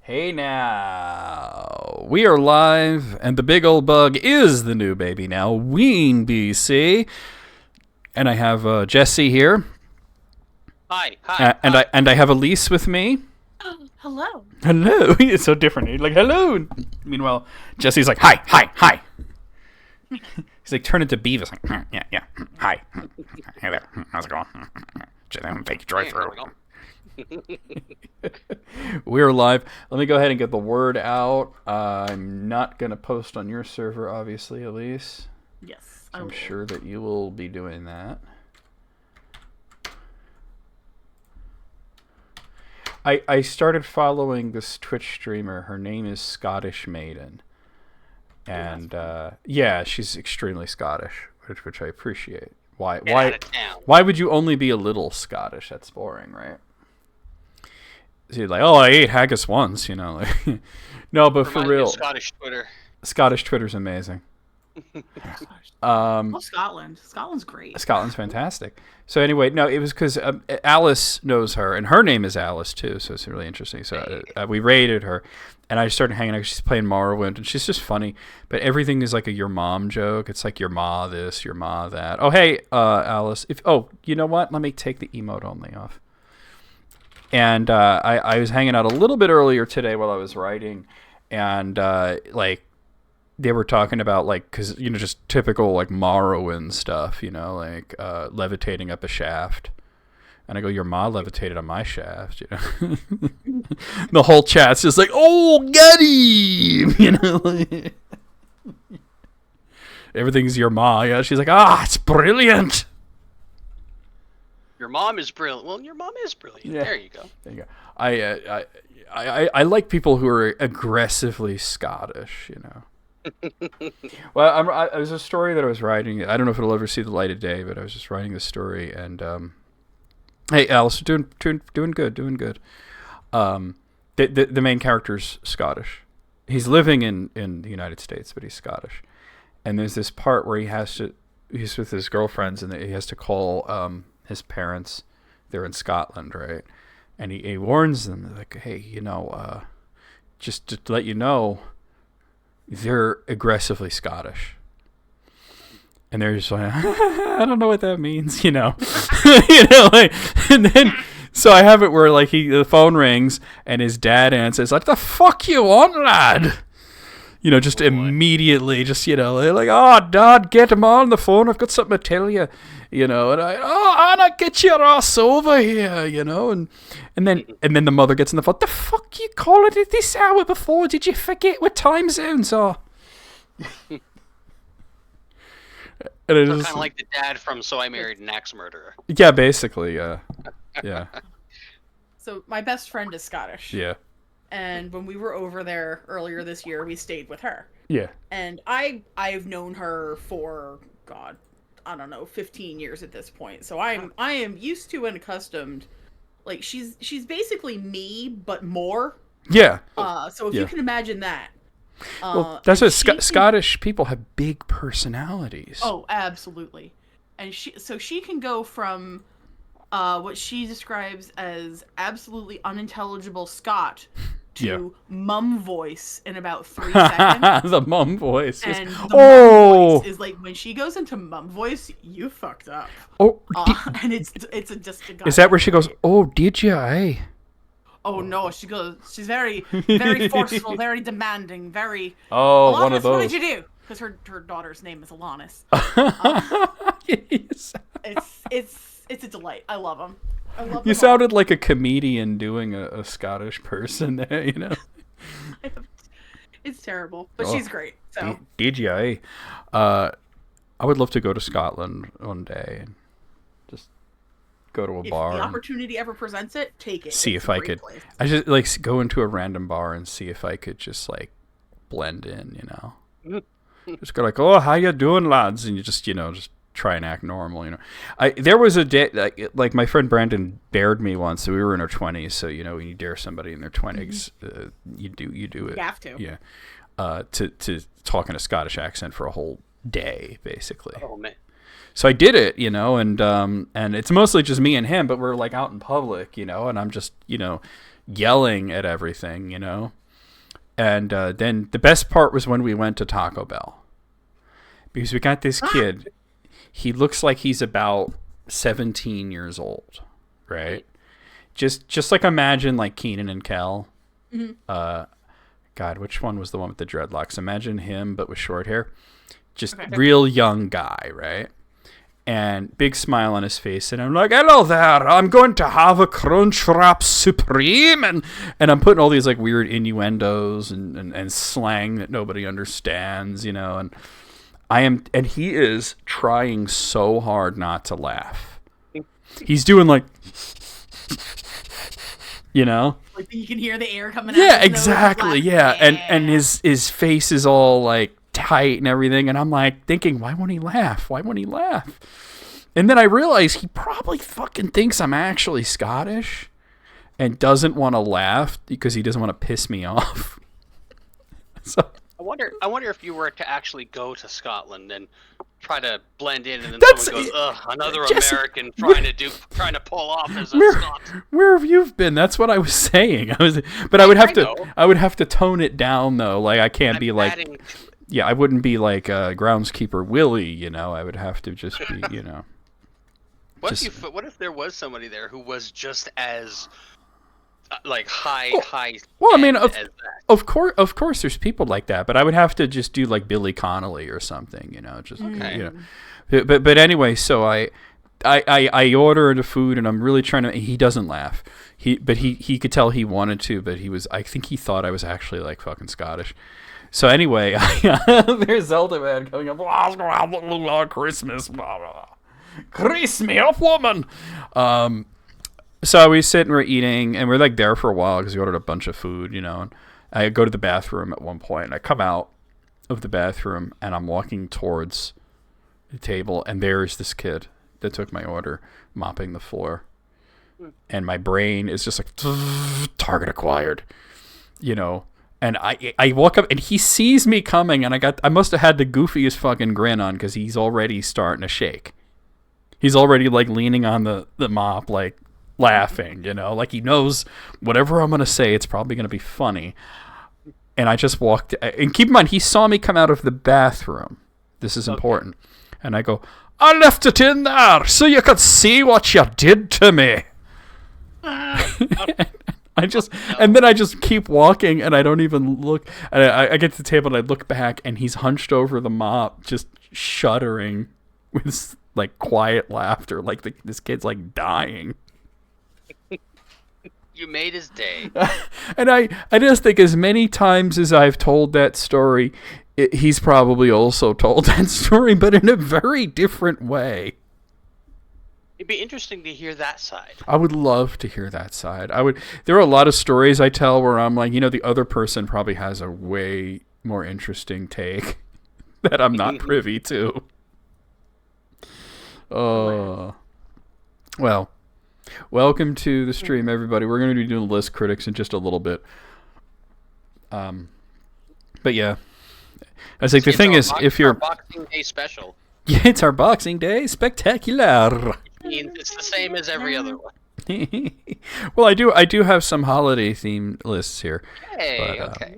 Hey now, we are live, and the big old bug is the new baby now, Ween BC, and I have Jesse here, and I have Elise with me. Oh, hello. Hello, it's so different. He's like hello. Meanwhile, Jesse's like hi. He's like turn into Beavis, like yeah, hi, hey there, how's it going? Thank you, drive through. We're live. Let me go ahead and get the word out. I'm not going to post on your server, obviously, Elise. Yes, I'm sure that you will be doing that. I started following this Twitch streamer. Her name is Scottish Maiden. And yeah, she's extremely Scottish, which I appreciate. Why would you only be a little Scottish? That's boring, right? So you're like, oh, I ate haggis once, you know. Like, no, but for real, Scottish Twitter's amazing. Well, Scotland. Scotland's great. Scotland's fantastic. So anyway, no, it was because Alice knows her, and her name is Alice too. So it's really interesting. So we raided her, and I started hanging out. She's playing Morrowind, and she's just funny. But everything is like a your mom joke. It's like your ma this, your ma that. Oh hey, Alice. You know what? Let me take the emote only off. And I was hanging out a little bit earlier today while I was writing, and like they were talking about like, because you know, just typical like Morrowind stuff, you know, like levitating up a shaft. And I go, your ma levitated on my shaft, you know. The whole chat's just like, oh, got him, you know. Like, everything's your ma. Yeah, she's like, it's brilliant. Your mom is brilliant. Well, your mom is brilliant. Yeah. There you go. There you go. I like people who are aggressively Scottish, you know. Well, it was a story that I was writing. I don't know if it'll ever see the light of day, but I was just writing this story. And hey, Alice, doing good. The main character's Scottish. He's living in the United States, but he's Scottish. And there's this part where he's with his girlfriends, and he has to call his parents. They're in Scotland, right? And he warns them, like, hey, you know, just to let you know, they're aggressively Scottish. And they're just like, I don't know what that means, you know. You know, like, and then so I have it where like the phone rings and his dad answers like, the fuck you want, lad? You know, just immediately, just, you know, they're like, oh, Dad, get him on the phone. I've got something to tell you, you know. And Anna, get your ass over here, you know. And then the mother gets on the phone. The fuck you calling it this hour before? Did you forget what time zones are? And so kind of like the dad from So I Married an Axe Murderer. Yeah, basically, yeah. So my best friend is Scottish. Yeah. And when we were over there earlier this year, we stayed with her. Yeah. And I've known her for, God, I don't know, 15 years at this point. So I am used to and accustomed. Like she's basically me, but more. Yeah. So if you can imagine that. Well, that's what Scottish people have big personalities. Oh, absolutely. And she can go from what she describes as absolutely unintelligible Scot to mum voice in about 3 seconds. The mum voice. And the mum voice is like, when she goes into mum voice, you fucked up. Oh, and it's just a guy. Is that where she goes, oh, did you, eh? Oh no, she's very, very forceful, very demanding, very... Oh, Alanis, one of those. What did you do? Because her daughter's name is Alanis. Yes. It's a delight. I love them. You sounded like a comedian doing a Scottish person there, you know? It's terrible, but she's great. So did you, eh? I would love to go to Scotland one day and just go to a bar. If the opportunity ever presents it, take it. See if I could. I just like go into a random bar and see if I could just like blend in, you know? Just go like, oh, how you doing, lads? And you just, you know, just try and act normal, you know. There was a day like my friend Brandon dared me once. So we were in our 20s, so you know when you dare somebody in their 20s, you do it. You have to. Yeah. To talk in a Scottish accent for a whole day, basically. Oh man. So I did it, you know, and it's mostly just me and him, but we're like out in public, you know, and I'm just, you know, yelling at everything, you know. And then the best part was when we went to Taco Bell. Because we got this kid. He looks like he's about 17 years old, right? Just like imagine like Keenan and Kel. God, which one was the one with the dreadlocks? Imagine him, but with short hair. Just real young guy, right? And big smile on his face, and I'm like, hello there, I'm going to have a Crunchwrap Supreme, and I'm putting all these like weird innuendos and slang that nobody understands, you know, and he is trying so hard not to laugh. He's doing like, you know, like you can hear the air coming out. Yeah, exactly. Yeah, and his face is all like tight and everything, and I'm like thinking, why won't he laugh? Why won't he laugh? And then I realize he probably fucking thinks I'm actually Scottish and doesn't want to laugh because he doesn't want to piss me off. So I wonder if you were to actually go to Scotland and try to blend in, and then someone goes, "Ugh, another American trying to pull off as a Scot." Where have you been? That's what I was saying. But I would have to tone it down though. Like I can't be like, yeah, I wouldn't be like groundskeeper Willie. You know, I would have to just be, you know. What if there was somebody there who was just as like high? Well, I mean, of course, there's people like that, but I would have to just do like Billy Connolly or something, you know, just you know. But anyway, so I ordered the food, and I'm really trying to. He doesn't laugh. He could tell he wanted to, but I think he thought I was actually like fucking Scottish. So anyway, there's Zelda Man coming up. Christmas, blah, blah, blah. Grease me up, woman. So we sit and we're eating, and we're like there for a while because we ordered a bunch of food, you know. And I go to the bathroom at one point, and I come out of the bathroom, and I'm walking towards the table, and there's this kid that took my order, mopping the floor, and my brain is just like target acquired, you know. And I walk up, and he sees me coming, and I must have had the goofiest fucking grin on because he's already starting to shake. He's already like leaning on the mop, like laughing, you know, like he knows whatever I'm going to say, it's probably going to be funny. And I just walked, and keep in mind, he saw me come out of the bathroom. This is important. And I go, I left it in there so you could see what you did to me. And then I just keep walking, and I don't even look. And I get to the table, and I look back, and he's hunched over the mop, just shuddering with like quiet laughter, like this kid's like dying. You made his day. And I just think as many times as I've told that story, he's probably also told that story, but in a very different way. It'd be interesting to hear that side. I would love to hear that side. There are a lot of stories I tell where I'm like, you know, the other person probably has a way more interesting take that I'm not privy to. Oh, well, welcome to the stream, everybody. We're going to be doing list critics in just a little bit. But yeah, I think the thing is, if you're Boxing Day special, yeah, it's our Boxing Day spectacular. It's the same as every other one. Well, I do have some holiday themed lists here. Hey, but, okay.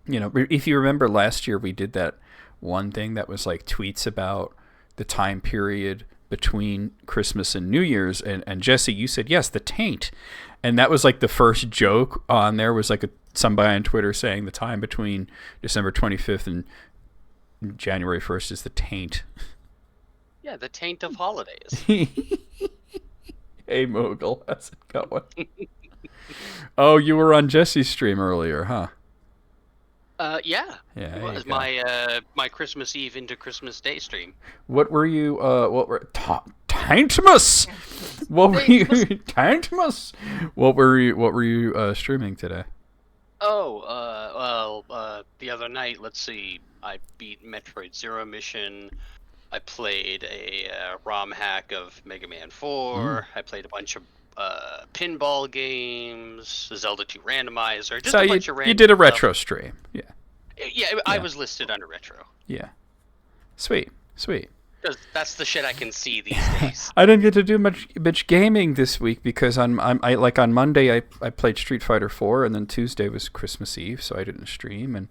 You know, if you remember last year, we did that one thing that was like tweets about the time period between Christmas and New Year's, and Jesse, you said yes, the taint, and that was like the first joke on there was like somebody on Twitter saying the time between December 25th and January 1st is the taint. Yeah, the taint of holidays. Hey Mogul, how's it going? Oh, you were on Jesse's stream earlier, huh? Yeah. Yeah. It was my Christmas Eve into Christmas Day stream. What were you? Taintmas? What were you? Taintmas? What were you streaming today? Oh, the other night, let's see, I beat Metroid Zero Mission. I played a ROM hack of Mega Man 4. I played a bunch of pinball games, Zelda 2 Randomizer, just a bunch of random you did a stuff. retro stream, yeah. Yeah, I was listed under retro. Yeah. Sweet. Because that's the shit I can see these days. I didn't get to do much gaming this week because on Monday I played Street Fighter 4, and then Tuesday was Christmas Eve, so I didn't stream. And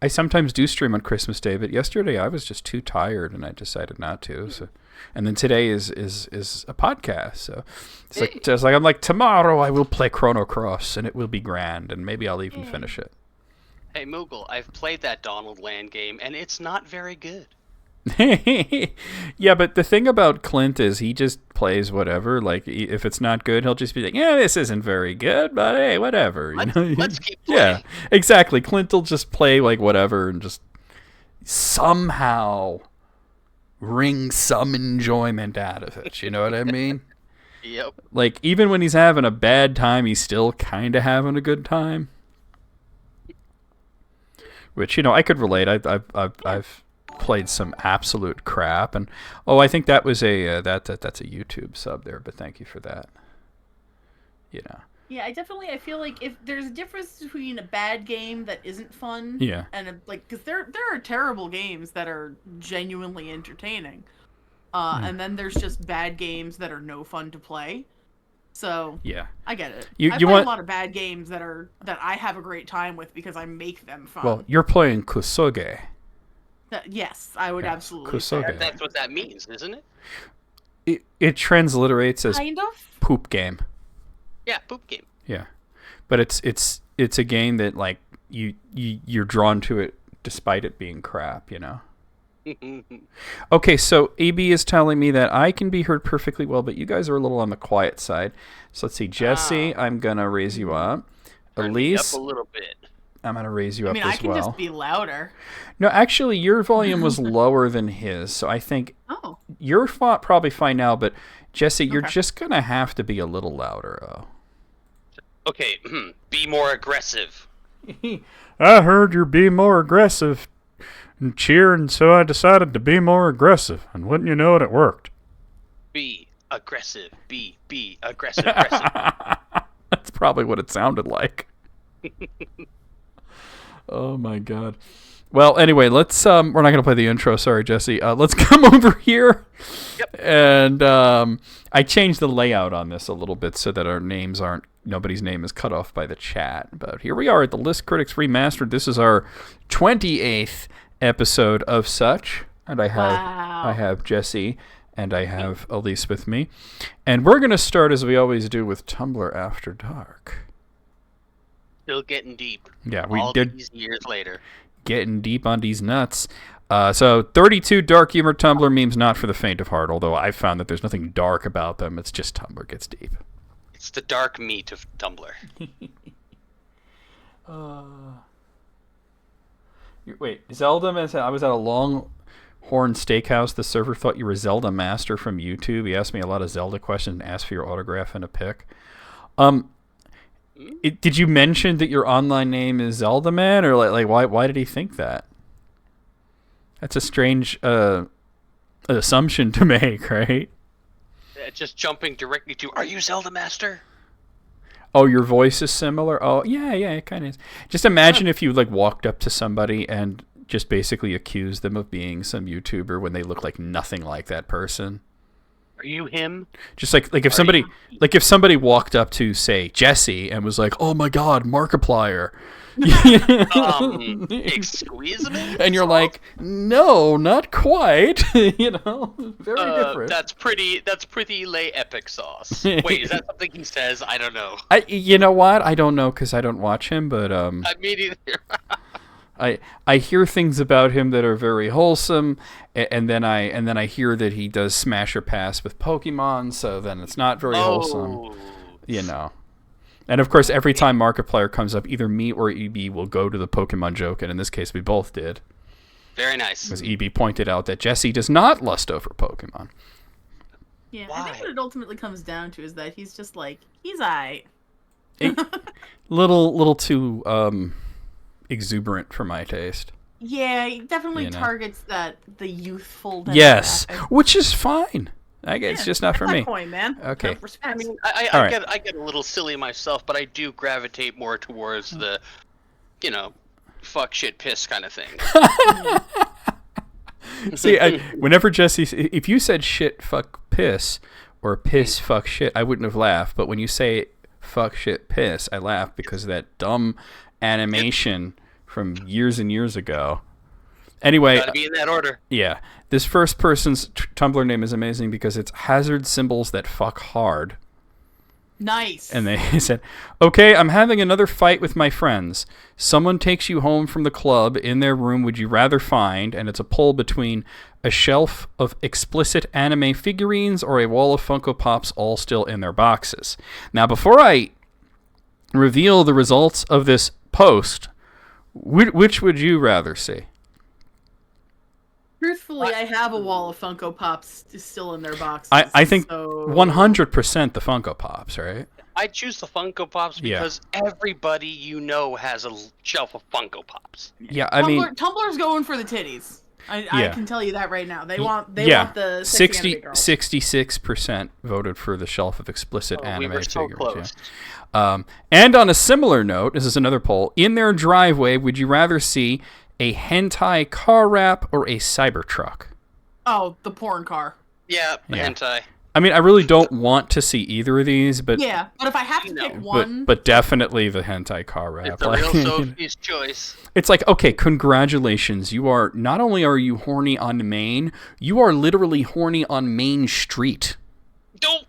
I sometimes do stream on Christmas Day, but yesterday I was just too tired and I decided not to. So, and then today is a podcast, so I'm like, tomorrow I will play Chrono Cross and it will be grand, and maybe I'll even finish it. Hey Moogle, I've played that Donald Land game and it's not very good. Yeah, but the thing about Clint is he just plays whatever. Like, if it's not good, he'll just be like, yeah, this isn't very good, but hey, whatever. Let's keep playing. Yeah, exactly. Clint will just play like whatever and just somehow wring some enjoyment out of it. You know what I mean? Yep. Like, even when he's having a bad time, he's still kind of having a good time. Which, I could relate. I've played some absolute crap, and I think that was that's a YouTube sub there, but thank you for that. Yeah, I feel like if there's a difference between a bad game that isn't fun, Yeah, and because there are terrible games that are genuinely entertaining, and then there's just bad games that are no fun to play. So yeah, I get it. You I play want a lot of bad games that I have a great time with because I make them fun. well, you're playing Kusoge. Yes, I would absolutely say. Kusoge. That's what that means, isn't it? It transliterates as Kind of. poop game. Yeah, poop game. Yeah, but it's a game that, like, you're drawn to it despite it being crap. Okay, so AB is telling me that I can be heard perfectly well, but you guys are a little on the quiet side. So let's see, Jesse, I'm gonna raise you up. Turn me Elise, up a little bit. I'm gonna raise you up I as can well. just be louder. No, actually, your volume was lower than his, so I think Oh. you're probably fine now. But Jesse, you're Okay. just gonna have to be a little louder. Okay, be more aggressive. I heard you're being more aggressive and cheering, so I decided to be more aggressive. And wouldn't you know it, it worked. Be aggressive. Be aggressive. Aggressive. That's probably what it sounded like. Oh my god. Well, anyway, let's we're not going to play the intro, sorry Jesse. Let's come over here. Yep. And I changed the layout on this a little bit so that our names nobody's name is cut off by the chat. But here we are at the List Critics Remastered. This is our 28th episode of such, and I have Jesse and I have Elise with me. And we're going to start as we always do with Tumblr After Dark. Still getting deep. Yeah, we all did. These years later. Getting deep on these nuts. So 32 dark humor Tumblr memes, not for the faint of heart, although I found that there's nothing dark about them. It's just Tumblr gets deep. It's the dark meat of Tumblr. Wait, Zelda? I was at a Longhorn Steakhouse. The server thought you were Zelda Master from YouTube. He asked me a lot of Zelda questions and asked for your autograph and a pic. Did you mention that your online name is Zelda Man, or like why did he think that? That's a strange assumption to make, right? Just jumping directly to, are you Zelda Master? Oh, your voice is similar? Oh, yeah, it kind of is. Just imagine if you like walked up to somebody and just basically accused them of being some YouTuber when they look like nothing like that person. Are you him? Just like if somebody walked up to, say, Jesse and was like, "Oh my God, Markiplier," Excuse me? and you're like, "No, not quite." Very different. That's pretty lay epic sauce. Wait, is that something he says? I don't know. You know what? I don't know because I don't watch him, but I mean, either. I hear things about him that are very wholesome, and then I hear that he does smash or pass with Pokemon, so then it's not very wholesome, And of course, every time Markiplier comes up, either me or EB will go to the Pokemon joke, and in this case, we both did. Very nice. Because EB pointed out that Jesse does not lust over Pokemon. Yeah, Why? I think what it ultimately comes down to is that he's just like, he's aight. Little too exuberant for my taste. Yeah, he definitely targets the youthful demographic. Yes, which is fine. It's just not for me. Point, man. Okay. I mean, I get a little silly myself, but I do gravitate more towards the, fuck, shit, piss kind of thing. See, whenever Jesse, if you said shit, fuck, piss, or piss, fuck, shit, I wouldn't have laughed. But when you say fuck, shit, piss, I laugh because of that dumb animation from years and years ago. Anyway, gotta be in that order. Yeah, this first person's Tumblr name is amazing because it's hazard symbols that fuck hard. Nice. And they said, okay, I'm having another fight with my friends. Someone takes you home from the club. In their room, would you rather find? And it's a poll between a shelf of explicit anime figurines or a wall of Funko Pops all still in their boxes. Now, before I reveal the results of this post, which would you rather see? Truthfully, I have a wall of Funko Pops still in their boxes. I think 100% the Funko Pops, right? I choose the Funko Pops because everybody you know has a shelf of Funko Pops. Yeah, I mean... Tumblr's going for the titties. I can tell you that right now. They want the 66% voted for the shelf of explicit anime we were so figures. close. Yeah. And on a similar note, this is another poll. In their driveway, would you rather see a hentai car wrap or a Cybertruck? Oh, the porn car. Yeah, hentai. I mean, I really don't want to see either of these, but yeah, but if I have to pick one, but definitely the hentai car wrap. It's a real Sophie's choice. It's like, okay, congratulations. You are not only are you horny on Main, you are literally horny on Main Street. Don't.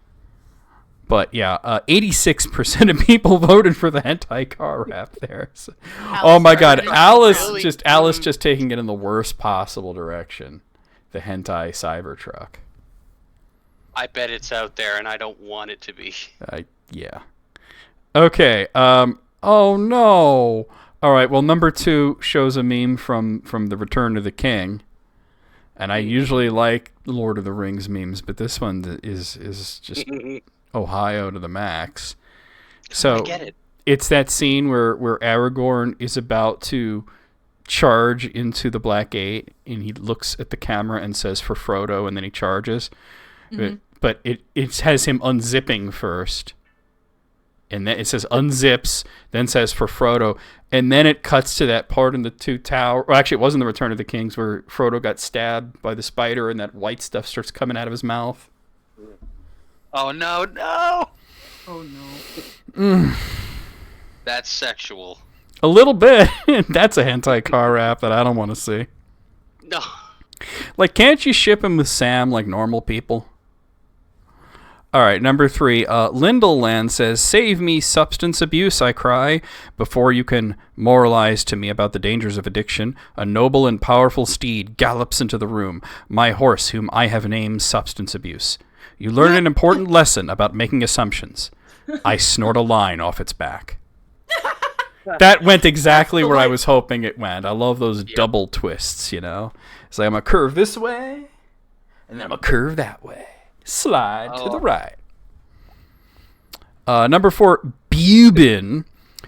But yeah, 86% of people voted for the hentai car wrap there. So, oh my God, Alice just taking it in the worst possible direction. The hentai Cybertruck. I bet it's out there, and I don't want it to be. Yeah. Okay. Oh no. All right. Well, number 2 shows a meme from the Return of the King, and I usually like Lord of the Rings memes, but this one is just Ohio to the max. So I get it. It's that scene where Aragorn is about to charge into the Black Gate, and he looks at the camera and says for Frodo, and then he charges. Mm-hmm. But it has him unzipping first, and then it says unzips, then says for Frodo, and then it cuts to that part in the Two Towers. Well, actually, it wasn't the Return of the Kings where Frodo got stabbed by the spider, and that white stuff starts coming out of his mouth. Oh no! Oh no! That's sexual. A little bit. That's a hentai car wrap that I don't want to see. No. Like, can't you ship him with Sam like normal people? All right, number 3. Lindleland says, "Save me, substance abuse, I cry. Before you can moralize to me about the dangers of addiction, a noble and powerful steed gallops into the room, my horse whom I have named substance abuse. You learn an important lesson about making assumptions. I snort a line off its back." That went exactly where I was hoping it went. I love those double twists, you know? It's like, I'm going to curve this way, and then I'm going to curve that way. Slide to the right. Number 4, Bubin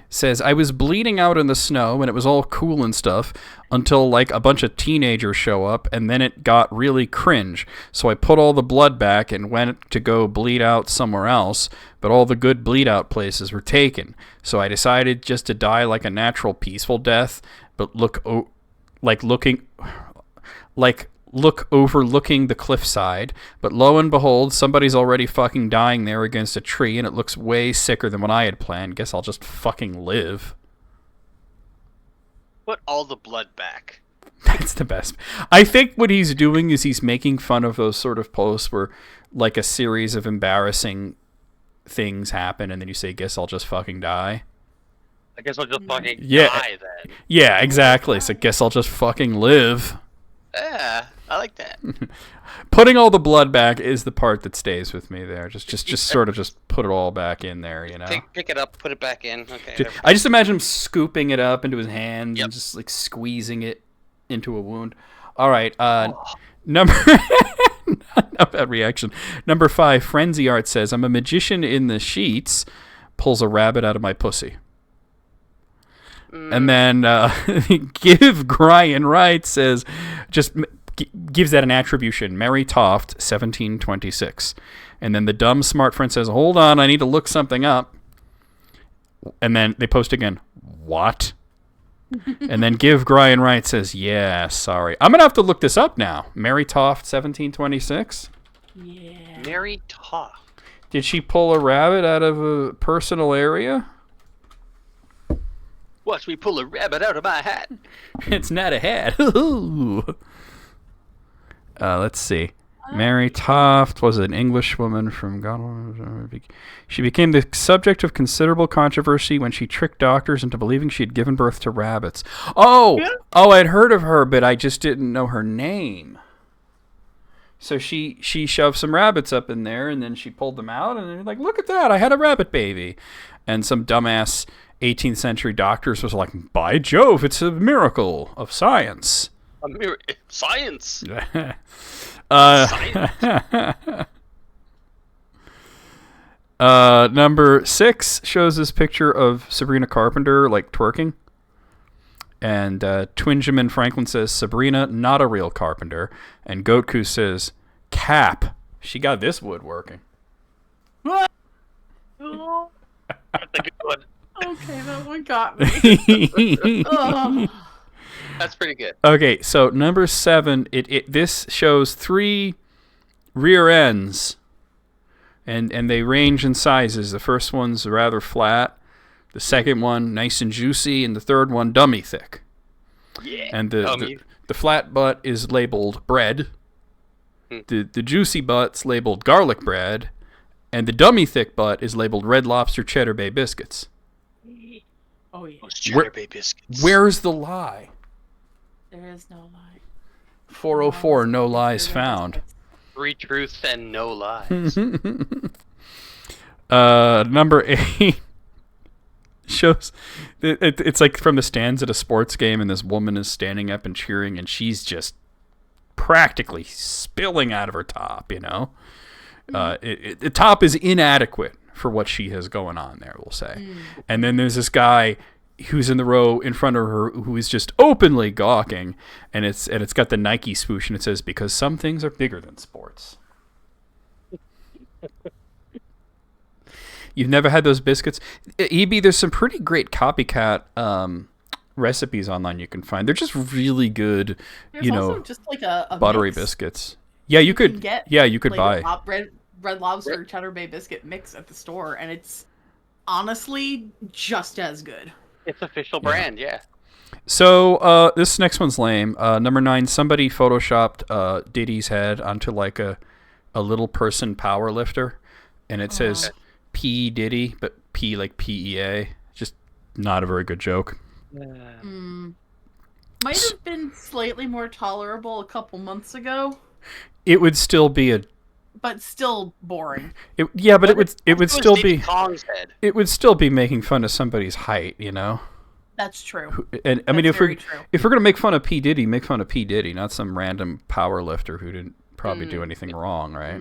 says, "I was bleeding out in the snow, and it was all cool and stuff, until, like, a bunch of teenagers show up, and then it got really cringe. So I put all the blood back and went to go bleed out somewhere else, but all the good bleed out places were taken. So I decided just to die like a natural, peaceful death, but look overlooking the cliffside. But lo and behold, somebody's already fucking dying there against a tree, and it looks way sicker than what I had planned. Guess I'll just fucking live." Put all the blood back. That's the best. I think what he's doing is he's making fun of those sort of posts where, like, a series of embarrassing things happen, and then you say, "Guess I'll just fucking die." I guess I'll just fucking die then. Yeah, exactly. So guess I'll just fucking live. Yeah, I like that. Putting all the blood back is the part that stays with me there. Just sort of just put it all back in there, you know. Pick it up, put it back in. Okay. I just imagine him scooping it up into his hands and just like squeezing it into a wound. All right, number not bad reaction. Number 5, Frenzy Art says, "I'm a magician in the sheets, pulls a rabbit out of my pussy." And then Give Brian Wright says, just gives that an attribution. Mary Toft, 1726. And then the dumb smart friend says, "Hold on, I need to look something up." And then they post again, "What?" And then Give Brian Wright says, yeah, sorry. I'm going to have to look this up now. Mary Toft, 1726. Yeah. Mary Toft. Did she pull a rabbit out of a personal area? Watch me pull a rabbit out of my hat. It's not a hat. Let's see. Mary Toft was an English woman from God. She became the subject of considerable controversy when she tricked doctors into believing she had given birth to rabbits. Oh, I'd heard of her, but I just didn't know her name. So she shoved some rabbits up in there, and then she pulled them out, and they're like, look at that, I had a rabbit baby. And some dumbass 18th century doctors was like, by Jove, it's a miracle of science. Science. Number 6 shows this picture of Sabrina Carpenter like twerking, and Twinjamin Franklin says Sabrina not a real carpenter, and Goatku says Cap, she got this woodworking. What? That's a good one. Okay, that one got me. That's pretty good. Okay, so number 7, this shows 3 rear ends, and they range in sizes. The first one's rather flat, the second one nice and juicy, and the third one dummy thick. Yeah. And the flat butt is labeled bread. The juicy butt's labeled garlic bread, and the dummy thick butt is labeled Red Lobster Cheddar Bay biscuits. Oh yeah. Those Cheddar Bay biscuits. Where's the lie? There is no lie. 404, no lies found. 3 truths and no lies. Number 8 shows it's like from the stands at a sports game, and this woman is standing up and cheering, and she's just practically spilling out of her top, you know. The top is inadequate for what she has going on there, we'll say. And then there's this guy who's in the row in front of her who is just openly gawking, and it's got the Nike swoosh, and it says, because some things are bigger than sports. You've never had those biscuits? EB, there's some pretty great copycat recipes online you can find. They're just really good, There's also just like a buttery mix. Biscuits. Yeah, you could get. Yeah, you could Like buy. Red Lobster Cheddar Bay biscuit mix at the store, and it's honestly just as good. It's official brand, yeah. So this next one's lame. Number 9, somebody photoshopped Diddy's head onto like a little person power lifter, and it says P Diddy, but P like PEA. Just not a very good joke. Might have been slightly more tolerable a couple months ago. It would still be but still boring. But it would still be Kong's head. It would still be making fun of somebody's height, you know. That's true. And I mean, if we're true. gonna make fun of P Diddy, make fun of P Diddy, not some random power lifter who didn't probably do anything wrong, right?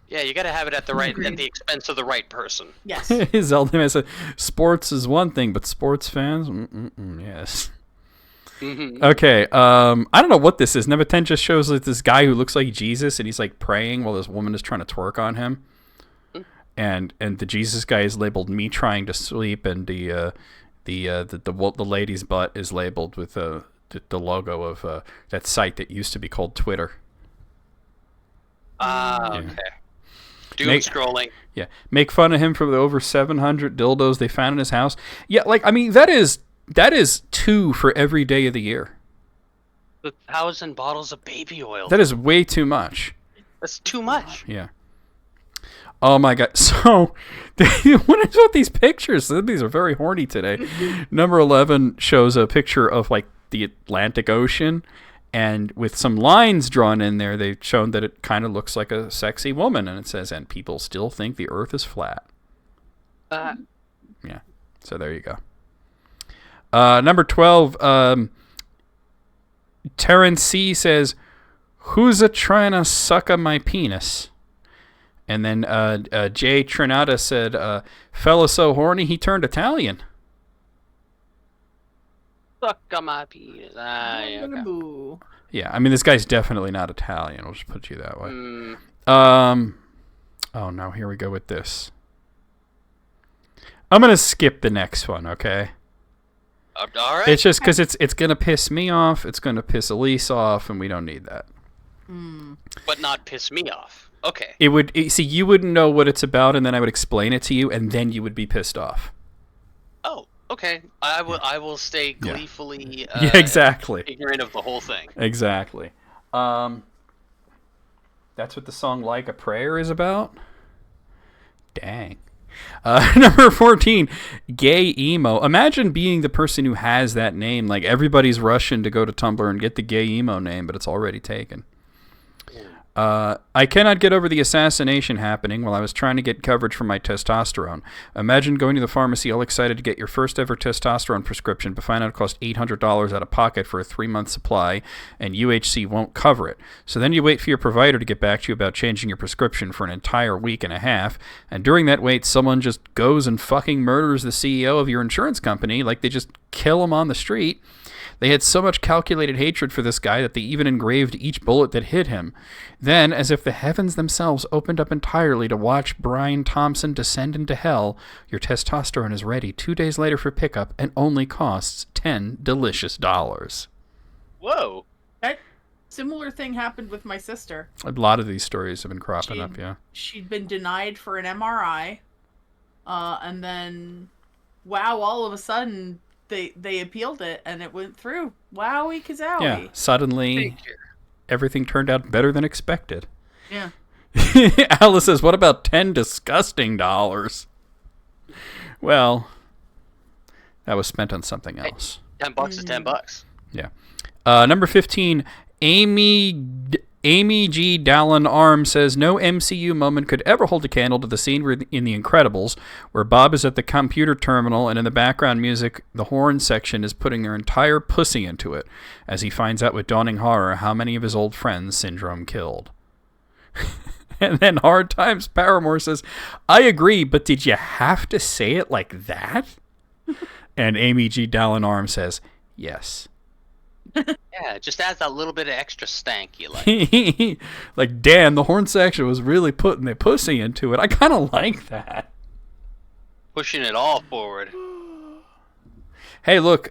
Yeah, you got to have it at the expense of the right person. Yes. His ultimate said, sports is one thing, but sports fans, yes. Okay, I don't know what this is. Number 10 just shows like this guy who looks like Jesus, and he's like praying while this woman is trying to twerk on him. And the Jesus guy is labeled "me trying to sleep," and the lady's butt is labeled with the logo of that site that used to be called Twitter. Okay. Doom scrolling. Yeah, make fun of him for the over 700 dildos they found in his house. Yeah, like I mean that is 2 for every day of the year. 1,000 bottles of baby oil. That is way too much. That's too much. Yeah. Oh my god. So, what is with these pictures? These are very horny today. Number 11 shows a picture of like the Atlantic Ocean, and with some lines drawn in there, they've shown that it kind of looks like a sexy woman, and it says, "And people still think the Earth is flat." Yeah. So there you go. Number 12, Terrence C says, "Who's a trying to suck on my penis?" And then Jay Trinata said, "Fella so horny he turned Italian." Suck on my penis. Okay. Yeah, I mean this guy's definitely not Italian. I'll just put you that way. Oh no, here we go with this. I'm gonna skip the next one, okay? All right. It's just because it's gonna piss me off. It's gonna piss Elise off, and we don't need that. But not piss me off. Okay. It would see you wouldn't know what it's about, and then I would explain it to you, and then you would be pissed off. Oh, okay. I will stay gleefully Yeah, exactly. ignorant of the whole thing. Exactly. That's what the song "Like a Prayer" is about. Dang. Number 14, gay emo. Imagine being the person who has that name. Like, everybody's rushing to go to Tumblr and get the gay emo name, but it's already taken. I cannot get over the assassination happening while I was trying to get coverage for my testosterone. Imagine going to the pharmacy all excited to get your first ever testosterone prescription, but find out it costs $800 out of pocket for a 3-month supply, and UHC won't cover it. So then you wait for your provider to get back to you about changing your prescription for an entire week and a half, and during that wait, someone just goes and fucking murders the CEO of your insurance company, like they just kill him on the street. They had so much calculated hatred for this guy that they even engraved each bullet that hit him. Then, as if the heavens themselves opened up entirely to watch Brian Thompson descend into hell, your testosterone is ready 2 days later for pickup and only costs $10 delicious. Whoa. That similar thing happened with my sister. A lot of these stories have been cropping up, yeah. She'd been denied for an MRI, and then, wow, all of a sudden, they appealed it, and it went through. Wowie kazowie. Yeah, suddenly everything turned out better than expected. Yeah. Alice says, what about $10 disgusting? Well, that was spent on something else. $10 is $10. Yeah. Number 15, Amy G. Dallin Arm says, no MCU moment could ever hold a candle to the scene in The Incredibles where Bob is at the computer terminal and in the background music, the horn section is putting their entire pussy into it as he finds out with dawning horror how many of his old friends Syndrome killed. And then Hard Times Paramore says, I agree, but did you have to say it like that? And Amy G. Dallin Arm says, yes. Yeah, just adds that little bit of extra stank you like. Like, damn, the horn section was really putting their pussy into it. I kind of like that. Pushing it all forward. Hey, look,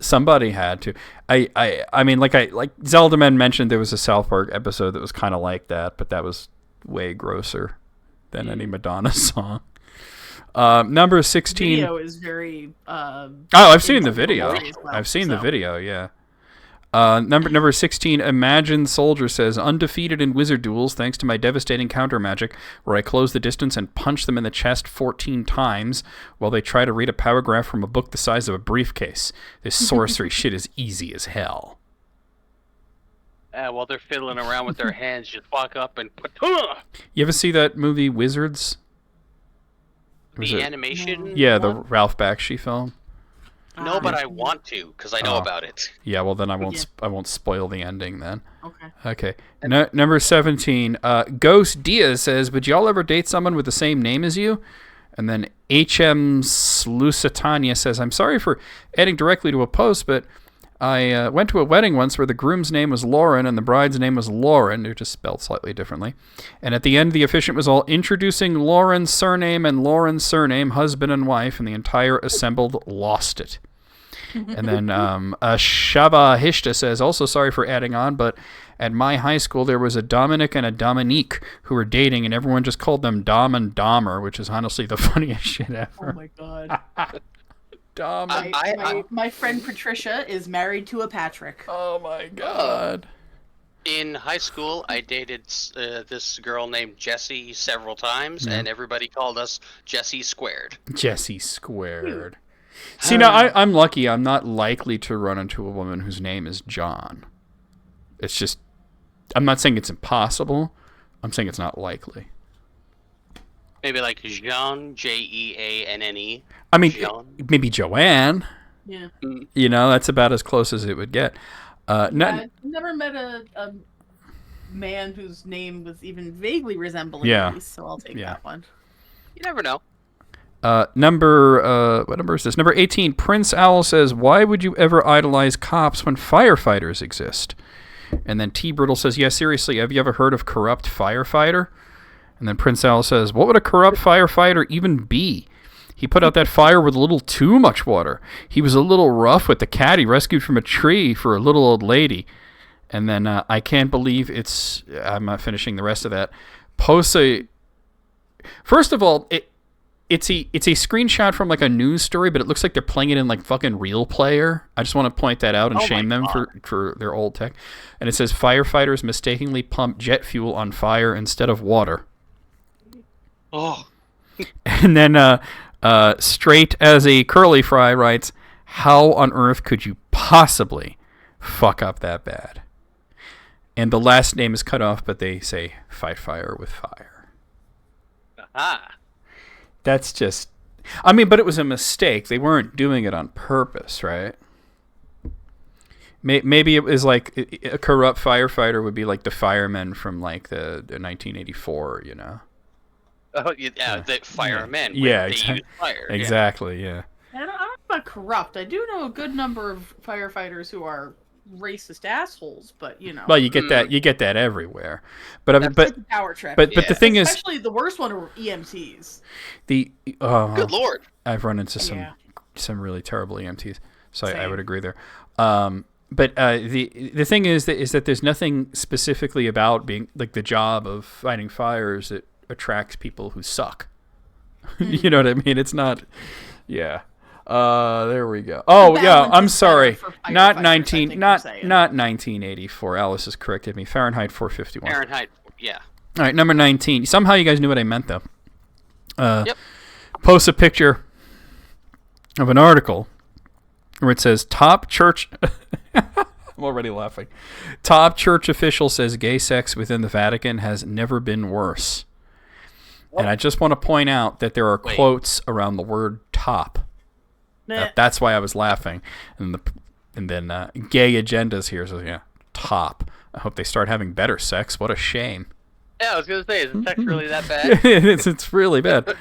somebody had to. I mean, like Zelda Man mentioned, there was a South Park episode that was kind of like that, but that was way grosser than any Madonna song. Number 16. The video is very. I've seen the video. I've seen the video. Yeah. Number 16, Imagine Soldier says, undefeated in wizard duels thanks to my devastating counter magic, where I close the distance and punch them in the chest 14 times while they try to read a paragraph from a book the size of a briefcase. This sorcery shit is easy as hell. While they're fiddling around with their hands, just walk up and put. You ever see that movie Wizards? The animation? Yeah, the Ralph Bakshi film. No, but I want to because I know about it. Yeah, well then I won't spoil the ending then. Okay. Number 17, Ghost Diaz says, would y'all ever date someone with the same name as you? And then HM Lusitania says, I'm sorry for adding directly to a post, but I went to a wedding once where the groom's name was Lauren and the bride's name was Lauren. They're just spelled slightly differently. And at the end, the officiant was all introducing Lauren's surname and Lauren's surname, husband and wife, and the entire assembled lost it. And then Shaba Hishta says, also sorry for adding on, but at my high school there was a Dominic and a Dominique who were dating, and everyone just called them Dom and Dahmer, which is honestly the funniest shit ever. Oh my god. Dom. My friend Patricia is married to a Patrick. Oh my god. In high school, I dated this girl named Jessie several times, and everybody called us Jessie Squared. Jessie Squared. See, now, I'm lucky. I'm not likely to run into a woman whose name is John. It's just, I'm not saying it's impossible. I'm saying it's not likely. Maybe like Jean, Jeanne. I mean, Jean. Maybe Joanne. Yeah. You know, that's about as close as it would get. I've never met a man whose name was even vaguely resembling these, so I'll take that one. You never know. What number is this? Number 18, Prince Owl says, why would you ever idolize cops when firefighters exist? And then T. Brittle says, yeah, seriously, have you ever heard of corrupt firefighter? And then Prince Owl says, what would a corrupt firefighter even be? He put out that fire with a little too much water. He was a little rough with the cat he rescued from a tree for a little old lady. And then I can't believe it's... I'm not finishing the rest of that. Posts a... First of all, it's a screenshot from like a news story, but it looks like they're playing it in like fucking Real Player. I just want to point that out and shame them for their old tech. And it says firefighters mistakenly pumped jet fuel on fire instead of water. Oh. And then Straight as a Curly Fry writes, how on earth could you possibly fuck up that bad? And the last name is cut off, but they say fight fire with fire. Aha. That's just... I mean, but it was a mistake. They weren't doing it on purpose, right? Maybe it was like a corrupt firefighter would be like the firemen from like the 1984, you know? Oh, yeah, the firemen. Yeah, use fire. Exactly, yeah. I don't know about corrupt. I do know a good number of firefighters who are racist assholes, but you know. Well, you get that everywhere. But I mean, That's like the power trip. but the thing is, especially the worst one are EMTs. Good Lord. I've run into some really terrible EMTs, so I would agree there. But the thing is that there's nothing specifically about being like the job of fighting fires that attracts people who suck. You know what I mean? It's not. Yeah. There we go. Oh yeah, I'm sorry. Not 1984. Alice has corrected me. Fahrenheit 451. Fahrenheit, yeah. All right, number 19. Somehow you guys knew what I meant though. Yep. Post a picture of an article where it says top church. I'm already laughing. Top church official says gay sex within the Vatican has never been worse. What? And I just want to point out that there are quotes around the word top. That's why I was laughing. And then gay agendas here. So yeah, top. I hope they start having better sex. What a shame. Yeah, I was going to say, is sex really that bad? It's really bad.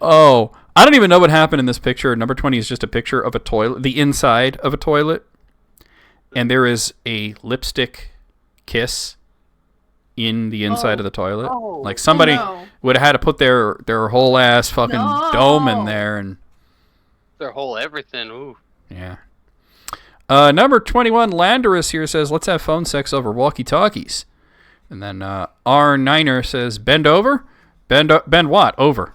Oh, I don't even know what happened in this picture. Number 20 is just a picture of a toilet, the inside of a toilet. And there is a lipstick kiss in the inside of the toilet. Oh, like somebody would have had to put their whole ass fucking dome in there and their whole everything. Ooh. Yeah. Number 21, Landerus here says, let's have phone sex over walkie-talkies. And then R9er says, bend over? Bend what? Over.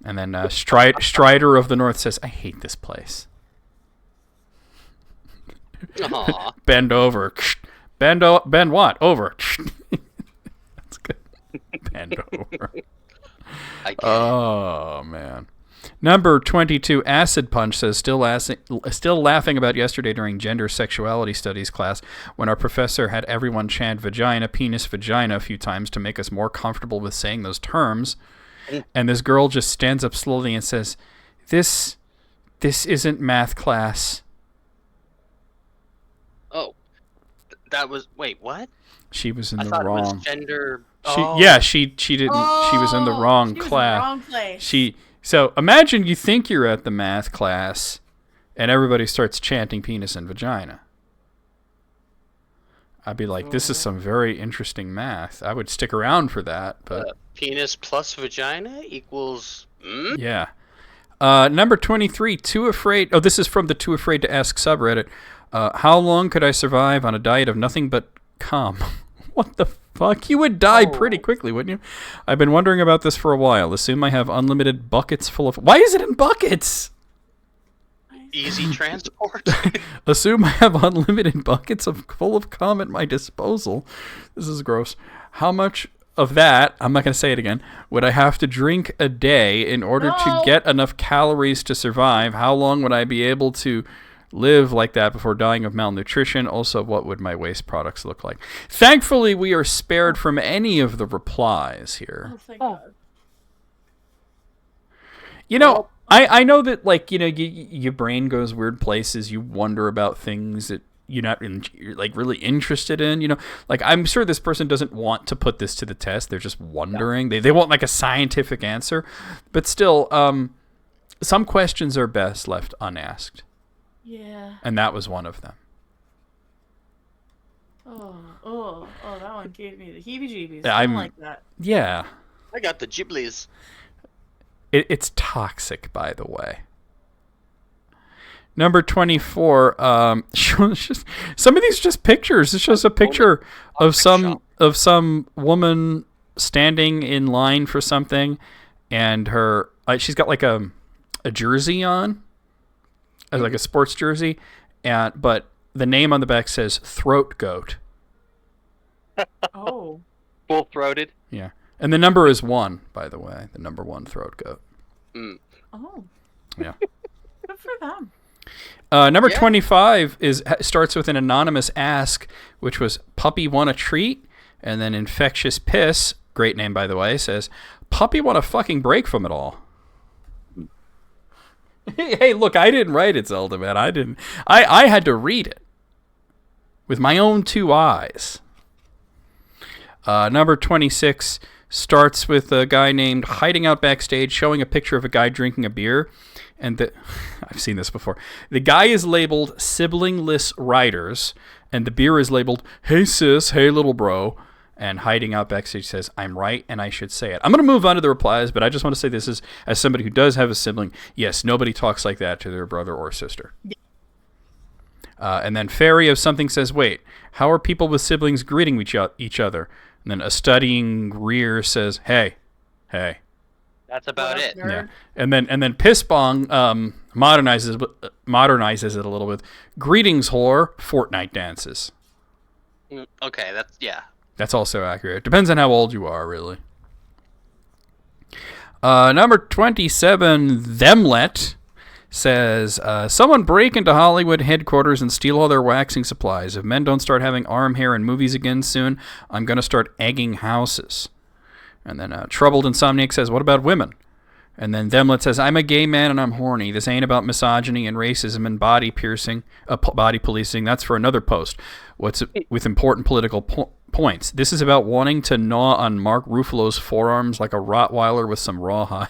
And then Strider of the North says, I hate this place. Bend over. Bend what? Over. That's good. Bend over. Oh, man. Number 22, Acid Punch says, still laughing about yesterday during gender sexuality studies class when our professor had everyone chant vagina, penis, vagina a few times to make us more comfortable with saying those terms. And this girl just stands up slowly and says, this isn't math class. Oh, that was, wait, what? She was in I the thought wrong. It was gender. She didn't. She was in the wrong class. In the wrong place. So imagine you think you're at the math class, and everybody starts chanting penis and vagina. I'd be like, this is some very interesting math. I would stick around for that, but penis plus vagina equals. Yeah. Number 23, Too Afraid. Oh, this is from the Too Afraid to Ask subreddit. How long could I survive on a diet of nothing but cum? What the fuck? You would die pretty quickly, wouldn't you? I've been wondering about this for a while. Assume I have unlimited buckets full of... Why is it in buckets? Easy transport. Assume I have unlimited buckets full of cum at my disposal. This is gross. How much of that, I'm not going to say it again, would I have to drink a day in order to get enough calories to survive? How long would I be able to live like that before dying of malnutrition? Also, what would my waste products look like? Thankfully, we are spared from any of the replies here. Oh, thank God. You know, I know that, like, you know, your brain goes weird places. You wonder about things that you're not like really interested in. You know, like, I'm sure this person doesn't want to put this to the test. They're just wondering. They want like a scientific answer, but still, some questions are best left unasked. Yeah. And that was one of them. Oh, that one gave me the heebie-jeebies. Yeah, I don't like that. Yeah. I got the Ghiblies. It's toxic, by the way. Number 24. Just, some of these are just pictures. It's just a picture of some woman standing in line for something, and her she's got like a jersey on, like a sports jersey, but the name on the back says Throat Goat. Oh. Full-throated. Yeah. And the number is 1, by the way. The number 1 Throat Goat. Oh. Yeah. Good for them. Number 25 starts with an anonymous ask, which was Puppy Want a Treat? And then Infectious Piss, great name, by the way, says, Puppy want a fucking break from it all. Hey, look, I didn't write it, Zelda, man. I didn't. I had to read it with my own 2 eyes. Number 26 starts with a guy named hiding out backstage, showing a picture of a guy drinking a beer. And I've seen this before. The guy is labeled Siblingless Riders, and the beer is labeled Hey Sis, Hey Little Bro. And hiding out backstage says, I'm right, and I should say it. I'm going to move on to the replies, but I just want to say this as somebody who does have a sibling. Yes, nobody talks like that to their brother or sister. And then Fairy of Something says, wait, how are people with siblings greeting each other? And then a studying rear says, hey. That's about it. Yeah. And then Piss Bong modernizes it a little bit. Greetings, whore. Fortnite dances. Okay, That's also accurate. Depends on how old you are, really. Number 27, Themlet, says, someone break into Hollywood headquarters and steal all their waxing supplies. If men don't start having arm hair in movies again soon, I'm going to start egging houses. And then Troubled Insomniac says, what about women? And then Themlet says, I'm a gay man and I'm horny. This ain't about misogyny and racism and body policing. That's for another post. What's with important political points? This is about wanting to gnaw on Mark Ruffalo's forearms like a Rottweiler with some rawhide.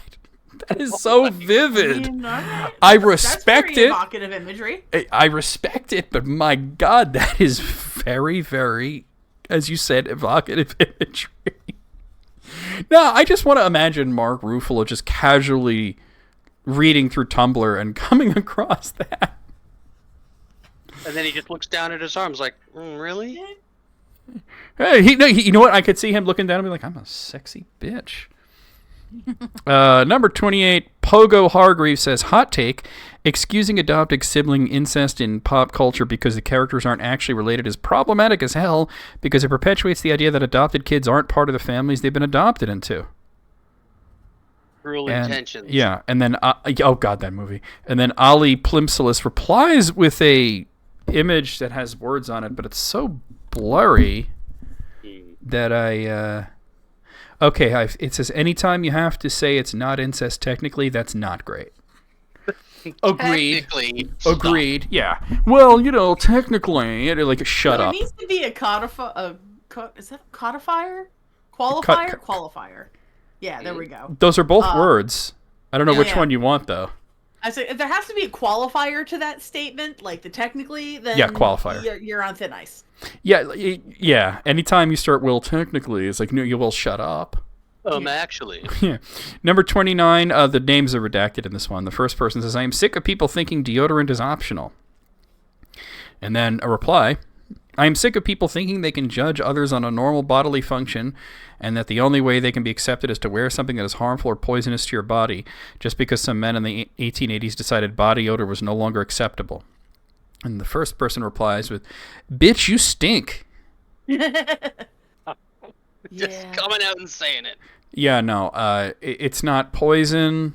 That is so vivid. I respect That's very it. Evocative imagery. I respect it, but my God, that is very, very, as you said, evocative imagery. No, I just want to imagine Mark Ruffalo just casually reading through Tumblr and coming across that. And then he just looks down at his arms like, really? Hey, you know what? I could see him looking down and be like, I'm a sexy bitch. Number 28, Pogo Hargreaves says, hot take, excusing adopted sibling incest in pop culture because the characters aren't actually related is problematic as hell because it perpetuates the idea that adopted kids aren't part of the families they've been adopted into. Cruel Intentions. Yeah, and then, oh God, that movie. And then Ali Plimsolus replies with a image that has words on it, but it's so blurry that okay, it says, anytime you have to say it's not incest technically, that's not great. Agreed. Agreed. Yeah. Well, technically, like, shut up. There needs to be a is that codifier? Qualifier. Yeah, there we go. Those are both words. I don't know which one you want, though. I say if there has to be a qualifier to that statement, like the technically, then qualifier. You're on thin ice. Yeah. Anytime you start, well, technically, it's like, no, you will shut up. Actually. Yeah. Number 29, the names are redacted in this one. The first person says, I am sick of people thinking deodorant is optional. And then a reply, I am sick of people thinking they can judge others on a normal bodily function and that the only way they can be accepted is to wear something that is harmful or poisonous to your body just because some men in the 1880s decided body odor was no longer acceptable. And the first person replies with, bitch, you stink. Just coming out and saying it. Yeah, no, it's not poison.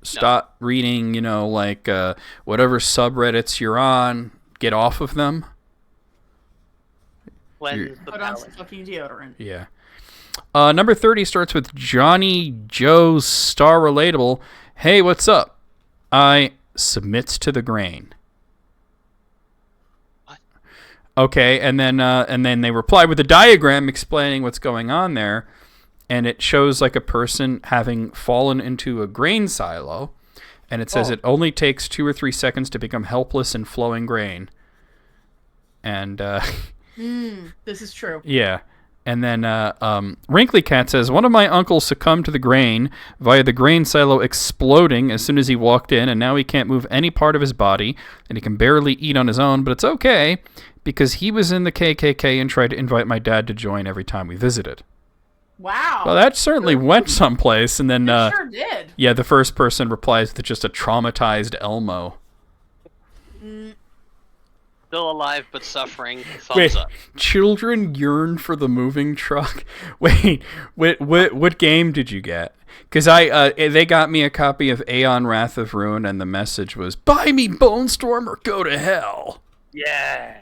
Stop reading, whatever subreddits you're on. Get off of them. Put on some fucking deodorant. Yeah. Number 30 starts with Johnny Joe's Star Relatable. Hey, what's up? I submits to the grain. Okay, and then they reply with a diagram explaining what's going on there, and it shows like a person having fallen into a grain silo, and it says it only takes 2 or 3 seconds to become helpless in flowing grain. And this is true. Yeah. And then Wrinkly Cat says, one of my uncles succumbed to the grain via the grain silo exploding as soon as he walked in, and now he can't move any part of his body, and he can barely eat on his own, but it's okay because he was in the KKK and tried to invite my dad to join every time we visited. Wow. Well, that certainly went someplace. And then, it sure did. Yeah, the first person replies with just a traumatized Elmo. Still alive but suffering. Thumbs up. Children yearn for the moving truck. Wait, what game did you get? Because they got me a copy of Aeon Wrath of Ruin, and the message was, buy me Bone Storm or go to hell. Yeah.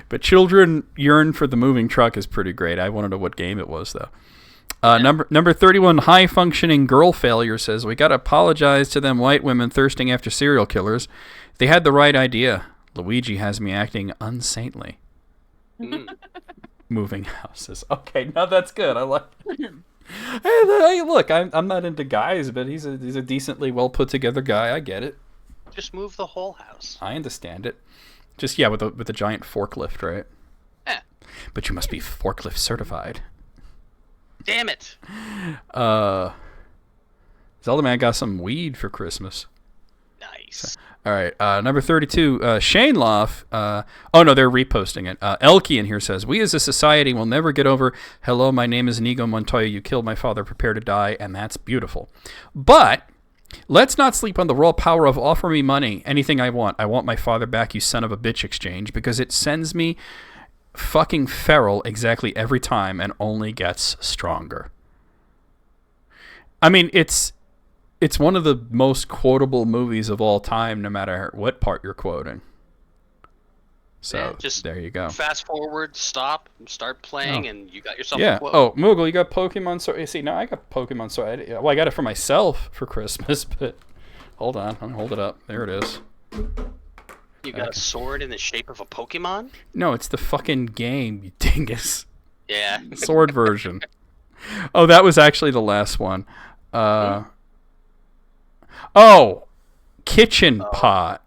But children yearn for the moving truck is pretty great. I want to know what game it was, though. Number 31, high-functioning girl failure says, we got to apologize to them white women thirsting after serial killers. They had the right idea. Luigi has me acting unsaintly. Moving houses. Okay, now that's good. I like it. Hey, look, I'm not into guys, but he's a decently well put together guy. I get it. Just move the whole house. I understand it. Just with a giant forklift, right? Yeah. But you must be forklift certified. Damn it. Zelda Man got some weed for Christmas. Nice. All right, number 32, Shane Loff. Oh, no, they're reposting it. Elkie in here says, we as a society will never get over, hello, my name is Inigo Montoya, you killed my father, prepare to die, and that's beautiful. But let's not sleep on the raw power of offer me money, anything I want my father back, you son of a bitch exchange, because it sends me fucking feral exactly every time and only gets stronger. I mean, it's one of the most quotable movies of all time, no matter what part you're quoting. So, yeah, just there you go. Fast forward, stop, start playing, and you got yourself a quote. Oh, Moogle, you got Pokemon Sword. You see, now I got Pokemon Sword. Well, I got it for myself for Christmas, but hold on. I'll hold it up. There it is. You got a sword in the shape of a Pokemon? No, it's the fucking game, you dingus. Yeah. Sword version. Oh, that was actually the last one. Kitchen pot.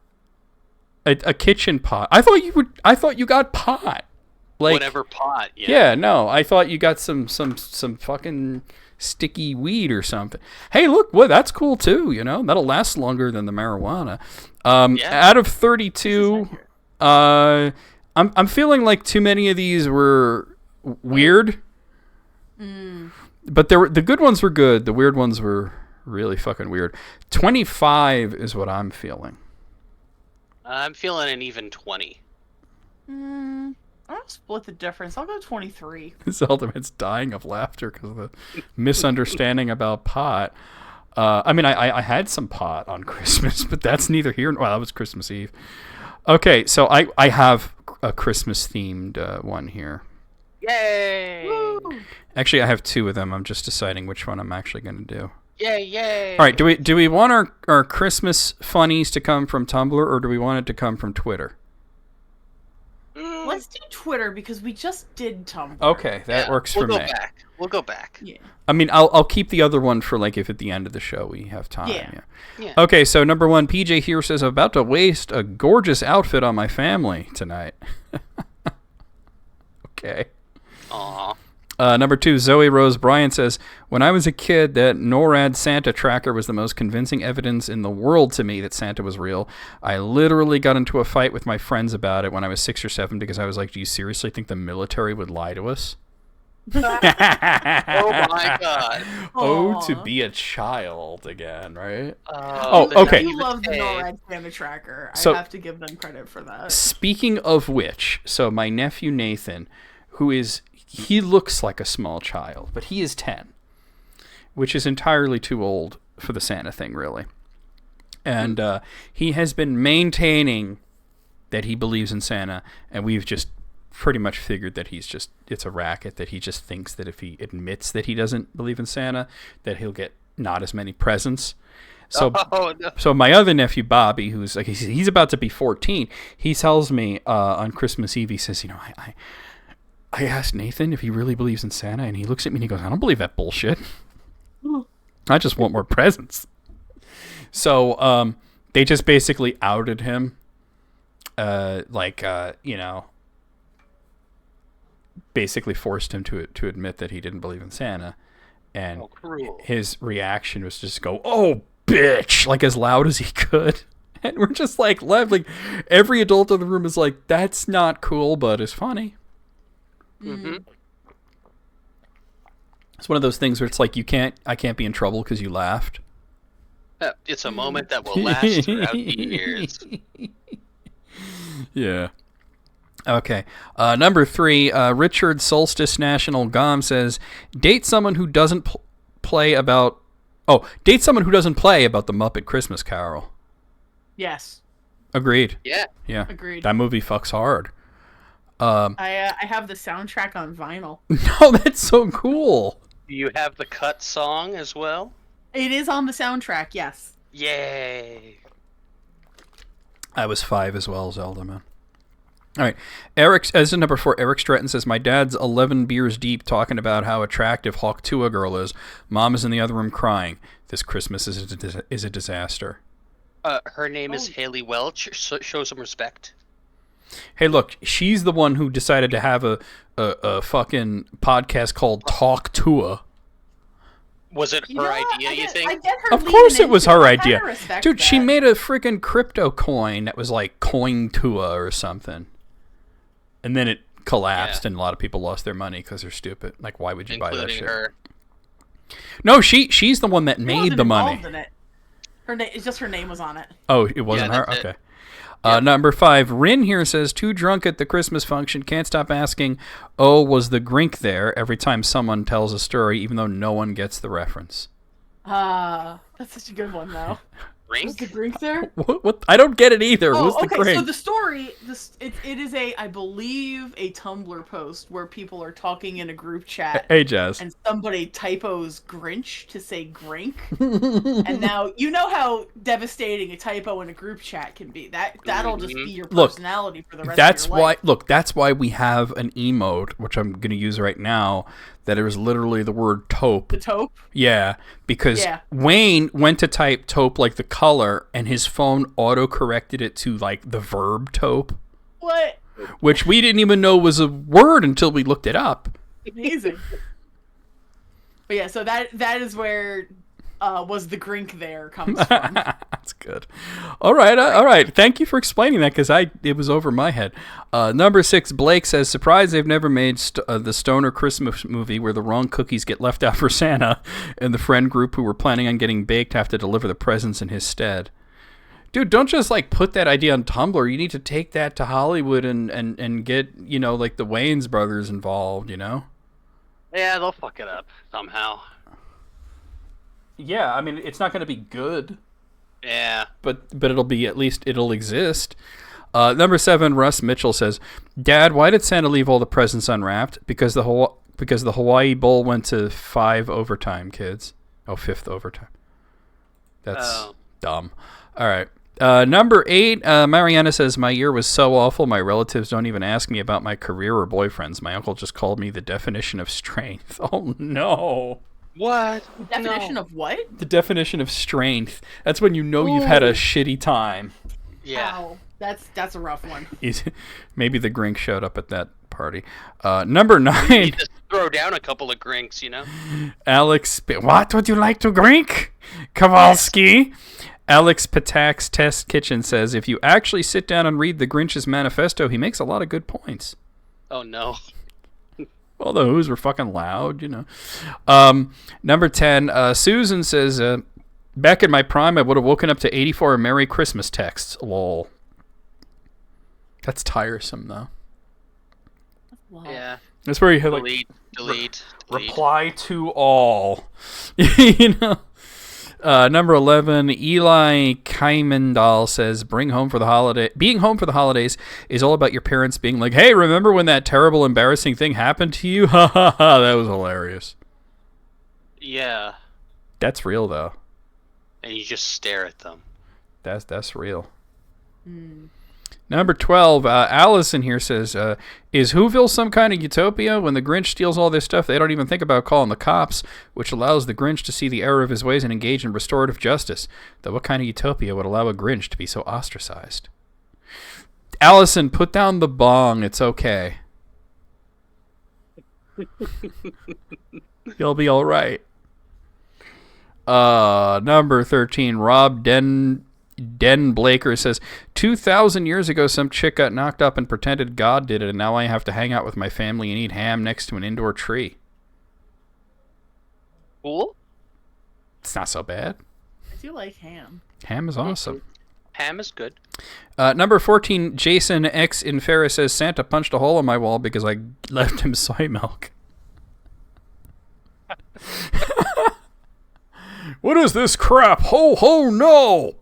A kitchen pot. I thought you got pot. Like whatever pot. Yeah. Yeah, no. I thought you got some fucking sticky weed or something. Hey, look, well, that's cool too, you know? That'll last longer than the marijuana. Out of 32, I'm feeling like too many of these were weird. But the good ones were good. The weird ones were really fucking weird. 25 is what I'm feeling. I'm feeling an even 20. I'll split the difference. I'll go 23. Zeldaman's dying of laughter because of the misunderstanding about pot. I mean, I had some pot on Christmas, but that's neither here. Well, that was Christmas Eve. Okay, so I have a Christmas-themed one here. Yay! Woo! Actually, I have two of them. I'm just deciding which one I'm actually going to do. Yay! All right, do we want our Christmas funnies to come from Tumblr, or do we want it to come from Twitter? Let's do Twitter because we just did Tumblr. Okay, that works for me. We'll go back. Yeah. I mean, I'll keep the other one for like if at the end of the show we have time. Yeah. Okay, so number 1, PJ here says, I'm about to waste a gorgeous outfit on my family tonight. Okay. Aww. Number 2, Zoe Rose Bryant says, when I was a kid, that NORAD Santa tracker was the most convincing evidence in the world to me that Santa was real. I literally got into a fight with my friends about it when I was 6 or 7 because I was like, do you seriously think the military would lie to us? Oh my god. Oh, to be a child again, right? Okay. Okay. I love the NORAD Santa tracker. So, I have to give them credit for that. Speaking of which, so my nephew Nathan, he looks like a small child, but he is 10, which is entirely too old for the Santa thing, really. And he has been maintaining that he believes in Santa, and we've just pretty much figured that it's a racket, that he just thinks that if he admits that he doesn't believe in Santa, that he'll get not as many presents. So, no. So my other nephew Bobby, who's like he's about to be 14, he tells me on Christmas Eve, he says, you know, I asked Nathan if he really believes in Santa, and he looks at me and he goes, I don't believe that bullshit. I just want more presents. So they just basically outed him, you know, basically forced him to admit that he didn't believe in Santa. And his reaction was just go, "Oh, bitch," like as loud as he could. And we're just like left, like every adult in the room is like, "That's not cool, but it's funny." Mm-hmm. It's one of those things where it's like I can't be in trouble because you laughed. It's a moment that will last throughout the years. Yeah. Okay. Number 3, Richard Solstice National Gom says, date someone who doesn't play about the Muppet Christmas Carol. Yes. Agreed. Yeah. Yeah. Agreed. That movie fucks hard. I have the soundtrack on vinyl. No, that's so cool. Do you have the cut song as well? It is on the soundtrack, yes. Yay. I was 5 as well, Zelda, man. All right. Eric, as in number 4, Eric Stratton says, my dad's 11 beers deep talking about how attractive Hawk Tuah girl is. Mom is in the other room crying. This Christmas is a disaster. Her name is Haley Welch. So show some respect. Hey, look, she's the one who decided to have a fucking podcast called Talk Tuah. Was it her idea, you think? I get her of course it was her idea. Dude, that. she made a freaking crypto coin that was like Coin Tuah or something. And then it collapsed and a lot of people lost their money because they're stupid. Like, why would you buy that shit? Her. No, she's the one that made the money. In it. It's just her name was on it. Oh, it wasn't her? Okay. Number 5, Rin here says, too drunk at the Christmas function, can't stop asking, oh, was the Grink there every time someone tells a story, even though no one gets the reference. That's such a good one, though. Was the Grink there? What? I don't get it either. What's the Grink? So the story, it is I believe, a Tumblr post where people are talking in a group chat. Hey, Jazz. And somebody typos Grinch to say Grink. And now, you know how devastating a typo in a group chat can be. That'll just be your personality for the rest of your life. That's why we have an emote, which I'm going to use right now, that is literally the word taupe. The taupe? Yeah, because Wayne went to type taupe like the color, and his phone auto-corrected it to, like, the verb taupe. What? Which we didn't even know was a word until we looked it up. Amazing. But yeah, so that is where was the Grink there comes from. That's good. All right. Thank you for explaining that, because it was over my head. Number 6, Blake says, surprised they've never made the Stoner Christmas movie where the wrong cookies get left out for Santa, and the friend group who were planning on getting baked have to deliver the presents in his stead. Dude, don't just like put that idea on Tumblr. You need to take that to Hollywood and get, like the Wayans brothers involved, Yeah, they'll fuck it up somehow. Yeah, I mean, it's not going to be good. Yeah. But it'll exist. Number 7, Russ Mitchell says, Dad, why did Santa leave all the presents unwrapped? Because the Hawaii Bowl went to 5 overtime, kids. Oh, 5th overtime. That's dumb. All right. Number 8, Mariana says, my year was so awful, my relatives don't even ask me about my career or boyfriends. My uncle just called me the definition of strength. Oh, no. What? The definition of what? The definition of strength. That's when you know you've had a shitty time. Yeah. Wow. That's a rough one. Maybe the Grink showed up at that party. Number 9. You just throw down a couple of Grinks, Alex, what would you like to Grink? Kowalski. Alex Patak's Test Kitchen says, if you actually sit down and read the Grinch's manifesto, he makes a lot of good points. Oh, no. Well, the Who's were fucking loud, Number 10, Susan says, back in my prime, I would have woken up to 84 Merry Christmas texts. Lol. That's tiresome, though. Wow. Yeah. That's where you have delete. Reply to all. Number 11, Eli Kaimendal says, being home for the holidays is all about your parents being like, hey, remember when that terrible, embarrassing thing happened to you? Ha ha ha, that was hilarious. Yeah. That's real, though. And you just stare at them. That's real. Number 12, Allison here says, is Whoville some kind of utopia? When the Grinch steals all their stuff, they don't even think about calling the cops, which allows the Grinch to see the error of his ways and engage in restorative justice. Though what kind of utopia would allow a Grinch to be so ostracized? Allison, put down the bong. It's okay. You'll be all right. Number 13, Rob Den Blaker says, 2,000 years ago, some chick got knocked up and pretended God did it, and now I have to hang out with my family and eat ham next to an indoor tree. Cool. It's not so bad. I do like ham. Ham is awesome. Ham is good. Number 14, Jason X Infera says, Santa punched a hole in my wall because I left him soy milk. What is this crap? Ho, ho, no!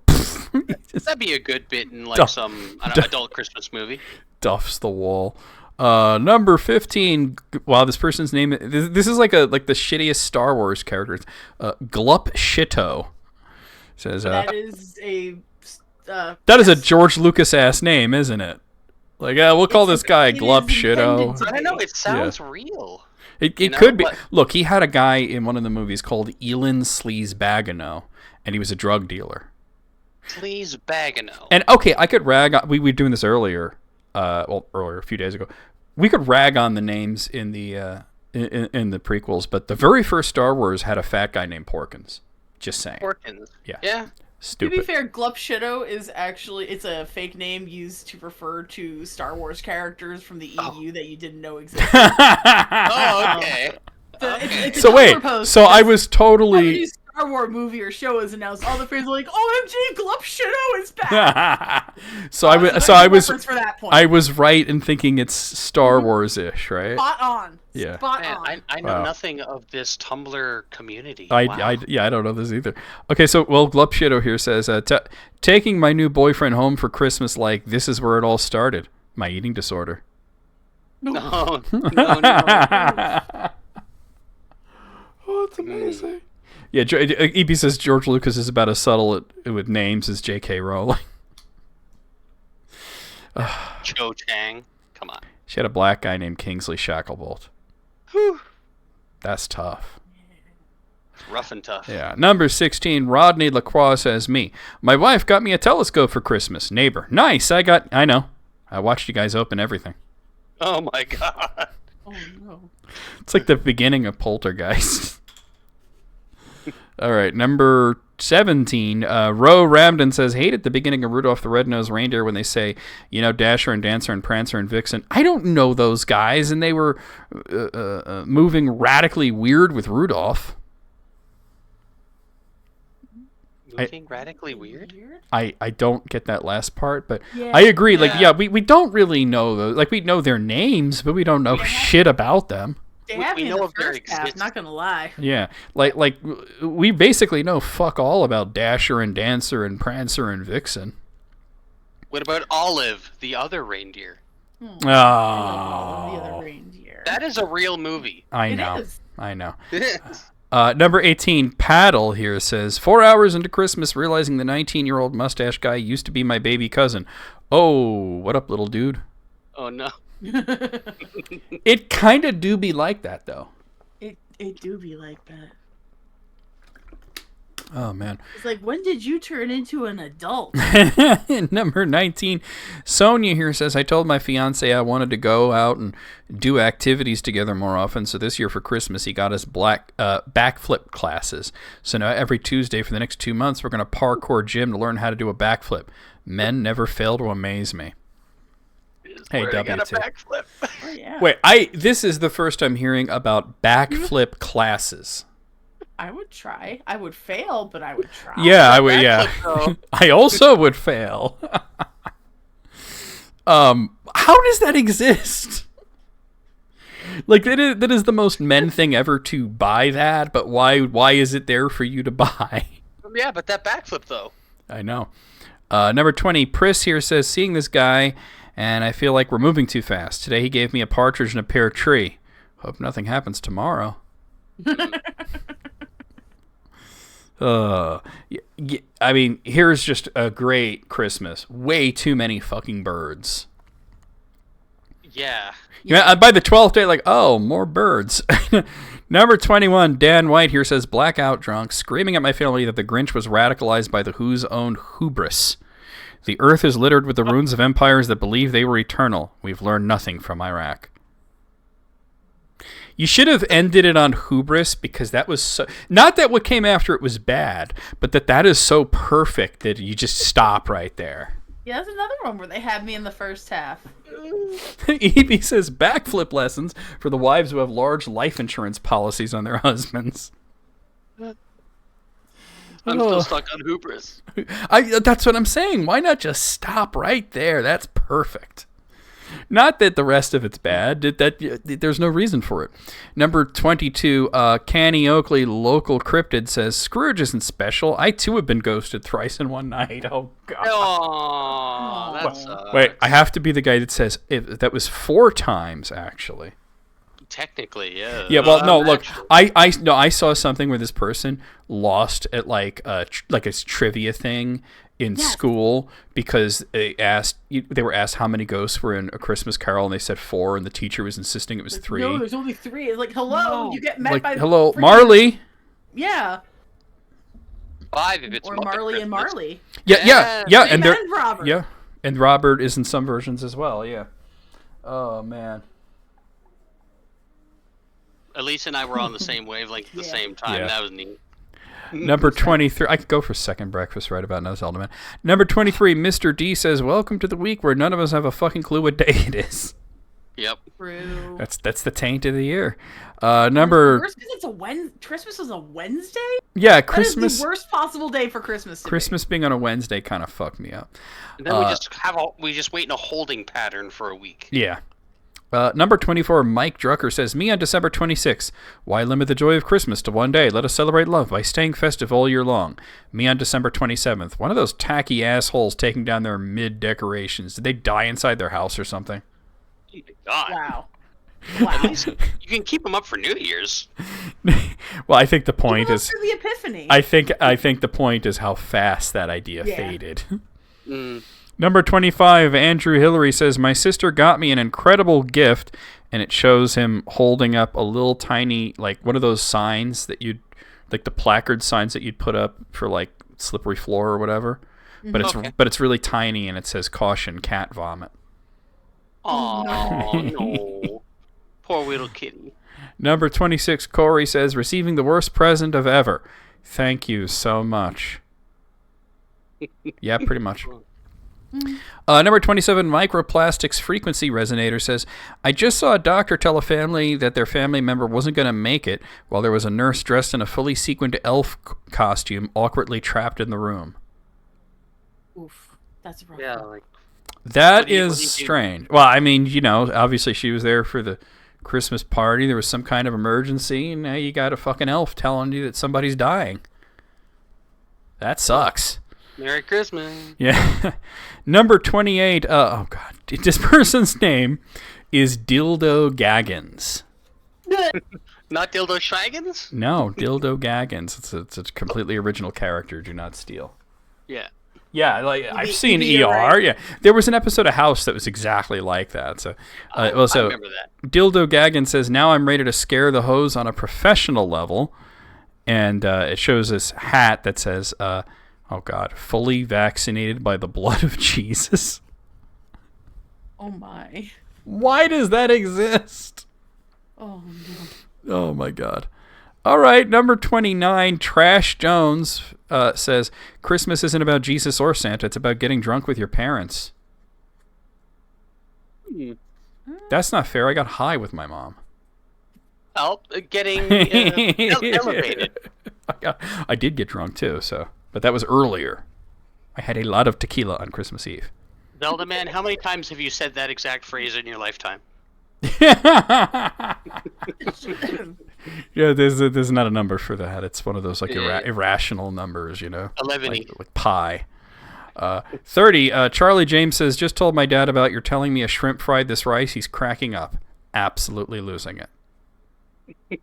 That'd be a good bit in like some adult Christmas movie. Duffs the wall. Number 15. Wow, this person's name. This is like the shittiest Star Wars character. Glup Shito says. That is a. That is a George Lucas ass name, isn't it? Like, we'll call this guy Glup Shito. I don't know. It sounds real. It could be. Look, he had a guy in one of the movies called Elin Sleazebagano, and he was a drug dealer. Sleazebagano. And okay, I could rag on. We were doing this earlier. Earlier, a few days ago. We could rag on the names in the in the prequels, but the very first Star Wars had a fat guy named Porkins. Just saying. Porkins. Yeah. Stupid. To be fair, Glupshido is actually it's a fake name used to refer to Star Wars characters from the EU that you didn't know existed. Oh, okay. It's so wait, so I was totally. Star Wars movie or show is announced, all the fans are like, "OMG, Glupshido is back!" I was right in thinking it's Star Wars-ish, right? Spot on. Yeah. Spot on. I know nothing of this Tumblr community. I don't know this either. Okay, so Glupshido here says, taking my new boyfriend home for Christmas, like this is where it all started. My eating disorder. No. Oh, it's amazing. Yeah, EP says George Lucas is about as subtle with names as J.K. Rowling. Cho Chang. Come on. She had a black guy named Kingsley Shacklebolt. Whew. That's tough. Rough and tough. Yeah. Number 16, Rodney Lacroix says, me. My wife got me a telescope for Christmas. Neighbor. Nice. I know. I watched you guys open everything. Oh, my God. Oh, no. It's like the beginning of Poltergeist. All right, number 17, Ro Ramden says, hate at the beginning of Rudolph the Red-Nosed Reindeer when they say, Dasher and Dancer and Prancer and Vixen. I don't know those guys, and they were moving radically weird with Rudolph. Moving radically weird? I don't get that last part, but yeah, I agree. We don't really know those. Like, we know their names, but we don't know shit about them. They have we me know in the of their first half, existence. not gonna lie. Yeah, like we basically know fuck all about Dasher and Dancer and Prancer and Vixen. What about Olive, the other reindeer? Oh, The other reindeer. That is a real movie. I know. It is. Number 18, Paddle here says, 4 hours into Christmas, realizing the 19-year-old mustache guy used to be my baby cousin. Oh, what up, little dude? Oh, no. It kind of do be like that, though. It do be like that. Oh, man. It's like, when did you turn into an adult? Number 19, Sonia here says, I told my fiance I wanted to go out and do activities together more often, so this year for Christmas he got us backflip classes. So now every Tuesday for the next 2 months we're going to parkour gym to learn how to do a backflip. Men never fail to amaze me. Hey, W2. Backflip. Oh, yeah. Wait, this is the first I'm hearing about backflip classes. I would try. I would fail, but I would try. Yeah, I would. Yeah, I also would fail. How does that exist? Like that is the most men thing ever to buy that, but why is it there for you to buy? Yeah, but that backflip though. I know. Number 20, Pris here says, seeing this guy, and I feel like we're moving too fast. Today he gave me a partridge and a pear tree. Hope nothing happens tomorrow. I mean, here's just a great Christmas. Way too many fucking birds. Yeah. By the 12th day, like, oh, more birds. Number 21, Dan White here says, blackout drunk, screaming at my family that the Grinch was radicalized by the Who's own hubris. The earth is littered with the ruins of empires that believe they were eternal. We've learned nothing from Iraq. You should have ended it on hubris, because that was so, not that what came after it was bad, but that is so perfect that you just stop right there. Yeah, that's another one where they had me in the first half. Evie says backflip lessons for the wives who have large life insurance policies on their husbands. I'm still stuck on hubris. That's what I'm saying. Why not just stop right there? That's perfect. Not that the rest of it's bad. There's no reason for it. Number 22, Canny Oakley, local cryptid, says, Scrooge isn't special. I, too, have been ghosted thrice in one night. Oh, God. Oh, that sucks. Wait, I have to be the guy that says, that was 4 times, actually. Technically, yeah. Yeah, well, no, look, I saw something where this person lost at, like a trivia thing in school because they were asked how many ghosts were in A Christmas Carol, and they said 4, and the teacher was insisting it was 3. No, there's only 3. It's like, hello, you get met by hello, Marley. Yeah. 5 if it's or Muppet Marley and Christmas. Marley. Yeah, and Robert. Yeah, and Robert is in some versions as well. Yeah. Oh man. Elise and I were on the same wavelength at the same time. Yeah. That was neat. Number 23. I could go for second breakfast right about now, Zelda Man. Number 23. Mr. D says, "Welcome to the week where none of us have a fucking clue what day it is." Yep. True. That's the taint of the year. Number. Worst because it's a Christmas is a Wednesday. Yeah, That Christmas. is the worst possible day for Christmas. Christmas being on a Wednesday kind of fucked me up. And then we just wait in a holding pattern for a week. Yeah. Number 24, Mike Drucker says, Me on December 26th. Why limit the joy of Christmas to one day? Let us celebrate love by staying festive all year long. Me on December 27th. One of those tacky assholes taking down their mid-decorations. Did they die inside their house or something? God. Wow. At least you can keep them up for New Year's. Well, I think the point is... For the Epiphany. I think the point is how fast that idea faded. Number 25, Andrew Hillary says, My sister got me an incredible gift, and it shows him holding up a little tiny, like one of those signs that you'd, like the placard signs that you'd put up for like slippery floor or whatever. But it's really tiny, and it says, Caution, cat vomit. Oh, no. Poor little kitty. Number 26, Corey says, Receiving the worst present of ever. Thank you so much. Yeah, pretty much. Number 27, Microplastics Frequency Resonator says, I just saw a doctor tell a family that their family member wasn't going to make it while there was a nurse dressed in a fully sequined elf costume awkwardly trapped in the room. Oof. That's rough. Yeah, like... That is strange. Well, I mean, obviously she was there for the Christmas party. There was some kind of emergency, and now you got a fucking elf telling you that somebody's dying. That sucks. Merry Christmas. Yeah. Number 28. Oh, God. This person's name is Dildo Gaggins. Not Dildo Shagins? No, Dildo Gaggins. It's a completely original character. Do not steal. Yeah. Yeah, like I've seen ER. Right. Yeah, there was an episode of House that was exactly like that. So, I remember that. Dildo Gaggins says, "Now I'm ready to scare the hose on a professional level," and it shows this hat that says, "Oh God, fully vaccinated by the blood of Jesus." Oh my! Why does that exist? Oh no! Oh my God! All right, number 29, Trash Jones says, Christmas isn't about Jesus or Santa. It's about getting drunk with your parents. That's not fair. I got high with my mom. Oh, getting elevated. I did get drunk too, but that was earlier. I had a lot of tequila on Christmas Eve. Zelda Man, how many times have you said that exact phrase in your lifetime? Yeah, there's not a number for that. It's one of those like irrational numbers, 11. Like pi. 30. Charlie James says, just told my dad about you're telling me a shrimp fried this rice. He's cracking up, absolutely losing it.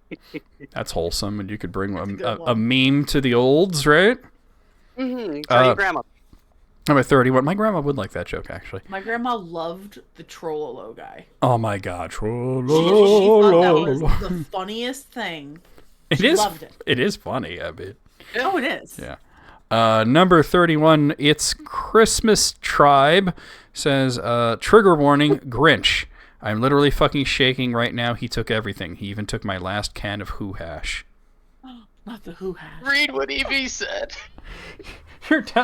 That's wholesome, and you could bring a meme to the olds, right? Mm-hmm. Tell your grandma. Number 31. My grandma would like that joke, actually. My grandma loved the Trollolo guy. Oh my God, Trollolo! She thought that was the funniest thing. She loved it. It is funny. I mean. Oh, it is. Yeah. Number 31. It's Christmas Tribe says, trigger warning, Grinch. I'm literally fucking shaking right now. He took everything. He even took my last can of Who Hash. Not the Who Hash. Read what EB said.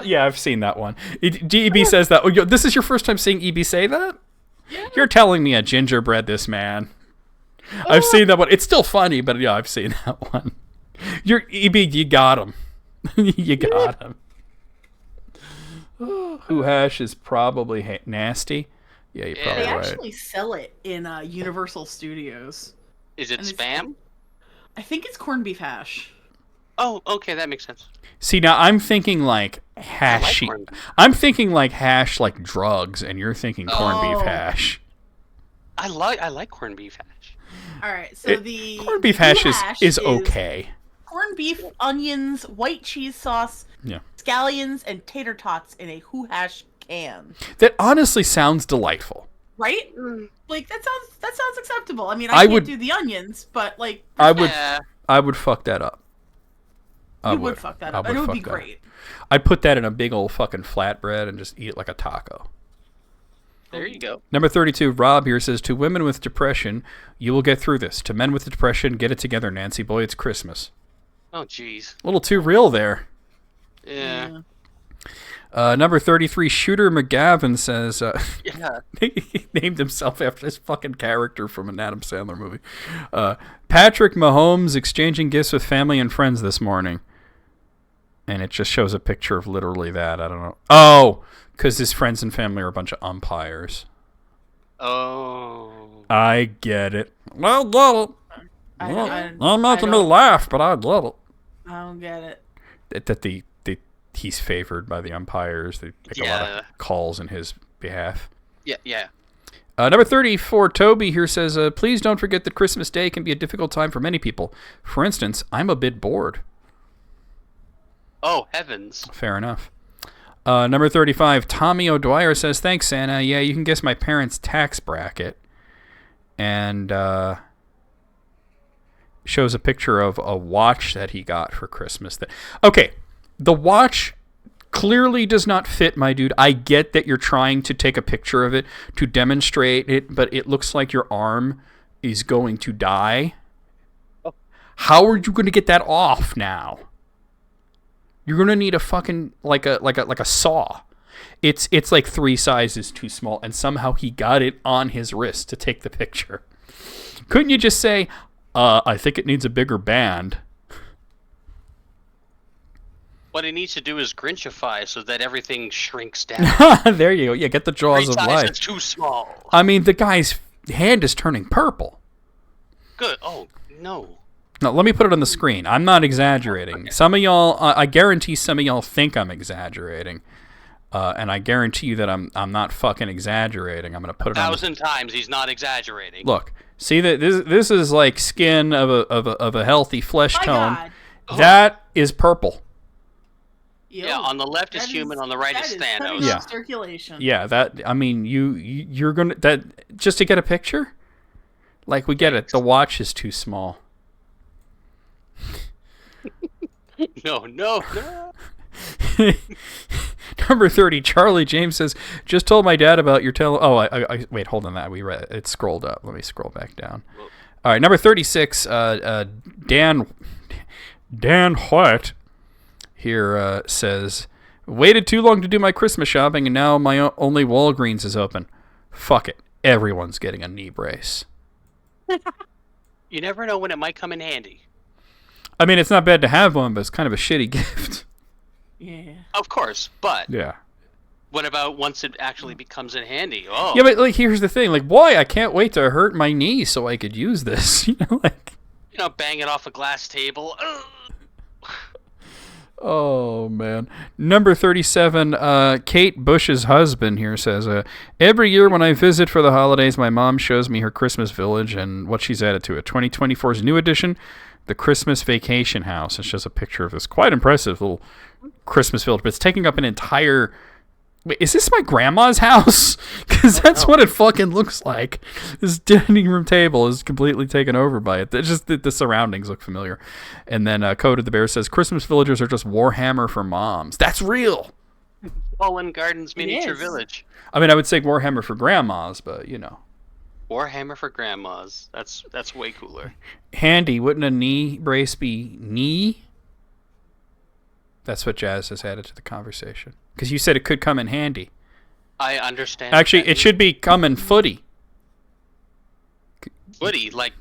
Yeah, I've seen that one. EB says that. Oh, this is your first time seeing EB say that? Yeah. You're telling me a gingerbread this man. I've seen that one. It's still funny, but yeah, I've seen that one. EB, you got him. You got him. Who Hash is probably nasty. Yeah, you're probably They right. actually sell it in Universal Studios. Is it And spam? I think it's corned beef hash. Oh, okay, that makes sense. See, now I'm thinking like hashy. corned beef. I'm thinking like hash like drugs, and you're thinking corned beef Oh. hash. I like corned beef hash. All right, so the Corned beef Who hash is okay. Corned beef, onions, white cheese sauce, Yeah. scallions, and tater tots in a Who Hash can. That honestly sounds delightful. Right? Like that sounds acceptable. I mean, I I can't would- do the onions, but like I would Yeah. I would fuck that up. you would fuck that up, and it would be fuck that up. great. I'd put that in a big old fucking flatbread and just eat it like a taco. There you go. Number 32, Rob here says, to women with depression, you will get through this. To men with depression, get it together, Nancy boy, it's Christmas. Oh, jeez. A little too real there. Yeah. Number 33, Shooter McGavin says, Yeah. he named himself after this fucking character from an Adam Sandler movie. Patrick Mahomes exchanging gifts with family and friends this morning. And it just shows a picture of literally that. I don't know. Oh, because his friends and family are a bunch of umpires. Oh. I get it. I get it. I'm making me laugh, but I get it. I don't get it. That he's favored by the umpires. They make a lot of calls in his behalf. Yeah. Number 34, Toby here says, please don't forget that Christmas Day can be a difficult time for many people. For instance, I'm a bit bored. Oh, heavens. Fair enough. Number 35, Tommy O'Dwyer says, thanks, Santa. Yeah, you can guess my parents' tax bracket. And shows a picture of a watch that he got for Christmas. Okay, the watch clearly does not fit, my dude. I get that you're trying to take a picture of it to demonstrate it, but it looks like your arm is going to die. How are you going to get that off now? You're going to need a fucking like a saw. It's like 3 sizes too small, and somehow he got it on his wrist to take the picture. Couldn't you just say, I think it needs a bigger band? What he needs to do is Grinchify so that everything shrinks down. There you go. Yeah, get the jaws 3 of sizes life. too small. I mean, the guy's hand is turning purple. Good. Oh, no. No, let me put it on the screen. I'm not exaggerating. Some of y'all, I guarantee some of y'all think I'm exaggerating. And I guarantee you that I'm not fucking exaggerating. I'm going to put it on 1,000 times he's not exaggerating. Look, see that this is like skin of a healthy flesh My tone. God. That is purple. Yeah, on the left is human, on the right is Thanos. Yeah. Circulation. Yeah, that I mean you're gonna that just to get a picture. Like we get it. The watch is too small. No. Number 30, Charlie James says, just told my dad about your I wait, hold on that. We read it scrolled up. Let me scroll back down. All right, number 36, Dan White here says, waited too long to do my Christmas shopping, and now my only Walgreens is open. Fuck it. Everyone's getting a knee brace. You never know when it might come in handy. I mean, it's not bad to have one, but it's kind of a shitty gift. Yeah. Of course, but Yeah. what about once it actually becomes in handy? Oh, Yeah, but like here's the thing. Like, boy, I can't wait to hurt my knee so I could use this. You know, like. bang it off a glass table. Ugh. Oh man. Number 37, Kate Bush's husband here says, every year when I visit for the holidays, my mom shows me her Christmas village and what she's added to it. 2024's new edition, the Christmas Vacation House. It shows a picture of this quite impressive little Christmas village, but it's taking up an entire... Wait, is this my grandma's house? Because that's what it fucking looks like. This dining room table is completely taken over by it. It's just the surroundings look familiar. And then Code of the Bear says, Christmas villagers are just Warhammer for moms. That's real. Fallen Gardens Miniature is. Village. I mean, I would say Warhammer for grandmas, but, you know. Warhammer for grandmas. That's way cooler. Handy. Wouldn't a knee brace be knee? That's what Jazz has added to the conversation. Because you said it could come in handy. I understand. Actually, it should be come in footy. Footy, like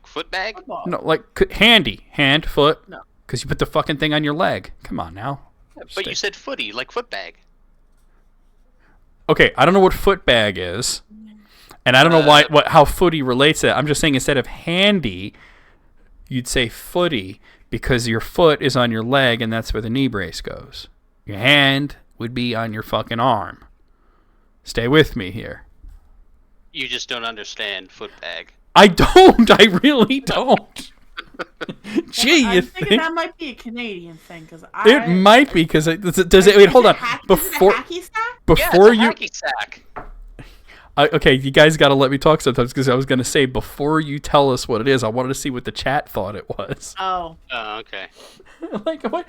foot bag? Football. No, like handy. Hand, foot. No. Because you put the fucking thing on your leg. Come on now. But you said footy, like foot bag. Okay, I don't know what foot bag is. And I don't know how footy relates to that. I'm just saying instead of handy, you'd say footy because your foot is on your leg and that's where the knee brace goes. Your hand would be on your fucking arm. Stay with me here. You just don't understand foot bag. I don't. I really don't. Gee, I'm you thinking think? that might be a Canadian thing because It might be because does it? Wait, hold on. Before Yeah, you. it's a hacky sack. Okay, you guys got to let me talk sometimes because I was going to say before you tell us what it is, I wanted to see what the chat thought it was. Oh. Oh, okay. Like what?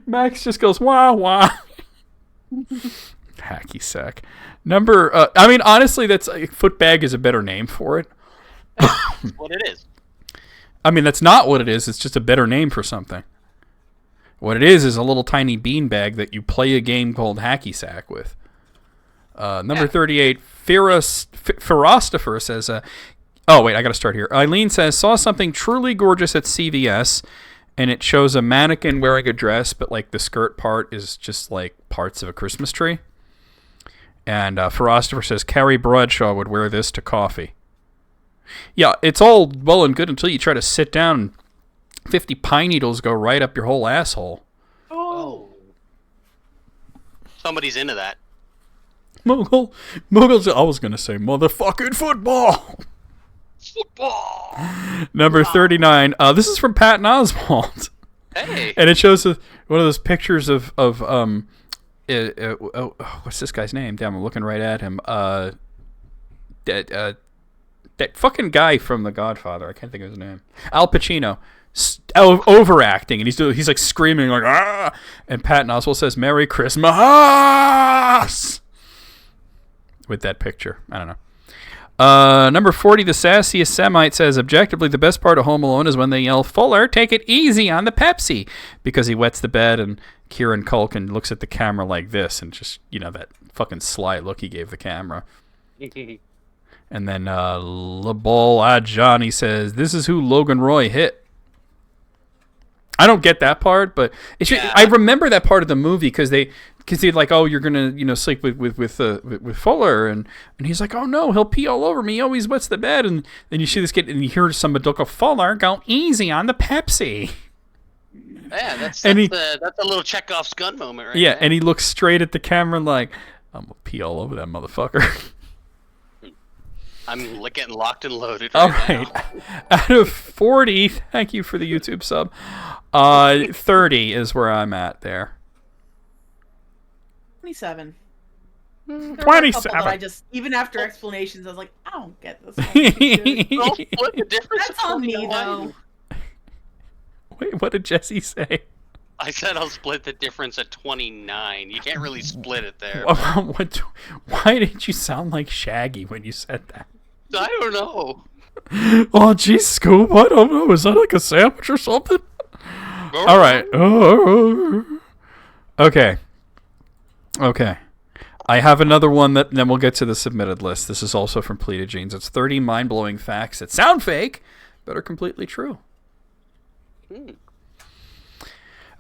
Max just goes wah wah. Hacky sack. I mean, honestly, that's foot bag is a better name for it. That's what it is. I mean, that's not what it is. It's just a better name for something. What it is a little tiny bean bag that you play a game called hacky sack with. Number 38, Ferostifer says, oh, wait, I got to start here. Eileen says, saw something truly gorgeous at CVS, and it shows a mannequin wearing a dress, but like the skirt part is just like parts of a Christmas tree. And Ferostifer says, Carrie Bradshaw would wear this to coffee. Yeah, it's all well and good until you try to sit down and 50 pine needles go right up your whole asshole. Oh. Somebody's into that. Mogul's, I was going to say motherfucking football. Football. Number 39. This is from Patton Oswalt. Hey. And it shows one of those pictures of what's this guy's name? Damn, I'm looking right at him. That fucking guy from The Godfather. I can't think of his name. Al Pacino. Overacting, and he's like screaming like ah. And Patton Oswalt says "Merry Christmas" with that picture. I don't know. Number 40, the sassiest Semite says, objectively, the best part of Home Alone is when they yell, Fuller, take it easy on the Pepsi, because he wets the bed, and Kieran Culkin looks at the camera like this, and just, that fucking sly look he gave the camera. And then LeBall Johnny says, this is who Logan Roy hit. I don't get that part, but I remember that part of the movie because they're like, oh, you're gonna sleep with Fuller, and he's like, oh no, he'll pee all over me. He always wets the bed, and then you see this kid, and you hear some adult go, Fuller, go easy on the Pepsi. Yeah, that's a little Chekhov's gun moment, right? Yeah, there. And he looks straight at the camera like, I'm gonna pee all over that motherfucker. I'm getting locked and loaded All right right. now. Out of 40, thank you for the YouTube sub. 30 is where I'm at there. 27. 27. That I just, even after explanations, I was like, I don't get this one. I'll split the difference. That's on me, though. Wait, what did Jesse say? I said I'll split the difference at 29. You can't really split it there. Why did you sound like Shaggy when you said that? I don't know. Oh, geez, Scoop, I don't know. Is that like a sandwich or something? All right. Okay. I have another one that then we'll get to the submitted list. This is also from Pleated Jeans. It's 30 mind-blowing facts that sound fake, but are completely true.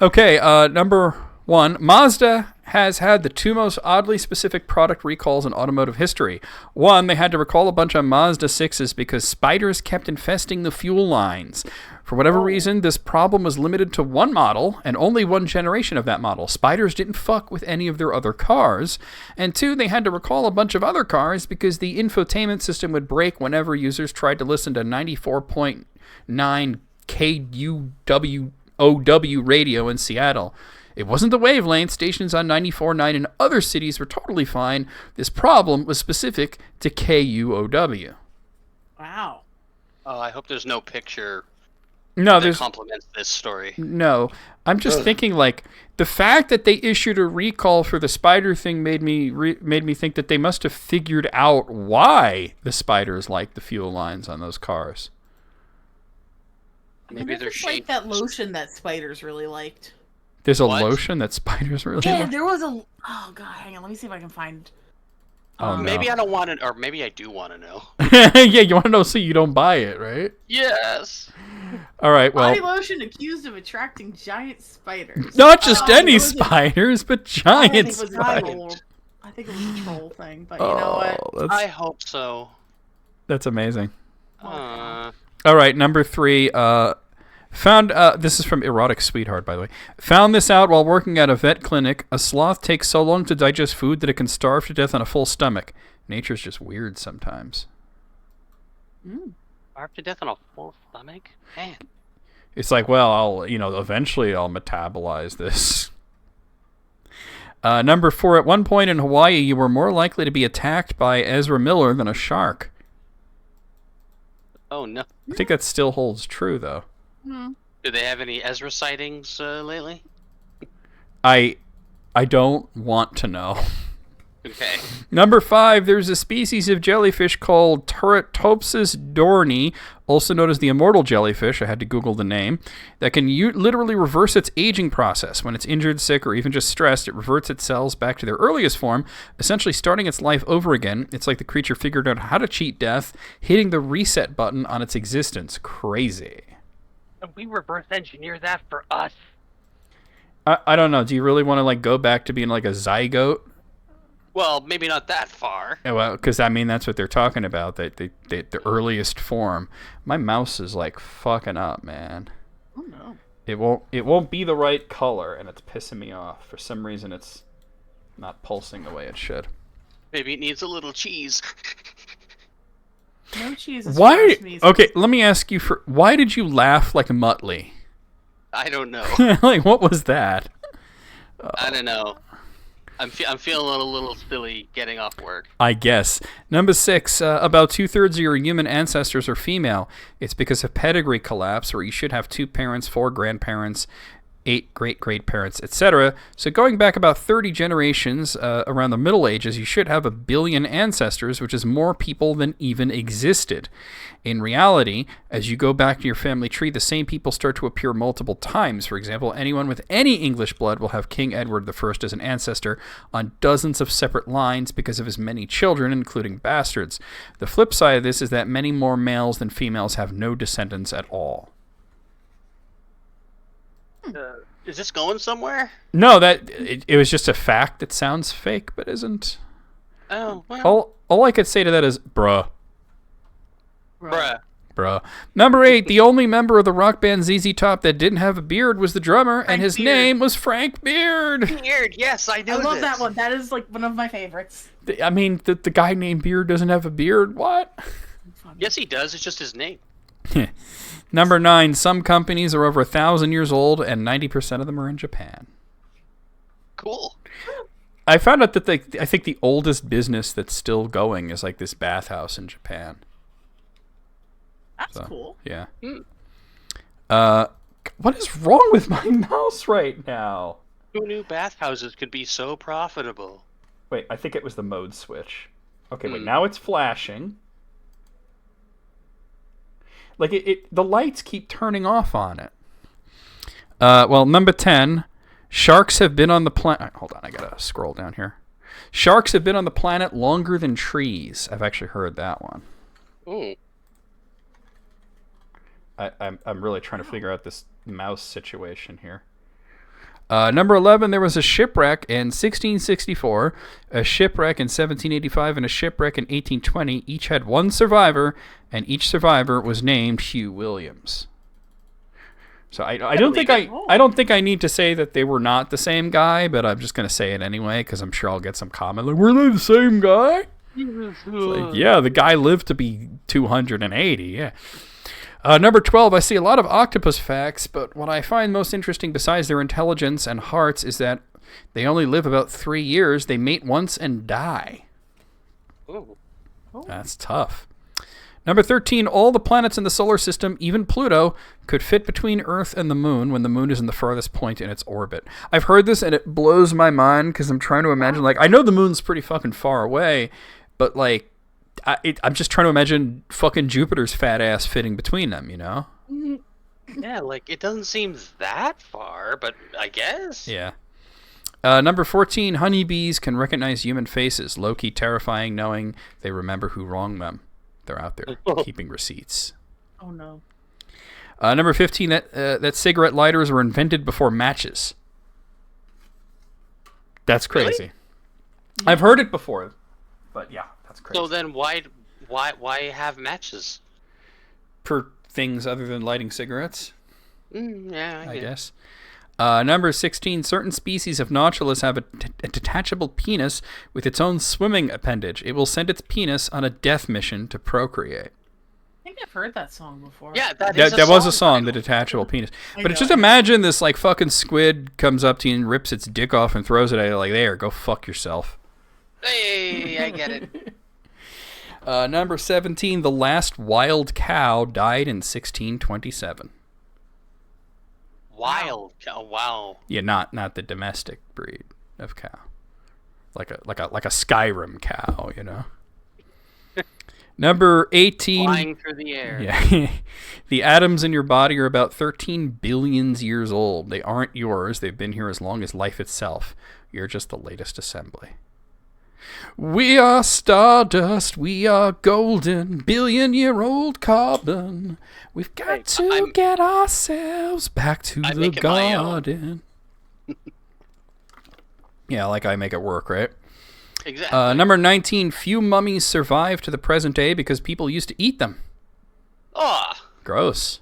Okay, number 1. Mazda has had the 2 most oddly specific product recalls in automotive history. 1, they had to recall a bunch of Mazda 6s because spiders kept infesting the fuel lines. For whatever reason, this problem was limited to one model and only one generation of that model. Spiders didn't fuck with any of their other cars. And 2, they had to recall a bunch of other cars because the infotainment system would break whenever users tried to listen to 94.9 KUWOW radio in Seattle. It wasn't the wavelength. Stations on 94.9 in other cities were totally fine. This problem was specific to KUOW. Wow. Oh, I hope there's no picture No, that complements this story. No. I'm just thinking, like, the fact that they issued a recall for the spider thing made me think that they must have figured out why the spiders like the fuel lines on those cars. Maybe they're like that lotion that spiders really liked. There's a lotion that spiders really like? There was a... Oh, God, hang on. Let me see if I can find... Oh, no. Maybe I don't want to... Or maybe I do want to know. Yeah, you want to know so you don't buy it, right? Yes. All right, well... Body lotion accused of attracting giant spiders. Not just any spiders, but giant spiders. I think it was a troll thing, but you know what? I hope so. That's amazing. All right, number 3. Found this is from Erotic Sweetheart, by the way. Found this out while working at a vet clinic. A sloth takes so long to digest food that it can starve to death on a full stomach. Nature's just weird sometimes. Starve to death on a full stomach? Man. It's like, well, eventually I'll metabolize this. Number 4. At one point in Hawaii, you were more likely to be attacked by Ezra Miller than a shark. Oh, no. I think that still holds true, though. Do they have any Ezra sightings lately? I don't want to know. Okay. Number 5, there's a species of jellyfish called Turritopsis dohrnii, also known as the immortal jellyfish, I had to Google the name, that can literally reverse its aging process. When it's injured, sick, or even just stressed, it reverts its cells back to their earliest form, essentially starting its life over again. It's like the creature figured out how to cheat death, hitting the reset button on its existence. Crazy. And we reverse engineer that for us. I don't know. Do you really want to go back to being like a zygote? Well, maybe not that far. Yeah, well, because that's what they're talking about. The earliest form. My mouse is fucking up, man. Oh no. It won't be the right color, and it's pissing me off. For some reason, it's not pulsing the way it should. Maybe it needs a little cheese. No cheese is why? Okay, let me ask you why did you laugh like a Muttley? I don't know. What was that? I don't know. I'm feeling a little silly getting off work. I guess. Number 6, about 2/3 of your human ancestors are female. It's because of pedigree collapse, where you should have 2 parents, 4 grandparents, 8 great-great-parents, etc. So going back about 30 generations around the Middle Ages, you should have 1 billion ancestors, which is more people than even existed. In reality, as you go back to your family tree, the same people start to appear multiple times. For example, anyone with any English blood will have King Edward I as an ancestor on dozens of separate lines because of his many children, including bastards. The flip side of this is that many more males than females have no descendants at all. Is this going somewhere? No, it was just a fact that sounds fake, but isn't. Oh, well. All I could say to that is, bruh. Bruh. Number 8, the only member of the rock band ZZ Top that didn't have a beard was the drummer, and his name was Frank Beard. Beard, yes, I know. I love that one. That is one of my favorites. I mean, the guy named Beard doesn't have a beard. What? Yes, he does. It's just his name. Number 9, some companies are over 1,000 years old, and 90% of them are in Japan. Cool. I found out that I think the oldest business that's still going is this bathhouse in Japan. That's cool. Yeah. What is wrong with my mouse right now? Who knew bathhouses could be so profitable? Wait, I think it was the mode switch. Okay, wait, now it's flashing. The lights keep turning off on it. Well, number 10, sharks have been on the planet... Hold on, I gotta scroll down here. Sharks have been on the planet longer than trees. I've actually heard that one. Ooh. I'm really trying to figure out this mouse situation here. Number 11, there was a shipwreck in 1664, a shipwreck in 1785, and a shipwreck in 1820. Each had 1 survivor, and each survivor was named Hugh Williams. So I don't think I need to say that they were not the same guy, but I'm just going to say it anyway because I'm sure I'll get some comment were they the same guy? It's yeah, the guy lived to be 280. Yeah. Number 12, I see a lot of octopus facts, but what I find most interesting besides their intelligence and hearts is that they only live about 3 years. They mate once and die. Ooh. That's tough. Number 13, all the planets in the solar system, even Pluto, could fit between Earth and the moon when the moon is in the farthest point in its orbit. I've heard this and it blows my mind because I'm trying to imagine, like, I know the moon's pretty fucking far away, but, like, I'm just trying to imagine fucking Jupiter's fat ass fitting between them, you know? Yeah, like, it doesn't seem that far, but I guess. Yeah. Number 14, honeybees can recognize human faces. Low-key terrifying knowing they remember who wronged them. They're out there keeping receipts. Oh no. Number 15, that cigarette lighters were invented before matches. That's crazy. Really? I've heard it before, but yeah, that's crazy. So then why have matches? For things other than lighting cigarettes, Yeah, I guess. Number 16, certain species of nautilus have a detachable penis with its own swimming appendage. It will send its penis on a death mission to procreate. I think I've heard that song before. Yeah, that was a song, The Detachable Penis. But just imagine this, like, fucking squid comes up to you and rips its dick off and throws it at you like, there, go fuck yourself. Hey, I get it. Number 17, the last wild cow died in 1627. Wild cow, wow. Yeah, not the domestic breed of cow. Like a Skyrim cow, you know. Number 18. Flying through the air. Yeah. The atoms in your body are about 13 billion years old. They aren't yours. They've been here as long as life itself. You're just the latest assembly. We are stardust, we are golden, billion-year-old carbon. We've got to get ourselves back to the garden. Yeah, like I make it work, right? Exactly. Number 19, few mummies survive to the present day because people used to eat them. Oh, Gross.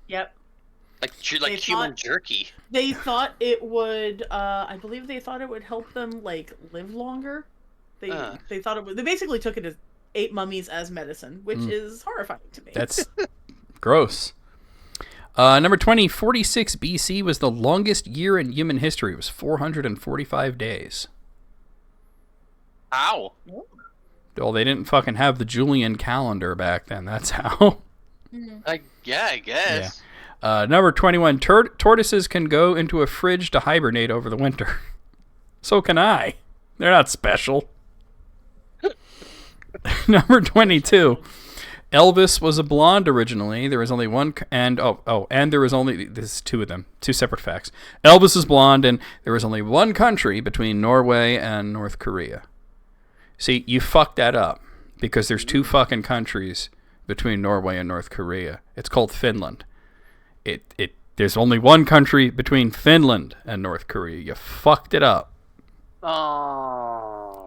Yep. like They human thought- jerky. They thought it would. I believe they thought it would help them like live longer. They thought it would. They basically took it as ate mummies as medicine, which is horrifying to me. That's gross. Number 20, 46 BC was the longest year in human history. It was 445 days. How? Well, they didn't fucking have the Julian calendar back then. That's how. I guess. Yeah. Number 21, tortoises can go into a fridge to hibernate over the winter. So can I. They're not special. Number 22, Elvis was a blonde originally. There was only one, and there was only, this is two of them, two separate facts. Elvis is blonde, and there was only one country between Norway and North Korea. See, you fucked that up, because there's two fucking countries between Norway and North Korea. It's called Finland. There's only one country between Finland and North Korea. You fucked it up. Oh.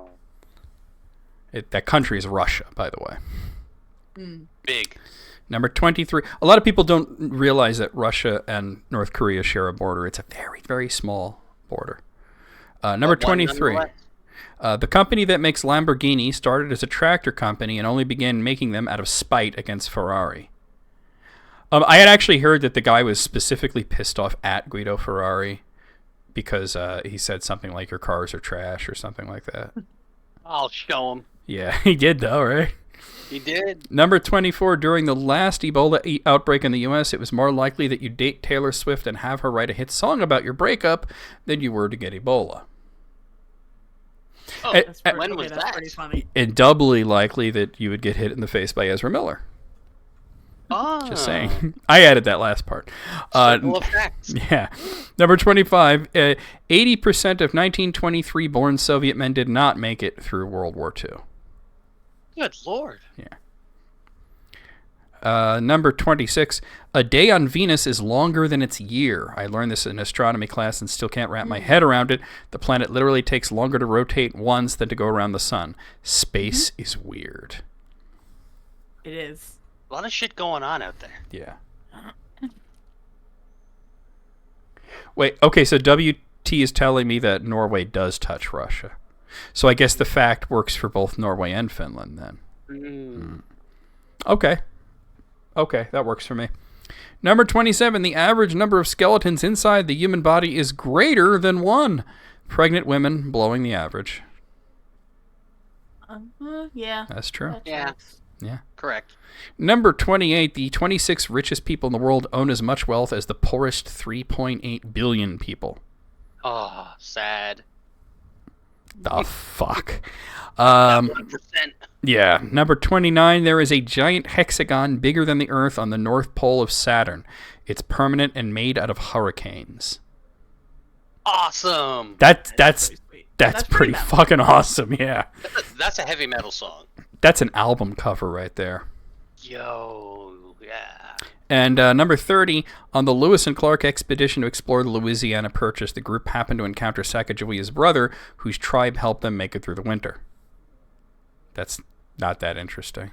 That country is Russia, by the way. Big. Number 23. A lot of people don't realize that Russia and North Korea share a border. It's a very, very small border. Number 23. The company that makes Lamborghini started as a tractor company and only began making them out of spite against Ferrari. I had actually heard that the guy was specifically pissed off at Guido Ferrari because he said something like, your cars are trash or something like that. I'll show him. Yeah, he did though, right? He did. Number 24, during the last Ebola outbreak in the U.S., it was more likely that you date Taylor Swift and have her write a hit song about your breakup than you were to get Ebola. Oh, when was that's that? pretty funny. And doubly likely that you would get hit in the face by Ezra Miller. Oh. Just saying. I added that last part. Circle of facts. Yeah. Number 25, 80% of 1923-born Soviet men did not make it through World War II. Good Lord. Yeah. Number 26, a day on Venus is longer than its year. I learned this in astronomy class and still can't wrap my head around it. The planet literally takes longer to rotate once than to go around the sun. Space is weird. It is. A lot of shit going on out there. Yeah. Wait, okay, so WT is telling me that Norway does touch Russia. So I guess the fact works for both Norway and Finland then. Okay. Okay, that works for me. Number 27, the average number of skeletons inside the human body is greater than one. Pregnant women blowing the average. Yeah. That's true. That Yeah. tracks. Yeah. Correct. Number 28, the 26 richest people in the world own as much wealth as the poorest 3.8 billion people. Oh, sad. The fuck? That 1%. Yeah. Number 29, there is a giant hexagon bigger than the Earth on the North Pole of Saturn. It's permanent and made out of hurricanes. Awesome. That's pretty pretty metal. fucking awesome, yeah. That's a heavy metal song. That's an album cover right there. Yo, yeah. And number 30, on the Lewis and Clark expedition to explore the Louisiana Purchase, the group happened to encounter Sacagawea's brother, whose tribe helped them make it through the winter. That's not that interesting.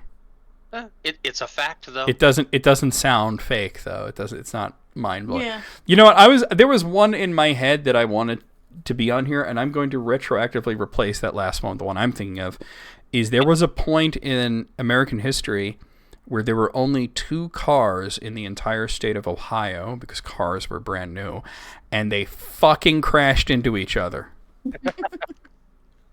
It's a fact, though. It doesn't sound fake, though. It's not mind-blowing. Yeah. You know what? There was one in my head that I wanted to be on here, and I'm going to retroactively replace that last one. The one I'm thinking of is there was a point in American history where there were only 2 cars in the entire state of Ohio, because cars were brand new, and they fucking crashed into each other.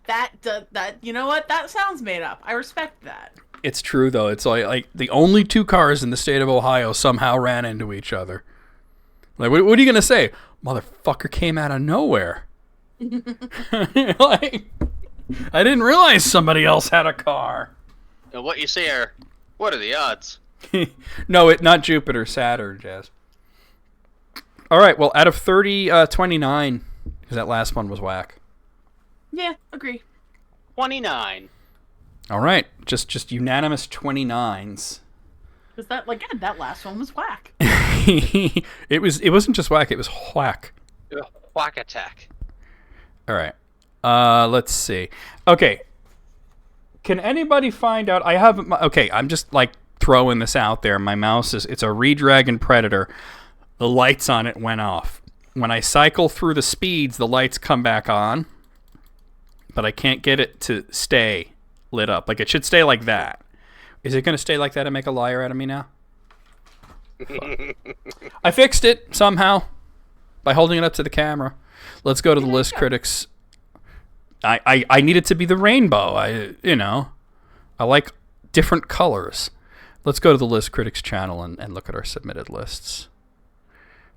That you know what? That sounds made up. I respect that. It's true, though. It's like the only 2 cars in the state of Ohio somehow ran into each other. Like, what are you going to say? Motherfucker came out of nowhere. Like, I didn't realize somebody else had a car. And what you say are, what are the odds? No, not Jupiter, Saturn, Jazz. All right, well, out of 30, 29, because that last one was whack. Yeah, agree. 29. All right, just unanimous 29s. Because that last one was whack. It wasn't just whack, it was whack. Whack attack. All right. Let's see. Okay. Can anybody find out? I'm just like throwing this out there. My mouse it's a Redragon Predator. The lights on it went off. When I cycle through the speeds, the lights come back on, but I can't get it to stay lit up. Like, it should stay like that. Is it going to stay like that and make a liar out of me now? I fixed it somehow by holding it up to the camera. Let's go to the list critics. I need it to be the rainbow. I like different colors. Let's go to the list critics channel and look at our submitted lists.